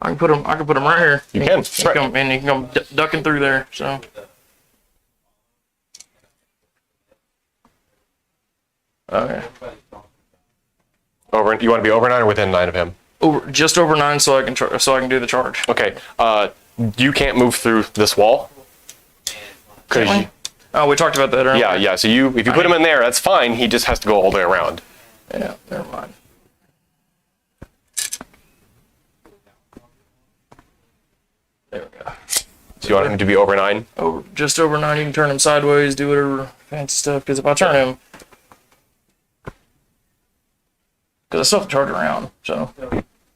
Speaker 3: I can put him right here.
Speaker 2: You
Speaker 3: He
Speaker 2: can,
Speaker 3: he
Speaker 2: right.
Speaker 3: come, and he can come ducking through there. So. Okay.
Speaker 2: Over. You want to be over 9 or within 9 of him?
Speaker 3: Just over 9, so I can do the charge.
Speaker 2: Okay. You can't move through this wall.
Speaker 3: Can't we? Oh, we talked about that earlier.
Speaker 2: Yeah. So if you put him in there, that's fine. He just has to go all the way around.
Speaker 3: Yeah. Never mind. There we go.
Speaker 2: So you want him to be over 9?
Speaker 3: Just over 9. You can turn him sideways. Do whatever fancy stuff. Because if I turn him, because I still have to charge around. So,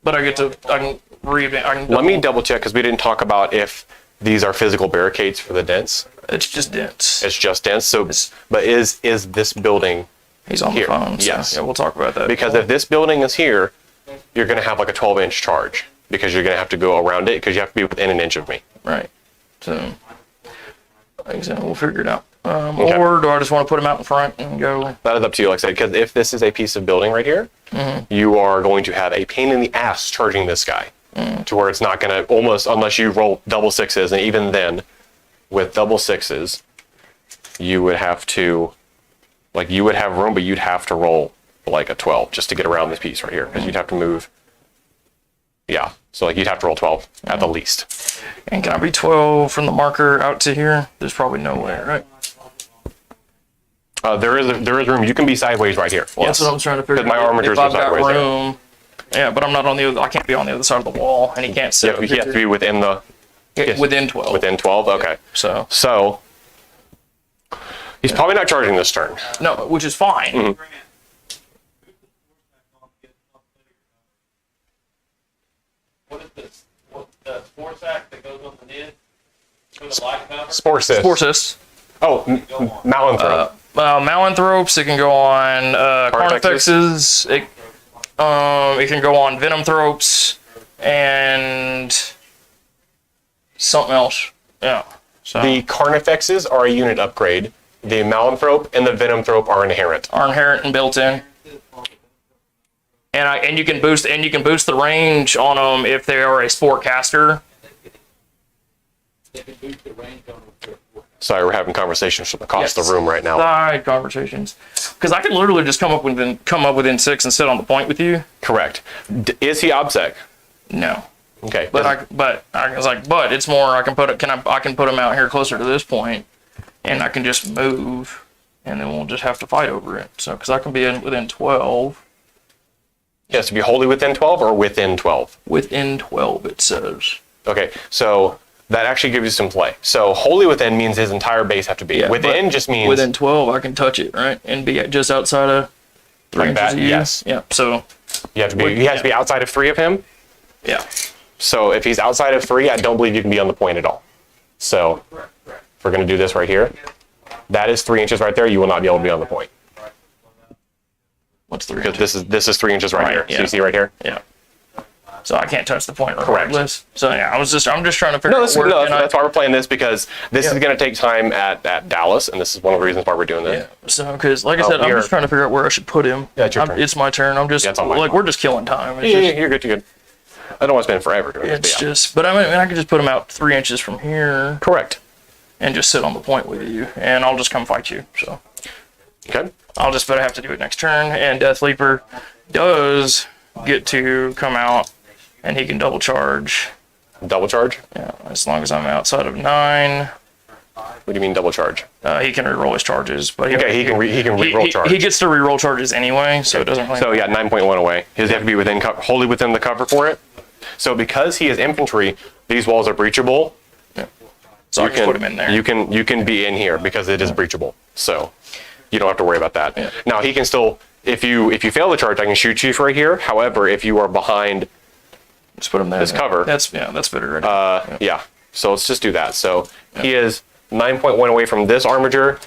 Speaker 3: but I can reinvent.
Speaker 2: Let me double check because we didn't talk about if these are physical barricades for the dents.
Speaker 3: It's just dense.
Speaker 2: It's just dense. So, but is this building?
Speaker 3: He's on
Speaker 2: here?
Speaker 3: the phone. So
Speaker 2: Yes.
Speaker 3: yeah, we'll talk about that.
Speaker 2: Because if this building is here, you're going to have like a 12-inch charge because you're going to have to go around it because you have to be within an inch of me.
Speaker 3: Right. So, like I said, we'll figure it out.
Speaker 2: Okay.
Speaker 3: Or do I just want to put him out in front and go?
Speaker 2: That is up to you, like I said, because if this is a piece of building right here, you are going to have a pain in the ass charging this guy to where it's not going to almost, unless you roll double 6s, and even then, with double 6s, you would have to, like, you would have room, but you'd have to roll like a 12 just to get around this piece right here, because you'd have to move. Yeah, so like you'd have to roll 12 at the least.
Speaker 3: And can I be 12 from the marker out to here? There's probably no way, right?
Speaker 2: There is room. You can be sideways right here.
Speaker 3: Well,
Speaker 2: yes.
Speaker 3: that's what I'm trying to figure
Speaker 2: Because my
Speaker 3: out.
Speaker 2: armatures
Speaker 3: If
Speaker 2: are
Speaker 3: I've got
Speaker 2: sideways there.
Speaker 3: room, yeah, but I'm not on the other. I can't be on the other side of the wall, and he can't sit
Speaker 2: Yeah, he has to be within the
Speaker 3: within 12.
Speaker 2: within 12. Okay.
Speaker 3: So
Speaker 2: So he's probably not charging this turn.
Speaker 3: no, which is fine.
Speaker 2: Mm-hmm.
Speaker 1: What is this? What the spore sack that goes on the nid for the light cover?
Speaker 2: Sporcist.
Speaker 3: Sporcist.
Speaker 2: Oh, Malanthrope.
Speaker 3: Malanthropes. It can go on
Speaker 2: Carnifexes.
Speaker 3: Carnifexes. It can go on Venom Thropes and something else. Yeah. So
Speaker 2: The Carnifexes are a unit upgrade. The Malanthrope and the Venomthrope are inherent.
Speaker 3: are inherent and built in. And you can boost the range on them if they are a sport caster.
Speaker 1: They can boost the range on them.
Speaker 2: Sorry, we're having conversations across
Speaker 3: Yes.
Speaker 2: the room right now.
Speaker 3: Side conversations, because I can literally just come up within 6 and sit on the point with you.
Speaker 2: Correct. Is he OBSEC?
Speaker 3: No,
Speaker 2: Okay.
Speaker 3: but I was like, but it's more. I can put him out here closer to this point, and I can just move, and then we'll just have to fight over it. So because I can be within 12.
Speaker 2: He has to be wholly within 12 or within 12?
Speaker 3: Within 12, it says.
Speaker 2: Okay, so that actually gives you some play. So wholly within means his entire base have to be.
Speaker 3: Yeah,
Speaker 2: Within
Speaker 3: but
Speaker 2: just means
Speaker 3: within 12, I can touch it, right, and be just outside of 3
Speaker 2: Like
Speaker 3: inches
Speaker 2: that,
Speaker 3: of you.
Speaker 2: yes.
Speaker 3: Yeah. So
Speaker 2: you have to be. He has to be outside of 3 of him.
Speaker 3: yeah.
Speaker 2: So if he's outside of 3, I don't believe you can be on the point at all. So if we're going to do this right here, that is 3 inches right there. You will not be able to be on the point
Speaker 3: What's 3
Speaker 2: because
Speaker 3: inches?
Speaker 2: this is 3 inches right,
Speaker 3: Right,
Speaker 2: here.
Speaker 3: yeah.
Speaker 2: So you see right here.
Speaker 3: Yeah. So I can't touch the point regardless. So yeah, I'm just trying to figure
Speaker 2: No,
Speaker 3: out
Speaker 2: that's,
Speaker 3: where
Speaker 2: no,
Speaker 3: can
Speaker 2: that's why we're playing this because this
Speaker 3: Yeah.
Speaker 2: is going to take time at Dallas, and this is one of the reasons why we're doing this.
Speaker 3: Yeah. So because like I said, I'm
Speaker 2: we are-
Speaker 3: just trying to figure out where I should put him.
Speaker 2: Yeah, it's your turn.
Speaker 3: It's my turn. I'm just
Speaker 2: Yeah, it's on my
Speaker 3: like
Speaker 2: phone.
Speaker 3: we're just killing time. It's
Speaker 2: Yeah,
Speaker 3: just,
Speaker 2: you're good. You're good. I don't want to spend forever doing this.
Speaker 3: it's
Speaker 2: But yeah.
Speaker 3: just. But I mean, I can just put him out 3 inches from here
Speaker 2: Correct.
Speaker 3: and just sit on the point with you, and I'll just come fight you. So
Speaker 2: Okay.
Speaker 3: I'll just better have to do it next turn. And Death Leaper does get to come out, and he can double charge.
Speaker 2: Double charge.
Speaker 3: Yeah, as long as I'm outside of 9.
Speaker 2: What do you mean double charge?
Speaker 3: He can reroll his charges, but
Speaker 2: Okay, he can reroll charge.
Speaker 3: He gets to reroll charges anyway, so it doesn't really.
Speaker 2: So yeah, 9.1 away. He does have to be within wholly within the cover for it. So because he is infantry, these walls are breachable.
Speaker 3: so I can put him in there.
Speaker 2: You can be in here because it is breachable. So you don't have to worry about that.
Speaker 3: Yeah.
Speaker 2: Now he can still, if you fail the charge, I can shoot you right here. However, if you are behind,
Speaker 3: just put him there.
Speaker 2: his cover.
Speaker 3: That's better. Right?
Speaker 2: yeah. So let's just do that. So he is 9.1 away from this armiger,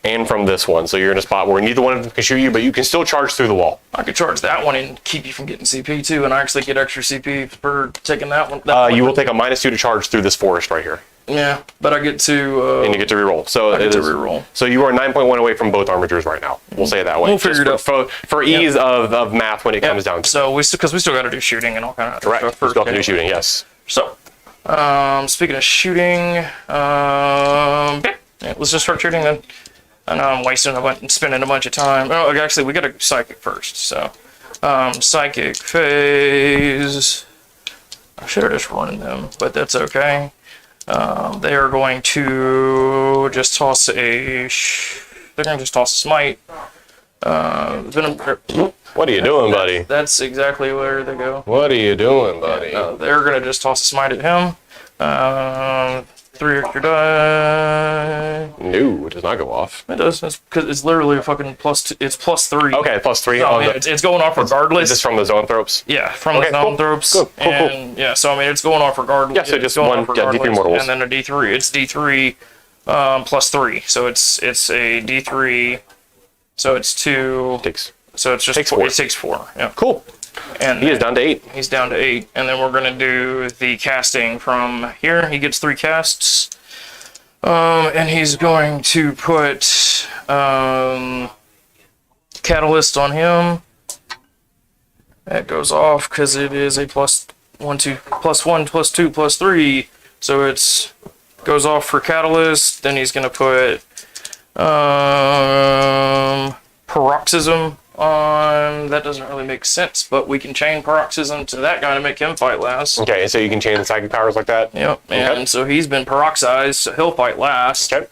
Speaker 2: and from this one. So you're in a spot where neither one of them can shoot you, but you can still charge through the wall.
Speaker 3: I could charge that one and keep you from getting CP too, and I actually get extra CP for taking that one.
Speaker 2: You will take a -2 to charge through this forest right here.
Speaker 3: Yeah, but I get to.
Speaker 2: And you get to reroll. So
Speaker 3: I get to reroll.
Speaker 2: So you are 9.1 away from both Armigers right now. We'll say it that way.
Speaker 3: We'll figure it out.
Speaker 2: For ease of math when it comes down to it.
Speaker 3: So because we still got to do shooting and all kind of
Speaker 2: Correct.
Speaker 3: stuff.
Speaker 2: You still have to do shooting, yes.
Speaker 3: So, speaking of shooting, yeah, let's just start shooting then. I know I'm spending a bunch of time. Oh, actually, we got a psychic first. So, psychic phase. I should have just run them, but that's okay. They are going to just toss a. They're going to just toss a smite. Venom.
Speaker 2: What are you doing, buddy?
Speaker 3: That's exactly where they go.
Speaker 2: What are you doing, buddy?
Speaker 3: They're going to just toss a smite at him. 3 extra die.
Speaker 2: No, it does not go off.
Speaker 3: It does. Because it's literally a fucking +2. It's +3.
Speaker 2: Okay, +3.
Speaker 3: So,
Speaker 2: on
Speaker 3: I mean, it's going off regardless.
Speaker 2: Is this from the Zoanthropes?
Speaker 3: Yeah, from
Speaker 2: Okay,
Speaker 3: the
Speaker 2: cool.
Speaker 3: Zoanthropes.
Speaker 2: Cool.
Speaker 3: And yeah, so I mean, it's going off regardless.
Speaker 2: Yeah, so
Speaker 3: It's
Speaker 2: just
Speaker 3: going
Speaker 2: one
Speaker 3: off
Speaker 2: D3
Speaker 3: regardless,
Speaker 2: mortals.
Speaker 3: and then a D3. It's D3 +3. So it's a D3. So it's 2. So it's just
Speaker 2: Takes
Speaker 3: 4.
Speaker 2: 4.
Speaker 3: It takes 4. Yeah.
Speaker 2: Cool.
Speaker 3: And
Speaker 2: He is down to 8.
Speaker 3: He's down to 8, and then we're gonna do the casting from here. He gets 3 casts, and he's going to put Catalyst on him. That goes off because it is a +1, 2, +1, +2, +3. So it's goes off for Catalyst. Then he's gonna put Paroxysm on. That doesn't really make sense, but we can chain Paroxysm to that guy to make him fight last.
Speaker 2: Okay, so you can chain the psychic powers like that?
Speaker 3: Yep, and so he's been peroxized, so he'll fight last.
Speaker 2: Okay.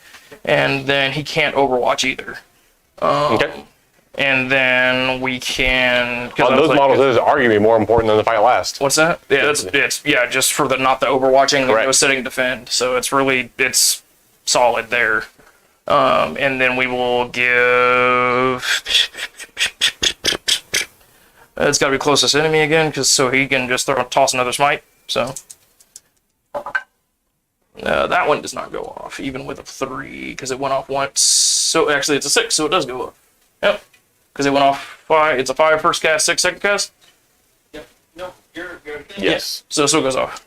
Speaker 3: And then he can't Overwatch either.
Speaker 2: Okay.
Speaker 3: And then we can.
Speaker 2: On those models, it is arguably more important than the fight last.
Speaker 3: What's that? Yeah, it's just for the not the overwatching,
Speaker 2: Correct.
Speaker 3: no sitting defend. So it's solid there. And then we will give. It's got to be closest enemy again, so he can just toss another smite. So that one does not go off, even with a 3, because it went off once. So actually, it's a 6, so it does go off. Yep, because it went off 5. It's a 5 first cast, 6 second cast.
Speaker 4: Yep. No, you're good.
Speaker 2: Yes.
Speaker 3: So it goes off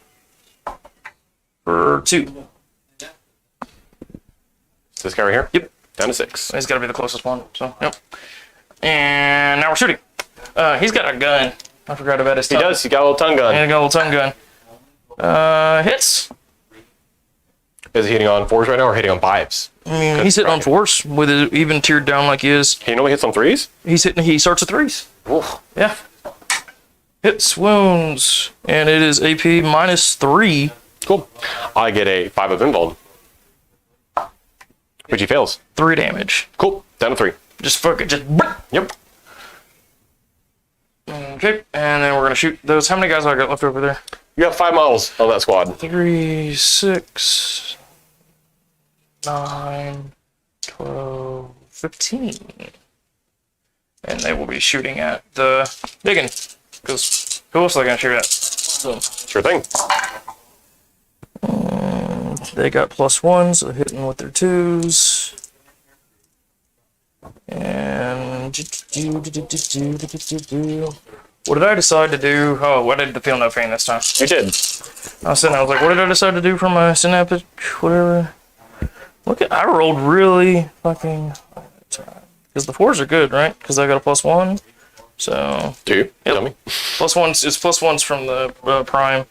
Speaker 3: for 2.
Speaker 2: This guy right here?
Speaker 3: Yep.
Speaker 2: Down to 6.
Speaker 3: He's got to be the closest one. So yep. And now we're shooting. He's got a gun. I forgot about his.
Speaker 2: He does. He got a little tongue gun.
Speaker 3: And he got a little tongue gun. Hits.
Speaker 2: Is he hitting on 4s right now or hitting on 5s?
Speaker 3: I mean, he's hitting on 4s with it even tiered down like he is.
Speaker 2: He normally hits on 3s?
Speaker 3: He starts at 3s.
Speaker 2: Oof.
Speaker 3: Yeah. Hits, wounds, and it is AP -3.
Speaker 2: Cool. I get a 5 of invuln. Which he fails.
Speaker 3: 3 damage.
Speaker 2: Cool. Down to 3.
Speaker 3: Just fuck it. Just.
Speaker 2: Yep.
Speaker 3: Okay, and then we're gonna shoot those. How many guys I got left over there?
Speaker 2: You have 5 models on that squad.
Speaker 3: 3, 6, 9, 12, 15. And they will be shooting at the digging. Because who else are they going to shoot at? So,
Speaker 2: Sure thing.
Speaker 3: they got +1s, so hitting with their 2s. And what did I decide to do? Oh, what did the feel no pain this time?
Speaker 2: You did.
Speaker 3: I was like, what did I decide to do for my synaptic whatever? Look at, I rolled really fucking, because the 4s are good, right? Because I got a +1. So
Speaker 2: Do you?
Speaker 3: Yep.
Speaker 2: Tell me.
Speaker 3: +1s, it's +1s from the prime.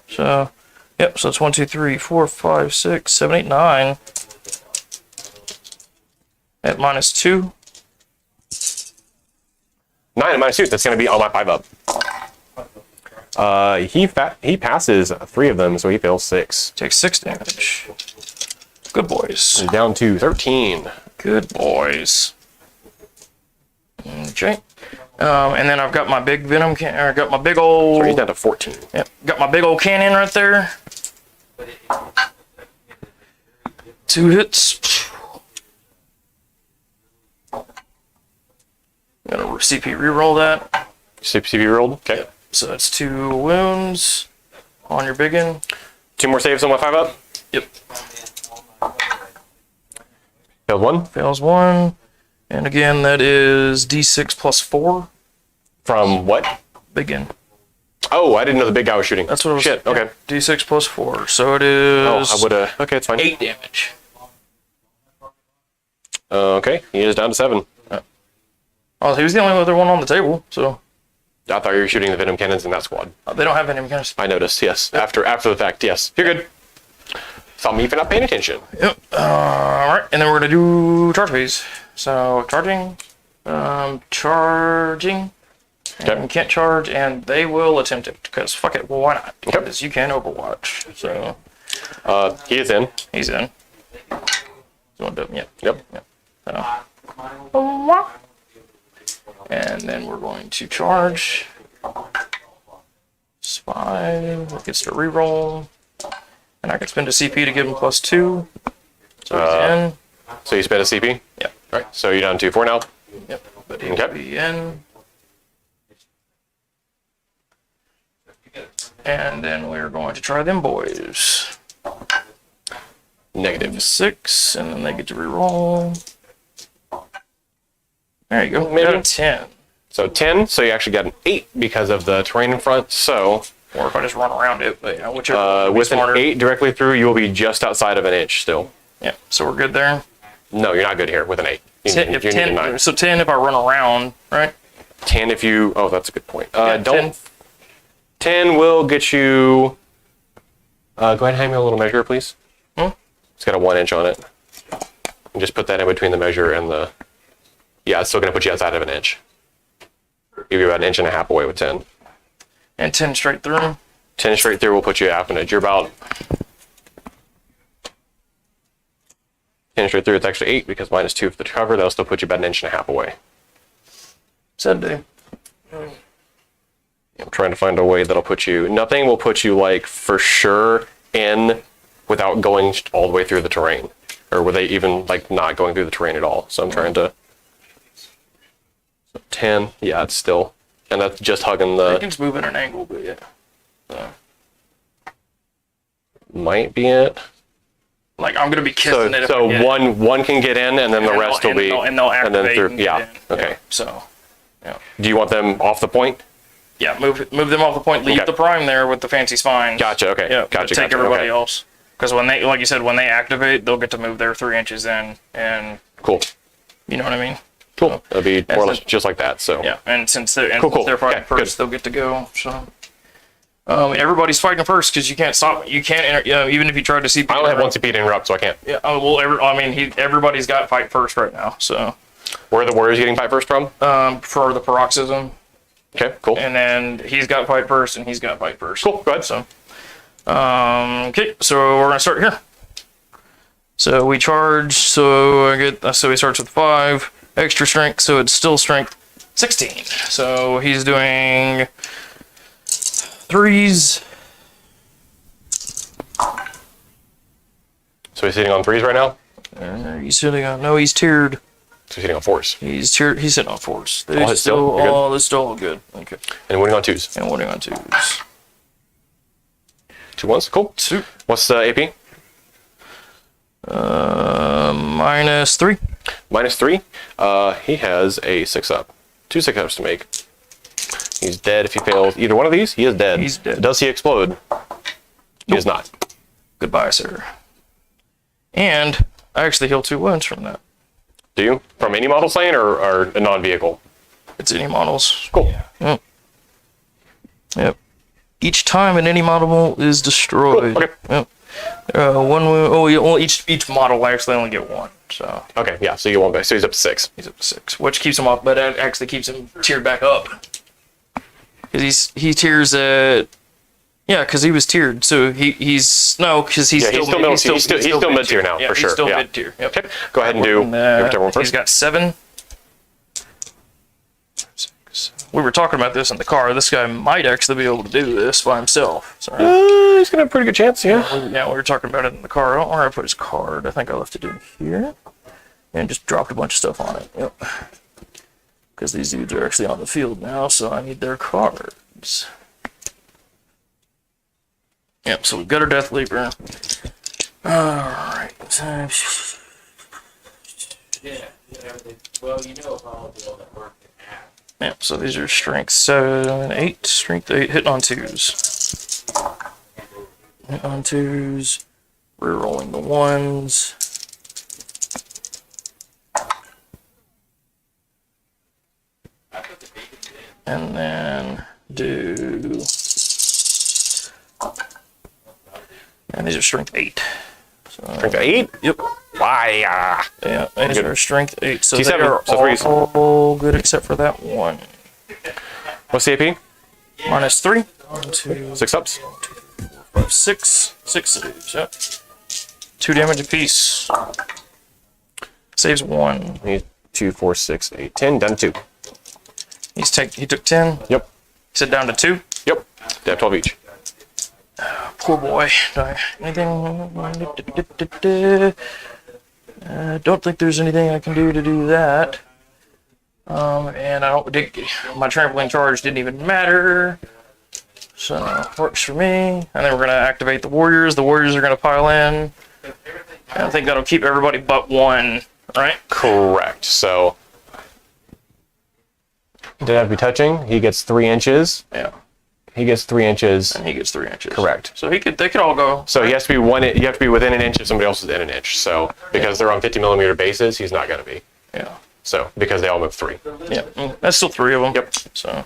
Speaker 3: So yep, so it's 1, 2, 3, 4, 5, 6, 7, 8, 9. At -2.
Speaker 2: 9 at -2. That's going to be on my 5 up. He passes 3 of them, so he fails 6.
Speaker 3: Takes 6 damage. Good boys.
Speaker 2: He's down to 13.
Speaker 3: Good boys. Okay. And then I've got my big Venom cannon. I got my big old.
Speaker 2: So he's down to 14.
Speaker 3: Yep. Got my big old cannon right there. 2 hits. I'm gonna CP reroll that.
Speaker 2: CP rolled. Okay.
Speaker 3: So that's 2 wounds on your biggin.
Speaker 2: 2 more saves on my 5 up.
Speaker 3: Yep.
Speaker 2: Failed one
Speaker 3: Fails 1. And again, that is D6 plus 4.
Speaker 2: from what?
Speaker 3: Begin.
Speaker 2: Oh, I didn't know the big guy was shooting.
Speaker 3: That's what it was.
Speaker 2: Shit. Okay.
Speaker 3: D6 plus 4. So it
Speaker 2: Oh,
Speaker 3: is
Speaker 2: I would have. Okay, it's fine.
Speaker 3: 8 damage.
Speaker 2: Okay, he is down to 7.
Speaker 3: Oh, he was the only other one on the table, so
Speaker 2: I thought you were shooting the Venom Cannons in that squad.
Speaker 3: they don't have any Mechanicus.
Speaker 2: I noticed. Yes. After the fact. Yes. You're good. Saw me for not paying attention.
Speaker 3: Yep. Alright, and then we're gonna do charge phase. So charging, charging, and
Speaker 2: Okay.
Speaker 3: can't charge, and they will attempt it because fuck it. Well, why not?
Speaker 2: Okay.
Speaker 3: Because you can Overwatch. So
Speaker 2: He is in.
Speaker 3: he's in. You want to? Yep.
Speaker 2: Yep.
Speaker 3: Yep. So, and then we're going to charge. It's 5. It gets to reroll. And I can spend a CP to give him +2. So he's in.
Speaker 2: So you spent a CP.
Speaker 3: Yep.
Speaker 2: All right. So you're down to 4 now.
Speaker 3: Yep. But he'll
Speaker 2: Okay.
Speaker 3: be in. And then we're going to try them boys.
Speaker 2: Negative.
Speaker 3: 6, and then they get to reroll. There you go.
Speaker 2: Maybe.
Speaker 3: Got a 10.
Speaker 2: So 10. So you actually got an 8 because of the terrain in front. So
Speaker 3: Or if I just run around it, but yeah, whichever.
Speaker 2: with an 8 directly through, you will be just outside of an inch still.
Speaker 3: Yeah, so we're good there.
Speaker 2: No, you're not good here with an 8. You,
Speaker 3: If
Speaker 2: you need a
Speaker 3: 10,
Speaker 2: 9.
Speaker 3: so 10 if I run around, right?
Speaker 2: 10 if you. Oh, that's a good point.
Speaker 3: Yeah,
Speaker 2: don't.
Speaker 3: 10.
Speaker 2: 10 will get you. Go ahead and hand me a little measure, please.
Speaker 3: Hmm?
Speaker 2: It's got a 1 inch on it. And just put that in between the measure and the. Yeah, it's still going to put you outside of an inch. You'll be about an inch and a half away with 10.
Speaker 3: And 10 straight through.
Speaker 2: 10 straight through will put you half an inch. You're about 10 straight through. It's actually 8 because -2 for the cover. That'll still put you about an inch and a half away.
Speaker 3: Said do.
Speaker 2: I'm trying to find a way that'll put you. Nothing will put you like for sure in without going all the way through the terrain, or were they even like not going through the terrain at all? So I'm trying to. 10. Yeah, it's still, and that's just hugging
Speaker 3: You
Speaker 2: the.
Speaker 3: can just move at an angle, but yeah.
Speaker 2: Might be it.
Speaker 3: Like I'm gonna be kissing it. If
Speaker 2: So
Speaker 3: I get it.
Speaker 2: one can get in, and then the rest will be.
Speaker 3: and they'll activate.
Speaker 2: then through.
Speaker 3: And get
Speaker 2: Yeah.
Speaker 3: in.
Speaker 2: Okay.
Speaker 3: Yeah, so.
Speaker 2: Do you want them off the point?
Speaker 3: Yeah, move them off the point. Leave
Speaker 2: Okay.
Speaker 3: the prime there with the fancy spines.
Speaker 2: Gotcha. Okay.
Speaker 3: Yeah,
Speaker 2: Gotcha.
Speaker 3: take
Speaker 2: gotcha,
Speaker 3: everybody
Speaker 2: okay.
Speaker 3: else. Because when they, like you said, when they activate, they'll get to move their 3 inches in, and
Speaker 2: Cool.
Speaker 3: you know what I mean.
Speaker 2: Cool. It'll be more or less
Speaker 3: so-
Speaker 2: just like that. So.
Speaker 3: Yeah, and since they're
Speaker 2: Cool.
Speaker 3: fighting
Speaker 2: Okay,
Speaker 3: first, they'll get to go. So. Everybody's fighting first because you can't stop. You can't even if you tried to CP.
Speaker 2: I only have 1 CP to interrupt, so I can't.
Speaker 3: Yeah. Oh well. Everybody's got fight first right now. So.
Speaker 2: Where are the warriors getting fight first from?
Speaker 3: For the paroxysm,
Speaker 2: Okay. Cool.
Speaker 3: and then he's got fight first, and he's got fight first.
Speaker 2: Cool. Go ahead.
Speaker 3: So. Okay. So we're gonna start here. So we charge. So he starts with 5 extra strength. So it's still strength 16. So he's doing 3s.
Speaker 2: So he's hitting on 3s right now.
Speaker 3: He's sitting on. No, he's tiered.
Speaker 2: So he's hitting on 4s.
Speaker 3: He's tiered. He's sitting on 4s.
Speaker 2: it's still- you're good?
Speaker 3: Oh, that's still all good. Okay.
Speaker 2: And winning on 2s.
Speaker 3: And winning on 2s.
Speaker 2: 2 1s. Cool.
Speaker 3: Two.
Speaker 2: What's the AP?
Speaker 3: -3.
Speaker 2: -3. He has a 6 up. 2 6 ups to make. He's dead if he fails either one of these. He is dead.
Speaker 3: He's dead.
Speaker 2: Does he explode? He is not.
Speaker 3: Goodbye, sir. And I actually heal 2 wounds from that.
Speaker 2: Do you? From any model slain or a non-vehicle?
Speaker 3: It's any models.
Speaker 2: Cool.
Speaker 3: Yep. Each time an any model is destroyed.
Speaker 2: Cool, okay.
Speaker 3: Yep. One wound. Oh, yeah, well, each model will actually only get 1. So
Speaker 2: Okay, yeah, so you won't go. So he's up to 6.
Speaker 3: he's up to 6, which keeps him up, but it actually keeps him tiered back up. Because he tiers at. Yeah, because he was tiered, so he's because he's
Speaker 2: Yeah,
Speaker 3: still
Speaker 2: he's still middle- he's still mid-tier now,
Speaker 3: yeah,
Speaker 2: for sure,
Speaker 3: He's still
Speaker 2: yeah.
Speaker 3: mid-tier. Yep.
Speaker 2: Okay, go ahead and do whichever one
Speaker 3: He's
Speaker 2: first.
Speaker 3: got 7. We were talking about this in the car. This guy might actually be able to do this by himself. Sorry.
Speaker 2: He's gonna have a pretty good chance, yeah.
Speaker 3: Yeah, we were talking about it in the car. I don't know where I put his card. I think I left it in here. And just dropped a bunch of stuff on it. Yep. Because these dudes are actually on the field now, so I need their cards. Yep, so we've got our Death Leaper. Alright.
Speaker 4: Yeah, everything. Well, you know, if all the that work in half.
Speaker 3: Yeah, so these are strength 7, 8, strength 8, hitting on 2s. Hit on 2s, rerolling the 1s. And then do. And these are strength 8. So,
Speaker 2: Strength 8?
Speaker 3: yep.
Speaker 2: Why?
Speaker 3: Yeah, these are strength 8. So they
Speaker 2: T7,
Speaker 3: are
Speaker 2: so threes.
Speaker 3: all good except for that one.
Speaker 2: What's the AP?
Speaker 3: Minus 3. 1, 2,
Speaker 2: 6 ups.
Speaker 3: 5, 6. 6 saves, yep. 2 damage apiece. Saves 1.
Speaker 2: Need 2, 4, 6, 8, 10. Down to 2.
Speaker 3: He took 10.
Speaker 2: Yep.
Speaker 3: He said down to 2.
Speaker 2: Yep. They have 12 each.
Speaker 3: Poor boy. Anything? Don't think there's anything I can do to do that. And I don't. My trampoline charge didn't even matter. So works for me. And then we're gonna activate the warriors. The warriors are gonna pile in. And I think that'll keep everybody but one, right?
Speaker 2: Correct. So, did have to be touching. He gets 3 inches.
Speaker 3: Yeah.
Speaker 2: He gets 3 inches.
Speaker 3: And he gets 3 inches.
Speaker 2: Correct.
Speaker 3: So they could all go.
Speaker 2: So he has to be you have to be within an inch if somebody else is in an inch. So because they're on 50mm bases, he's not going to be.
Speaker 3: Yeah.
Speaker 2: So because they all move 3.
Speaker 3: Yeah. That's still 3 of them.
Speaker 2: Yep.
Speaker 3: So.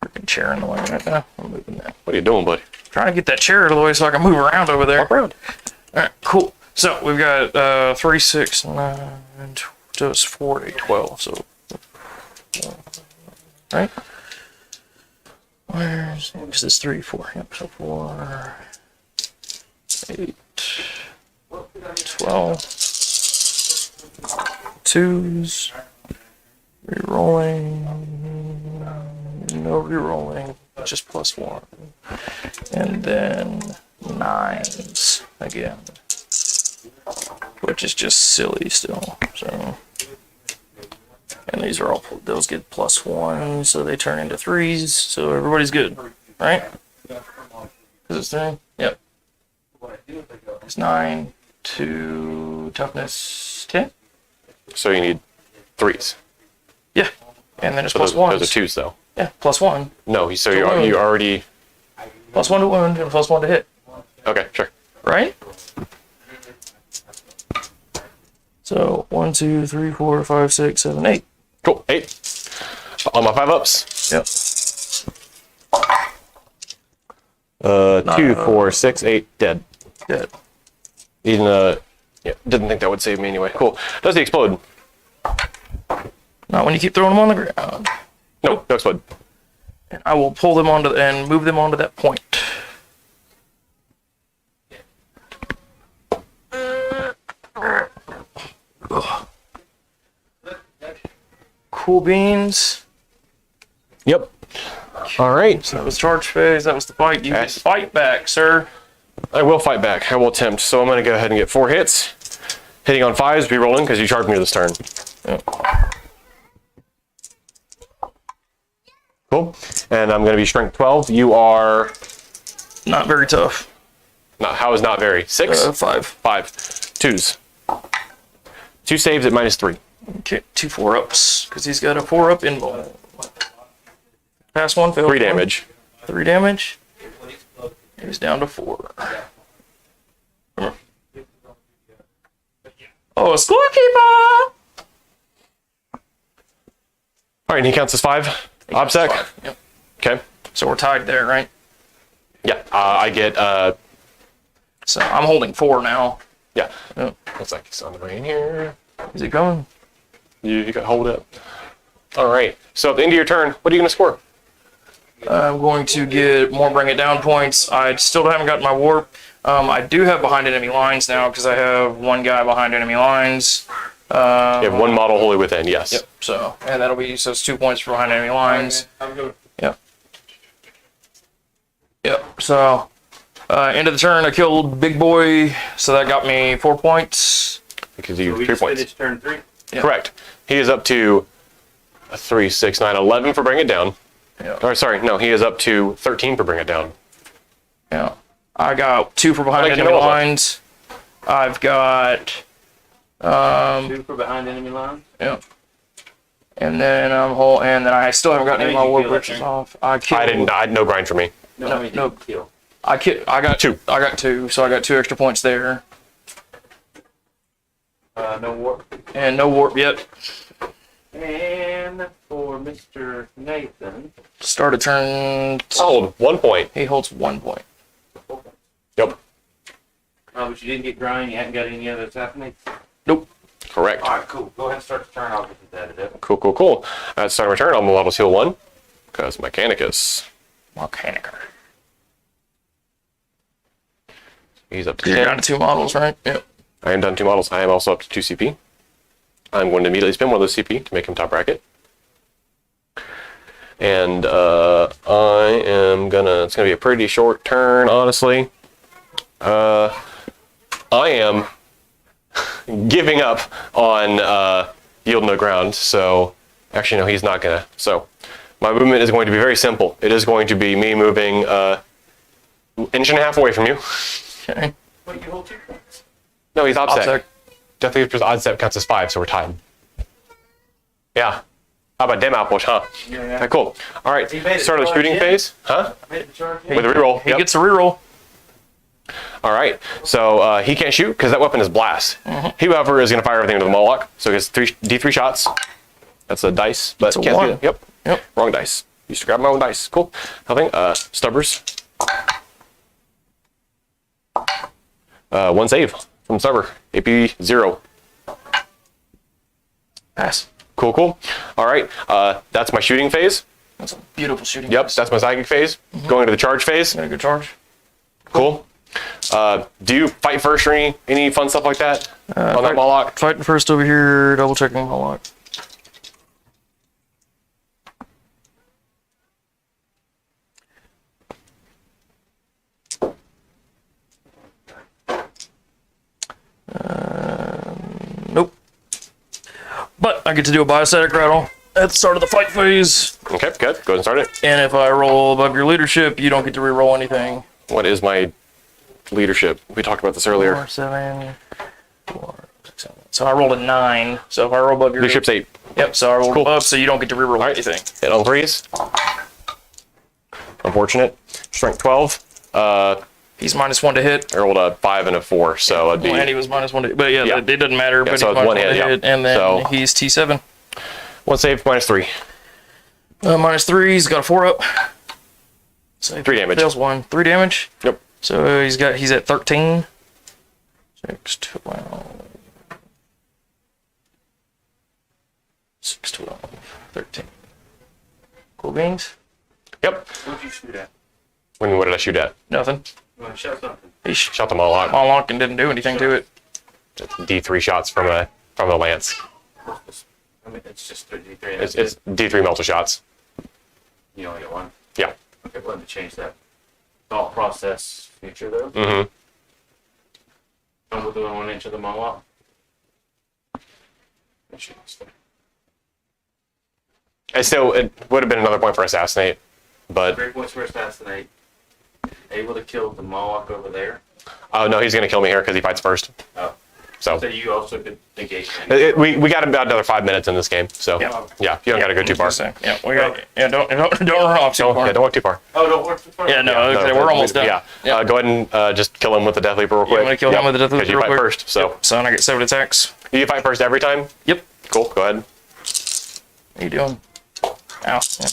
Speaker 3: Freaking chair in the way right now. I'm moving that.
Speaker 2: What are you doing, buddy?
Speaker 3: Trying to get that chair out of the way so I can move around over there.
Speaker 2: Walk around.
Speaker 3: All right, cool. So we've got 3, 6, 9, so it's 4, 8, 12. So, right? Where's because it's 3, 4. Yep. So 4, 8, 12. 2s. Rerolling. No rerolling. Just +1. And then 9s again. Which is just silly still. So. And these are all, those get +1, so they turn into 3s, so everybody's good, right? Is it 3? Yep. It's 9 to toughness 10?
Speaker 2: So you need 3s.
Speaker 3: Yeah. And then it's
Speaker 2: So
Speaker 3: +1s.
Speaker 2: those are 2s though.
Speaker 3: Yeah, +1.
Speaker 2: No, so you
Speaker 3: wound.
Speaker 2: already.
Speaker 3: +1 to wound and +1 to hit,
Speaker 2: Okay, sure.
Speaker 3: right? So 1, 2, 3, 4, 5, 6, 7, 8.
Speaker 2: Cool. 8. On my 5 ups.
Speaker 3: Yep.
Speaker 2: 2, 4, 6, 8. Dead.
Speaker 3: Dead.
Speaker 2: Even yeah, didn't think that would save me anyway. Cool. Does he explode?
Speaker 3: Not when you keep throwing them on the ground.
Speaker 2: No, no explode.
Speaker 3: And I will pull them onto and move them onto that point. Ugh. Cool beans.
Speaker 2: Yep. All right.
Speaker 3: So that was charge phase. That was the fight. You
Speaker 2: Yes.
Speaker 3: can fight back, sir.
Speaker 2: I will fight back. I will attempt. So I'm going to go ahead and get 4 hits. Hitting on 5s, be rolling because you charged me this turn.
Speaker 3: Yep.
Speaker 2: Cool. And I'm going to be strength 12. You are.
Speaker 3: Not very tough.
Speaker 2: How is not very? 6?
Speaker 3: 5.
Speaker 2: 5. 2s. 2 saves at -3.
Speaker 3: Okay, 2 4-ups because he's got a 4-up invuln. Pass 1, fail
Speaker 2: 3
Speaker 3: 1.
Speaker 2: damage.
Speaker 3: 3 damage. He's down to 4. Oh, a scorekeeper!
Speaker 2: All right, and he counts as 5. OBSEC.
Speaker 3: 5. Yep.
Speaker 2: Okay.
Speaker 3: So we're tied there, right?
Speaker 2: Yeah. I get.
Speaker 3: So I'm holding 4 now.
Speaker 2: Yeah.
Speaker 3: Yep.
Speaker 2: Looks like he's on the way in here.
Speaker 3: Is it coming?
Speaker 2: You got hold up. All right. So at the end of your turn, what are you going to score?
Speaker 3: I'm going to get more bring it down points. I still haven't gotten my warp. I do have behind enemy lines now because I have 1 guy behind enemy lines.
Speaker 2: You have 1 model wholly within. Yes.
Speaker 3: Yep. So, and that'll be, so it's 2 points for behind enemy lines. Yep. Yep. So, end of the turn, I killed Big Boy, so that got me 4 points.
Speaker 2: Because you
Speaker 4: So we
Speaker 2: 3
Speaker 4: just
Speaker 2: points.
Speaker 4: finished turn 3.
Speaker 3: Yeah.
Speaker 2: Correct. He is up to 3, 6, 9, 11 for bring it down.
Speaker 3: Yeah.
Speaker 2: Or sorry, no, he is up to 13 for bring it down.
Speaker 3: Yeah. I got 2 for behind
Speaker 2: Like, you
Speaker 3: enemy
Speaker 2: know what?
Speaker 3: lines. I've got
Speaker 1: 2 for behind enemy line.
Speaker 3: Yep. And then I still haven't gotten any of my war bridges off. I
Speaker 2: I had no grind for me.
Speaker 1: No kill.
Speaker 3: I got
Speaker 2: 2.
Speaker 3: I got 2, so I got 2 extra points there.
Speaker 1: No warp.
Speaker 3: And no warp yet.
Speaker 1: And for Mr. Nathan.
Speaker 3: Start a turn.
Speaker 2: Hold 1 point.
Speaker 3: He holds 1 point.
Speaker 2: Yep.
Speaker 1: But you didn't get grind. You hadn't got any others happening.
Speaker 3: Nope.
Speaker 2: Correct.
Speaker 1: All right, cool. Go ahead and start the turn. I'll get that added up.
Speaker 2: Cool. Start my turn. I'm gonna level heal 1 because Mechanicus.
Speaker 3: Mechanicus.
Speaker 2: He's up to
Speaker 3: You're
Speaker 2: 10.
Speaker 3: down to 2 models, right? Yep.
Speaker 2: I am done 2 models. I am also up to 2 CP. I'm going to immediately spend one of those CP to make him top bracket. And I am gonna. It's gonna be a pretty short turn, honestly. I am giving up on yield no ground. So actually, no, he's not gonna. So my movement is going to be very simple. It is going to be me moving 1.5 inches away from you.
Speaker 3: Okay.
Speaker 1: Wait, you hold 2 points.
Speaker 2: No, he's
Speaker 3: Opsec.
Speaker 2: OPSEC. Deathly Leaper's odd step counts as 5, so we're tied. Yeah. How about dem outpush, huh?
Speaker 1: Yeah.
Speaker 2: Okay, cool. All right,
Speaker 1: He made it
Speaker 2: start of the
Speaker 1: charge
Speaker 2: shooting
Speaker 1: in.
Speaker 2: phase. Huh?
Speaker 1: Made the charge.
Speaker 2: With a reroll.
Speaker 3: He
Speaker 2: Yep.
Speaker 3: gets a reroll.
Speaker 2: All right, so he can't shoot because that weapon is blast. He, however, is going to fire everything into the Moloch, so he gets D3 shots. That's a dice, but
Speaker 3: That's a
Speaker 2: can't
Speaker 3: 1.
Speaker 2: see it. Yep. Wrong dice. Used to grab my own dice. Cool. Nothing. Stubbers. 1 save from Stubber. AP 0.
Speaker 3: Pass.
Speaker 2: Cool. All right, that's my shooting phase.
Speaker 3: That's a beautiful shooting.
Speaker 2: Yep, that's my psychic phase. Going into the charge phase.
Speaker 3: Got a good charge.
Speaker 2: Cool. Do you fight first or any fun stuff like that on that Moloch?
Speaker 3: Fighting first over here, double checking my lock. Nope. But I get to do a biostatic rattle at the start of the fight phase.
Speaker 2: Okay, good. Go ahead and start it.
Speaker 3: And if I roll above your leadership, you don't get to reroll anything.
Speaker 2: What is my leadership? We talked about this earlier.
Speaker 3: 4, 7, 4, 6, 7. So I rolled a 9. So if I roll above your
Speaker 2: Leadership's 8.
Speaker 3: Yep, so I rolled
Speaker 2: Cool.
Speaker 3: above, so you don't get to reroll
Speaker 2: right.
Speaker 3: anything.
Speaker 2: Hit on 3s. Unfortunate. Strength 12.
Speaker 3: He's -1 to hit.
Speaker 2: I rolled a 5 and a 4, so it'd be.
Speaker 3: And he was -1 to hit. But yeah,
Speaker 2: Yeah.
Speaker 3: it doesn't matter. But
Speaker 2: so
Speaker 3: he's
Speaker 2: it's one
Speaker 3: -1
Speaker 2: hit,
Speaker 3: to
Speaker 2: yeah.
Speaker 3: hit. And then
Speaker 2: So-
Speaker 3: he's T7.
Speaker 2: 1 save, -3.
Speaker 3: -3, he's got a 4 up. So
Speaker 2: 3 damage.
Speaker 3: Fails 1. 3 damage.
Speaker 2: Yep.
Speaker 3: So he's at 13. 6, 12. 6, 12, 13. Cool beans.
Speaker 2: Yep.
Speaker 1: What'd you shoot at?
Speaker 2: What did I shoot at?
Speaker 3: Nothing.
Speaker 1: You want to shout something?
Speaker 3: He
Speaker 2: Shot them all out.
Speaker 3: Moloch and didn't do anything to it.
Speaker 2: D3 shots from a lance.
Speaker 1: I mean, it's just 33.
Speaker 2: It's D3 multi shots.
Speaker 1: You only get 1.
Speaker 2: Yeah.
Speaker 1: Okay, we'll have to change that thought process future, though.
Speaker 2: Mm-hmm.
Speaker 1: Come with the 1 inch of the Moloch. That should be fine.
Speaker 2: It would have been another point for assassinate, but
Speaker 1: 3 points for assassinate. Able to kill the Moloch over there.
Speaker 2: oh no, he's gonna kill me here because he fights first.
Speaker 1: Oh.
Speaker 2: So
Speaker 1: So you also could negate.
Speaker 2: we got about another 5 minutes in this game. So
Speaker 3: Yeah.
Speaker 2: you don't got to go too far.
Speaker 3: Yeah, we got. Yeah, don't run off too far.
Speaker 2: Yeah, don't walk too far.
Speaker 1: Oh, don't work too far.
Speaker 3: Yeah, no,
Speaker 2: No,
Speaker 3: okay, we're almost done.
Speaker 2: Yeah.
Speaker 3: Yeah.
Speaker 2: Go ahead and just kill him with the Death Leaper real quick.
Speaker 3: I'm gonna kill him with the Death Leaper
Speaker 2: because you
Speaker 3: real
Speaker 2: fight
Speaker 3: quick.
Speaker 2: first. So
Speaker 3: Yep. So I get 7 attacks.
Speaker 2: you fight first every time.
Speaker 3: Yep.
Speaker 2: Cool. Go ahead.
Speaker 3: How you doing? Ow. Yep.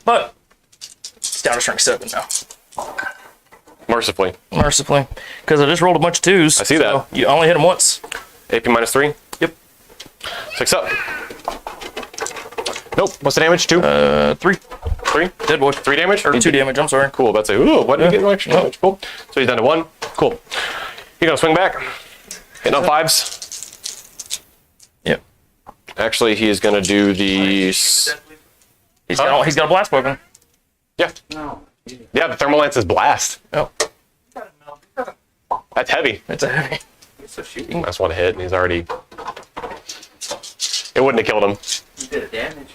Speaker 3: But it's down to strength 7 now.
Speaker 2: Mercifully.
Speaker 3: Mercifully, because I just rolled a bunch of 2s.
Speaker 2: I see that.
Speaker 3: You only hit him once.
Speaker 2: AP -3.
Speaker 3: Yep.
Speaker 2: 6 up. Nope. What's the damage? 2.
Speaker 3: 3.
Speaker 2: 3.
Speaker 3: Dead boy.
Speaker 2: 3 damage.
Speaker 3: Or 2 damage. I'm sorry.
Speaker 2: Cool. That's ooh. What did he get? No extra damage. Cool. So he's down to 1. Cool. He's gonna swing back. Hitting on 5s.
Speaker 3: Yep.
Speaker 2: Actually, he is gonna do the.
Speaker 3: He's got a blast weapon.
Speaker 2: Yeah.
Speaker 1: No.
Speaker 2: Yeah. The thermal lance is blast.
Speaker 3: Oh,
Speaker 2: That's heavy.
Speaker 3: it's a heavy.
Speaker 1: It's a shooting.
Speaker 2: That's one hit, and he's already. It wouldn't have killed him.
Speaker 1: You did a damage.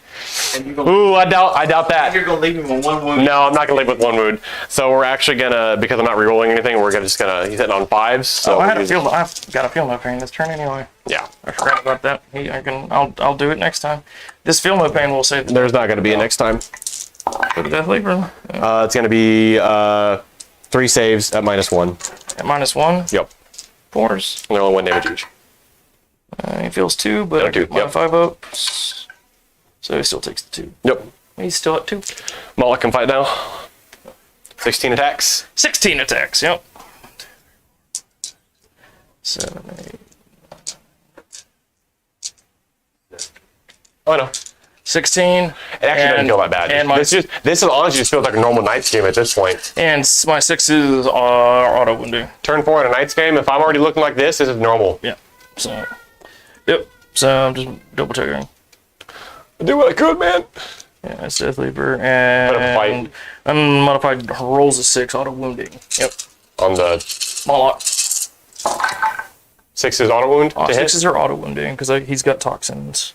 Speaker 4: And you're gonna,
Speaker 2: Ooh, I doubt that.
Speaker 4: you're gonna leave him on one wound.
Speaker 2: No, I'm not gonna leave with one wound. So we're actually gonna, because I'm not rerolling anything, we're just gonna, he's hitting on 5s. So
Speaker 3: I've got a field no pain this turn anyway.
Speaker 2: yeah.
Speaker 3: I forgot about that. I'll do it next time. This field no pain will save.
Speaker 2: There's not gonna be a next time.
Speaker 3: For the Death Leaper
Speaker 2: It's gonna be 3 saves at -1.
Speaker 3: at -1.
Speaker 2: Yep.
Speaker 3: 4s.
Speaker 2: And they're only 1 damage each.
Speaker 3: He feels 2, but I
Speaker 2: two,
Speaker 3: get my
Speaker 2: yep.
Speaker 3: 5 ups. So he still takes the 2.
Speaker 2: Yep.
Speaker 3: He's still at 2.
Speaker 2: Moloch can fight now. 16 attacks.
Speaker 3: 16 attacks, yep. 7, 8.
Speaker 2: Oh no.
Speaker 3: 16.
Speaker 2: It actually doesn't feel that bad.
Speaker 3: And my,
Speaker 2: This is honestly just feels like a normal Knights game at this point.
Speaker 3: and my 6s are auto wounding.
Speaker 2: Turn 4 in a Knights game, if I'm already looking like this is normal.
Speaker 3: Yeah. So, yep. So I'm just double checking.
Speaker 2: Do what I could, man.
Speaker 3: Yeah, it's Death Leaper and
Speaker 2: fight.
Speaker 3: unmodified rolls of 6 auto wounding. Yep.
Speaker 2: On the
Speaker 3: Moloch.
Speaker 2: 6's auto wound to hit.
Speaker 3: 6s are auto wounding because he's got toxins.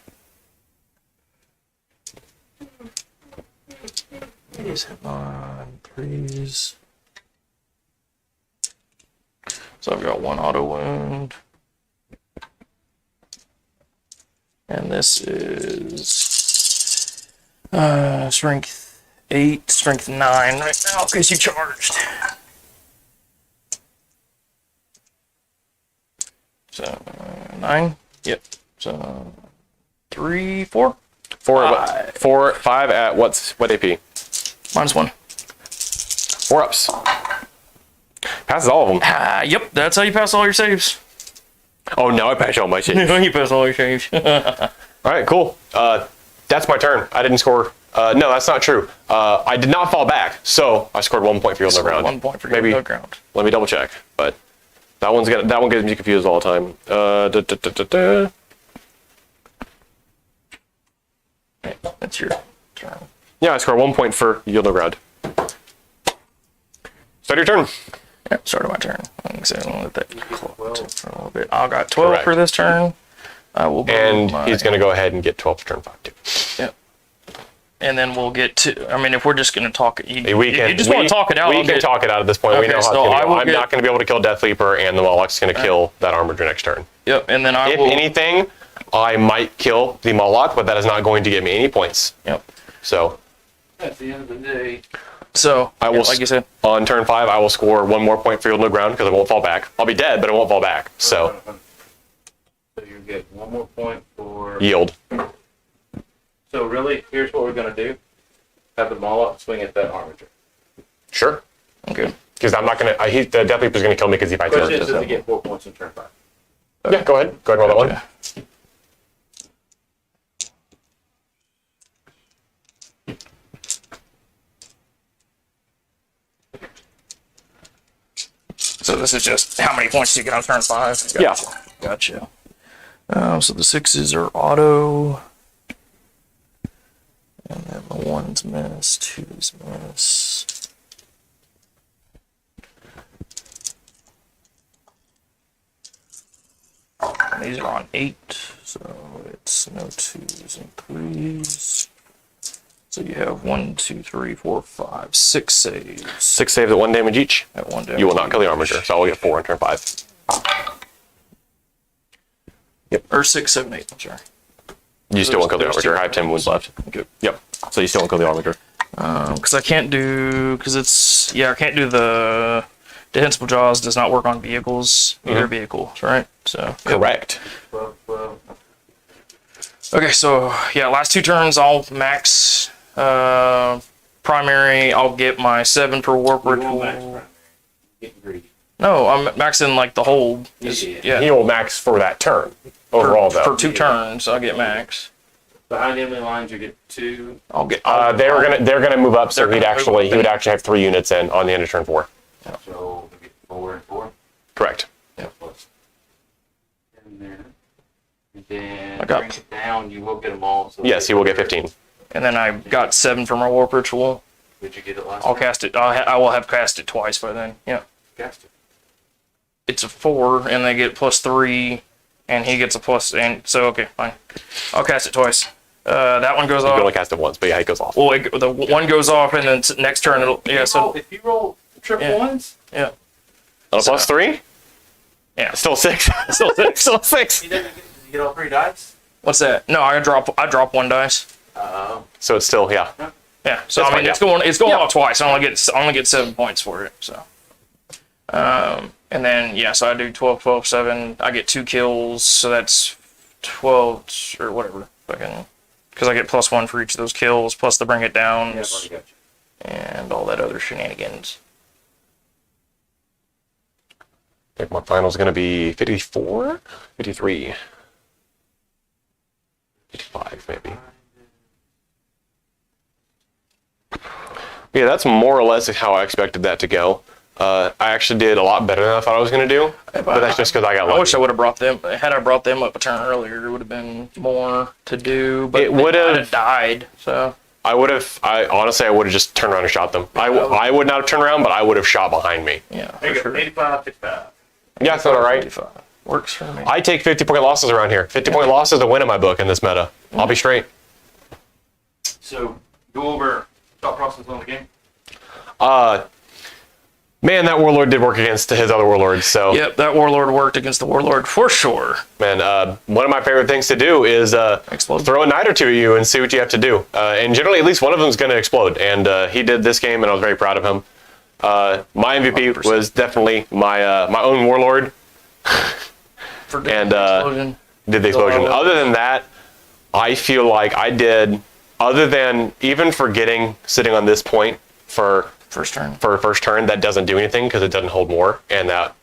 Speaker 3: He's hit on 3s. So I've got 1 auto wound. And this is strength 8, strength 9 right now because you charged. So 9. Yep. So 3, 4.
Speaker 2: 5 at what AP?
Speaker 3: -1.
Speaker 2: 4 ups. Passes all of them.
Speaker 3: Yep, that's how you pass all your saves.
Speaker 2: Oh, now I pass all my shit.
Speaker 3: You pass all your saves.
Speaker 2: All right, cool. That's my turn. I didn't score. No, that's not true. I did not fall back, so I scored 1 point for Yield No Ground.
Speaker 3: 1 point for
Speaker 2: Maybe
Speaker 3: no ground.
Speaker 2: let me double check, but that one gets me confused all the time.
Speaker 3: Okay, that's your turn.
Speaker 2: Yeah, I scored 1 point for Yield No Ground. Start your turn.
Speaker 3: Yep, started my turn. So I'm gonna let that clock tick for a little bit. I got 12
Speaker 2: Correct.
Speaker 3: for this turn. I will move
Speaker 2: And
Speaker 3: my,
Speaker 2: he's going to go ahead and get 12 for turn 5 too.
Speaker 3: Yep. And then we'll get to. I mean, if we're just gonna talk, you
Speaker 2: We
Speaker 3: just want to talk it out.
Speaker 2: We can talk it out at this point. We
Speaker 3: Okay,
Speaker 2: know how
Speaker 3: so
Speaker 2: it's going
Speaker 3: I
Speaker 2: to go.
Speaker 3: will
Speaker 2: I'm not going to be able to kill Death Leaper, and the Moloch's going to kill that Armiger next turn.
Speaker 3: Yep. And then I
Speaker 2: If
Speaker 3: will.
Speaker 2: anything, I might kill the Moloch, but that is not going to get me any points.
Speaker 3: Yep.
Speaker 2: So
Speaker 4: At the end of the day,
Speaker 3: So
Speaker 2: I will,
Speaker 3: like you said.
Speaker 2: on turn 5, I will score 1 more point for Yield No Ground because I won't fall back. I'll be dead, but I won't fall back. So
Speaker 4: you get 1 more point for.
Speaker 2: yield.
Speaker 1: So really, here's what we're gonna do: have the Moloch swing at that Armiger.
Speaker 2: Sure.
Speaker 3: Okay.
Speaker 2: Because I'm not going to. The Death Leaper's going to kill me because he fights
Speaker 1: Question is,
Speaker 2: Armiger.
Speaker 1: does he get 4 points in turn 5?
Speaker 2: Yeah, go ahead. Go ahead and roll that one.
Speaker 3: So this is just how many points you get on turn 5.
Speaker 2: Yeah.
Speaker 3: Gotcha. So the 6s are auto. And then the 1's miss, 2's miss. And these are on 8, so it's no 2's and 3's. So you have 1, 2, 3, 4, 5, 6 saves
Speaker 2: 6 saves at 1 damage each.
Speaker 3: at 1 damage.
Speaker 2: You will not kill the Armiger, so I will get 4 on turn 5.
Speaker 3: Or 6, 7, 8, I'm sorry.
Speaker 2: You still won't kill the
Speaker 3: There's
Speaker 2: Armiger.
Speaker 3: two.
Speaker 2: I have 10 wounds left.
Speaker 3: Okay.
Speaker 2: Yep. So you still won't kill the Armiger.
Speaker 3: Because I can't do, because it's, yeah, I can't do the defensible jaws does not work on vehicles, either vehicles, right? So, yep.
Speaker 2: Correct.
Speaker 4: Well,
Speaker 3: Okay, so, yeah, last 2 turns, I'll max primary, I'll get my 7 for warp
Speaker 4: you won't max
Speaker 3: ritual.
Speaker 4: primary. Getting greedy.
Speaker 3: No, I'm maxing, like, the hold. Yeah,
Speaker 2: He will max for that turn. Overall, though.
Speaker 3: for 2 turns, I'll get max.
Speaker 1: Behind enemy lines, you get 2.
Speaker 3: I'll get,
Speaker 2: They're gonna move up, so
Speaker 3: They're
Speaker 2: he
Speaker 3: gonna move up
Speaker 2: would actually have 3 units in on the end of turn 4.
Speaker 4: So we get 4 and 4.
Speaker 2: Correct.
Speaker 4: Plus. And then
Speaker 3: I got-
Speaker 4: bring it down. You will get them all. So
Speaker 2: Yes, he will get 15.
Speaker 3: and then I got 7 for my warp ritual.
Speaker 4: Did you get it last
Speaker 3: I'll
Speaker 4: time?
Speaker 3: cast it, I will have cast it twice by then, yeah.
Speaker 4: Cast it.
Speaker 3: It's a 4, and they get +3, and he gets a plus, and so okay, fine. I'll cast it twice. That one goes
Speaker 2: You can only
Speaker 3: off.
Speaker 2: cast it once, but yeah, it goes off.
Speaker 3: Well, the one goes off, and then next turn it'll. Yeah. So
Speaker 1: if you roll triple
Speaker 3: Yeah.
Speaker 1: ones,
Speaker 3: yeah.
Speaker 2: On a plus 3?
Speaker 3: Yeah.
Speaker 2: Still 6.
Speaker 3: Still 6.
Speaker 2: Still 6.
Speaker 1: you get all 3 dice.
Speaker 3: What's that? No, I drop 1 dice.
Speaker 2: So it's still, yeah.
Speaker 3: Yeah. So
Speaker 2: That's
Speaker 3: I mean,
Speaker 2: fine,
Speaker 3: it's going off twice. I only get 7 points for it. So. And then yeah, so I do 12, 12, 7. I get 2 kills, so that's 12 or whatever. Fucking, because I get +1 for each of those kills, plus the bring it down
Speaker 1: Yeah, I've already got you.
Speaker 3: and all that other shenanigans.
Speaker 2: I think my final's going to be 54? 53. 55, maybe. Yeah, that's more or less how I expected that to go. I actually did a lot better than I thought I was going to do, but that's just because I got lucky.
Speaker 3: I wish I would have brought them. Had I brought them up a turn earlier, it would have been more to do. But
Speaker 2: It
Speaker 3: they
Speaker 2: would have-
Speaker 3: might have died. So
Speaker 2: I would have, honestly, I would have just turned around and shot them. I would not have turned around, but I would have shot behind me.
Speaker 3: yeah,
Speaker 1: There
Speaker 3: for
Speaker 1: you go.
Speaker 3: sure.
Speaker 1: 85, 55.
Speaker 2: Yeah, that's all right.
Speaker 3: 55. Works for me.
Speaker 2: I take 50-point losses around here. 50-point loss is a win in my book in this meta. I'll be straight.
Speaker 1: So go over thought process on the game.
Speaker 2: Man, that Warlord did work against his other Warlords, so...
Speaker 3: Yep, that Warlord worked against the Warlord for sure.
Speaker 2: Man, one of my favorite things to do is
Speaker 3: Explode.
Speaker 2: throw a knight or two at you and see what you have to do. And generally, at least one of them is going to explode. And he did this game, and I was very proud of him. My MVP
Speaker 3: 100%.
Speaker 2: was definitely my own Warlord.
Speaker 3: For
Speaker 2: And,
Speaker 3: explosion.
Speaker 2: Did the explosion.
Speaker 3: Oh.
Speaker 2: Other than that, I feel like I did, other than even forgetting sitting on this point for
Speaker 3: First turn.
Speaker 2: a first turn, that doesn't do anything because it doesn't hold more, and that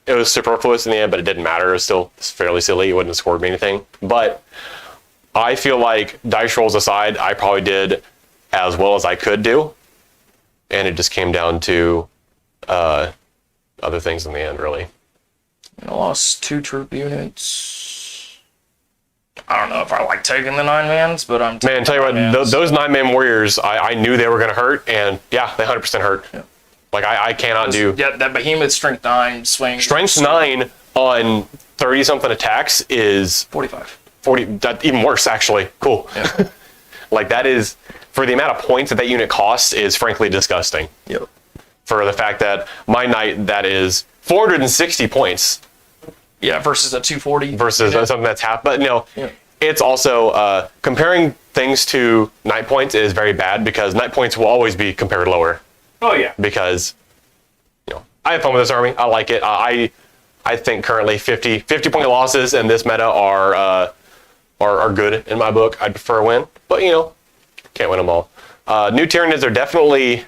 Speaker 2: it was superfluous in the end, but it didn't matter. It was still fairly silly. It wouldn't have scored me anything. But I feel like dice rolls aside, I probably did as well as I could do, and it just came down to other things in the end, really.
Speaker 3: I lost 2 troop units. I don't know if I like taking the 9-mans, but I'm taking
Speaker 2: Man, tell you what,
Speaker 3: 9-mans.
Speaker 2: those 9-man warriors, I knew they were going to hurt, and yeah, they 100% hurt.
Speaker 3: Yeah.
Speaker 2: Like, I cannot do...
Speaker 3: Yeah, that behemoth strength 9 swing.
Speaker 2: Strength 9 on 30-something attacks is
Speaker 3: 45.
Speaker 2: 40, that even worse, actually. Cool.
Speaker 3: Yeah.
Speaker 2: Like, that is, for the amount of points that unit costs, is frankly disgusting.
Speaker 3: Yep.
Speaker 2: For the fact that my knight, that is 460 points
Speaker 3: Yeah, versus a 240.
Speaker 2: versus something that's half. But,
Speaker 3: Yeah.
Speaker 2: it's also, comparing things to knight points is very bad because knight points will always be compared lower.
Speaker 1: Oh yeah.
Speaker 2: Because, I have fun with this army. I like it. I think currently 50-point losses in this meta are good in my book. I'd prefer a win, but can't win them all. New Tier Nids are definitely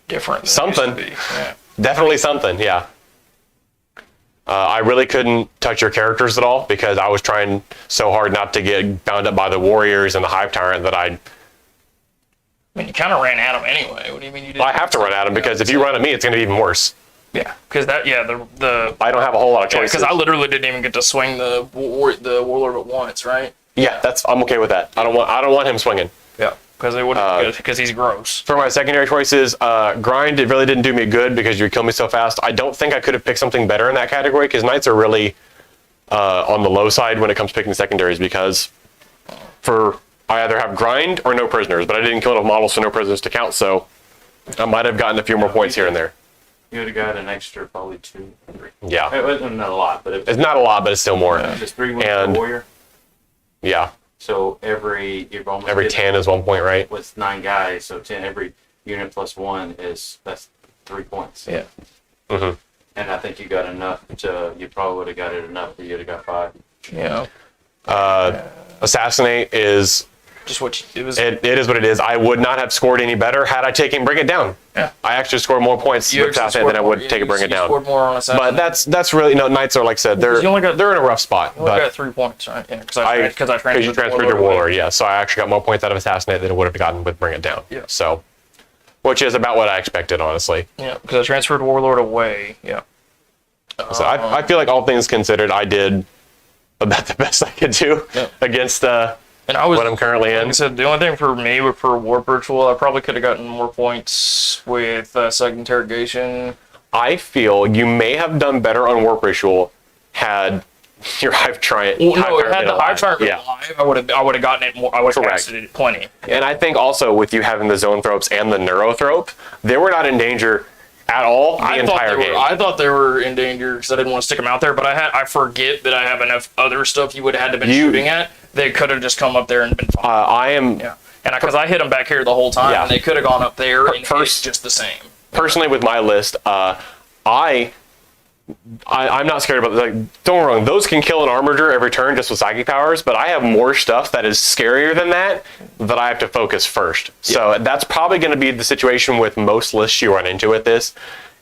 Speaker 3: Different. than
Speaker 2: Something.
Speaker 3: it used to be. Yeah.
Speaker 2: Definitely something, yeah. I really couldn't touch your characters at all because I was trying so hard not to get bound up by the warriors and the hive tyrant that
Speaker 3: I mean, you kind of ran at them anyway. What do you mean you didn't?
Speaker 2: I have to run at them because if you run at me, it's going to be even worse.
Speaker 3: Yeah, because the
Speaker 2: I don't have a whole lot of choices.
Speaker 3: because I literally didn't even get to swing the Warlord at once, right?
Speaker 2: Yeah, I'm okay with that. I don't want him swinging.
Speaker 3: Yeah, because they wouldn't because he's gross.
Speaker 2: For my secondary choices, grind, it really didn't do me good because you would kill me so fast. I don't think I could have picked something better in that category because knights are really on the low side when it comes to picking secondaries because I either have grind or no prisoners, but I didn't kill enough models for no prisoners to count, so I might have gotten a few more points here and there.
Speaker 1: You would have got an extra probably 2, 3.
Speaker 2: Yeah.
Speaker 1: It wasn't not a lot, but it was
Speaker 2: It's not a lot, but it's still more.
Speaker 1: just 3 wins
Speaker 2: And-
Speaker 1: per warrior.
Speaker 2: Yeah.
Speaker 1: So you've almost
Speaker 2: Every
Speaker 1: hit
Speaker 2: 10 is 1 point, right?
Speaker 1: with 9 guys, so 10 every unit plus 1 that's 3 points.
Speaker 3: Yeah.
Speaker 2: Mm-hmm.
Speaker 1: And I think you got enough you probably would have got it enough that you'd have got 5.
Speaker 3: Yeah.
Speaker 2: Assassinate is...
Speaker 3: Just what it was.
Speaker 2: It is what it is. I would not have scored any better had I taken Bring It Down.
Speaker 3: Yeah.
Speaker 2: I actually scored more points with Assassinate than I would take Bring It Down.
Speaker 3: Scored more on
Speaker 2: But that's really Knights are, like I said, they're
Speaker 3: you only got-
Speaker 2: they're in a rough spot.
Speaker 3: You only
Speaker 2: But
Speaker 3: got 3 points, right? Yeah, because I transferred
Speaker 2: you transferred
Speaker 3: Warlord
Speaker 2: your
Speaker 3: away.
Speaker 2: Warlord, yeah. So I actually got more points out of Assassinate than I would have gotten with Bring It Down.
Speaker 3: Yeah.
Speaker 2: So, which is about what I expected, honestly.
Speaker 3: Yeah, because I transferred Warlord away. Yeah.
Speaker 2: So I feel like all things considered, I did about the best I could do
Speaker 3: Yeah.
Speaker 2: against
Speaker 3: And I was,
Speaker 2: what I'm currently
Speaker 3: like
Speaker 2: in.
Speaker 3: I said, the only thing for me for Warp Ritual, I probably could have gotten more points with Second Interrogation.
Speaker 2: I feel you may have done better on Warp Ritual had your Hive Tyrant.
Speaker 3: Well, no, it had
Speaker 2: been
Speaker 3: the Hive Tyrant
Speaker 2: Yeah.
Speaker 3: alive. I would have gotten it more. I would have
Speaker 2: Correct.
Speaker 3: casted it plenty.
Speaker 2: And I think also with you having the Zoanthropes and the Neurothrope, they were not in danger at all the entire game.
Speaker 3: I thought they were in danger because I didn't want to stick them out there. But I forget that I have enough other stuff you would have had to been shooting at. They could have just come up there and been fine.
Speaker 2: I am
Speaker 3: Yeah, and because I hit them back here the whole time,
Speaker 2: Yeah.
Speaker 3: and they could have gone up there and hit
Speaker 2: First-
Speaker 3: just the same.
Speaker 2: personally with my list. I'm not scared about like. Don't get me wrong; those can kill an Armiger every turn just with psychic powers. But I have more stuff that is scarier than that I have to focus first. So that's probably going to be the situation with most lists you run into with this.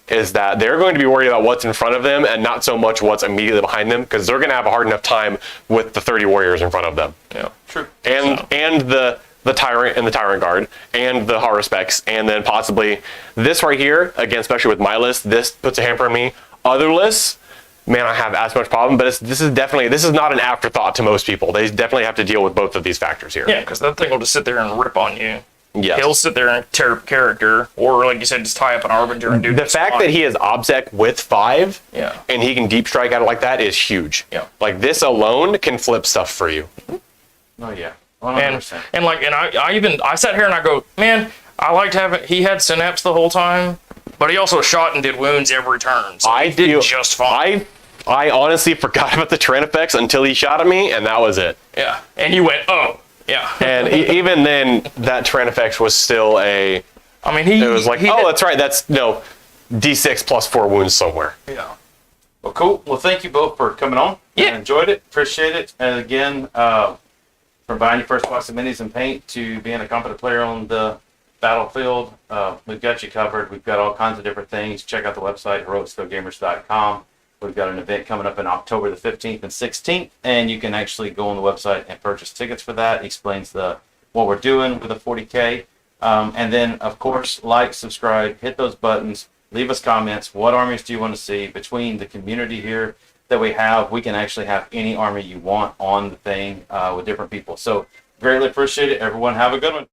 Speaker 2: Is that they're going to be worried about what's in front of them and not so much what's immediately behind them because they're going to have a hard enough time with the 30 warriors in front of them.
Speaker 3: Yeah,
Speaker 1: True.
Speaker 2: And the Tyrant and the Tyrant Guard and the Horror Specs and then possibly this right here, again, especially with my list, this puts a hamper on me. Other lists, man, I have as much problem, but this is not an afterthought to most people. They definitely have to deal with both of these factors here.
Speaker 3: yeah, because that thing will just sit there and rip on you.
Speaker 2: Yes.
Speaker 3: He'll sit there and tear up character, or like you said, just tie up an Armiger and do
Speaker 2: The
Speaker 3: just
Speaker 2: fact
Speaker 3: fine.
Speaker 2: that he has Obsec with 5
Speaker 3: Yeah.
Speaker 2: and he can deep strike at it like that is huge.
Speaker 3: Yeah.
Speaker 2: Like this alone can flip stuff for you.
Speaker 1: Oh yeah. 100%.
Speaker 3: And I sat here and I go, man, I liked having he had synapse the whole time, but he also shot and did wounds every turn. So
Speaker 2: I
Speaker 3: he did
Speaker 2: feel-
Speaker 3: just fine.
Speaker 2: I honestly forgot about the Tyrant effects until he shot at me, and that was it.
Speaker 3: Yeah, and you went, oh, yeah.
Speaker 2: And even then, that Tyrant effects was still a.
Speaker 3: I mean,
Speaker 2: It was like,
Speaker 3: he
Speaker 2: oh,
Speaker 3: did-
Speaker 2: that's right. That's no D6 plus 4 wounds somewhere.
Speaker 3: yeah.
Speaker 1: Well, cool. Well, thank you both for coming on.
Speaker 3: Yeah.
Speaker 1: I enjoyed it. Appreciate it. And again, from buying your first box of minis and paint to being a competent player on the battlefield, we've got you covered. We've got all kinds of different things. Check out the website, heroicskillgamers.com. We've got an event coming up in October the 15th and 16th, and you can actually go on the website and purchase tickets for that. It explains what we're doing with the 40K. And then, of course, like, subscribe, hit those buttons, leave us comments. What armies do you want to see? Between the community here that we have, we can actually have any army you want on the thing with different people. So greatly appreciate it. Everyone have a good one.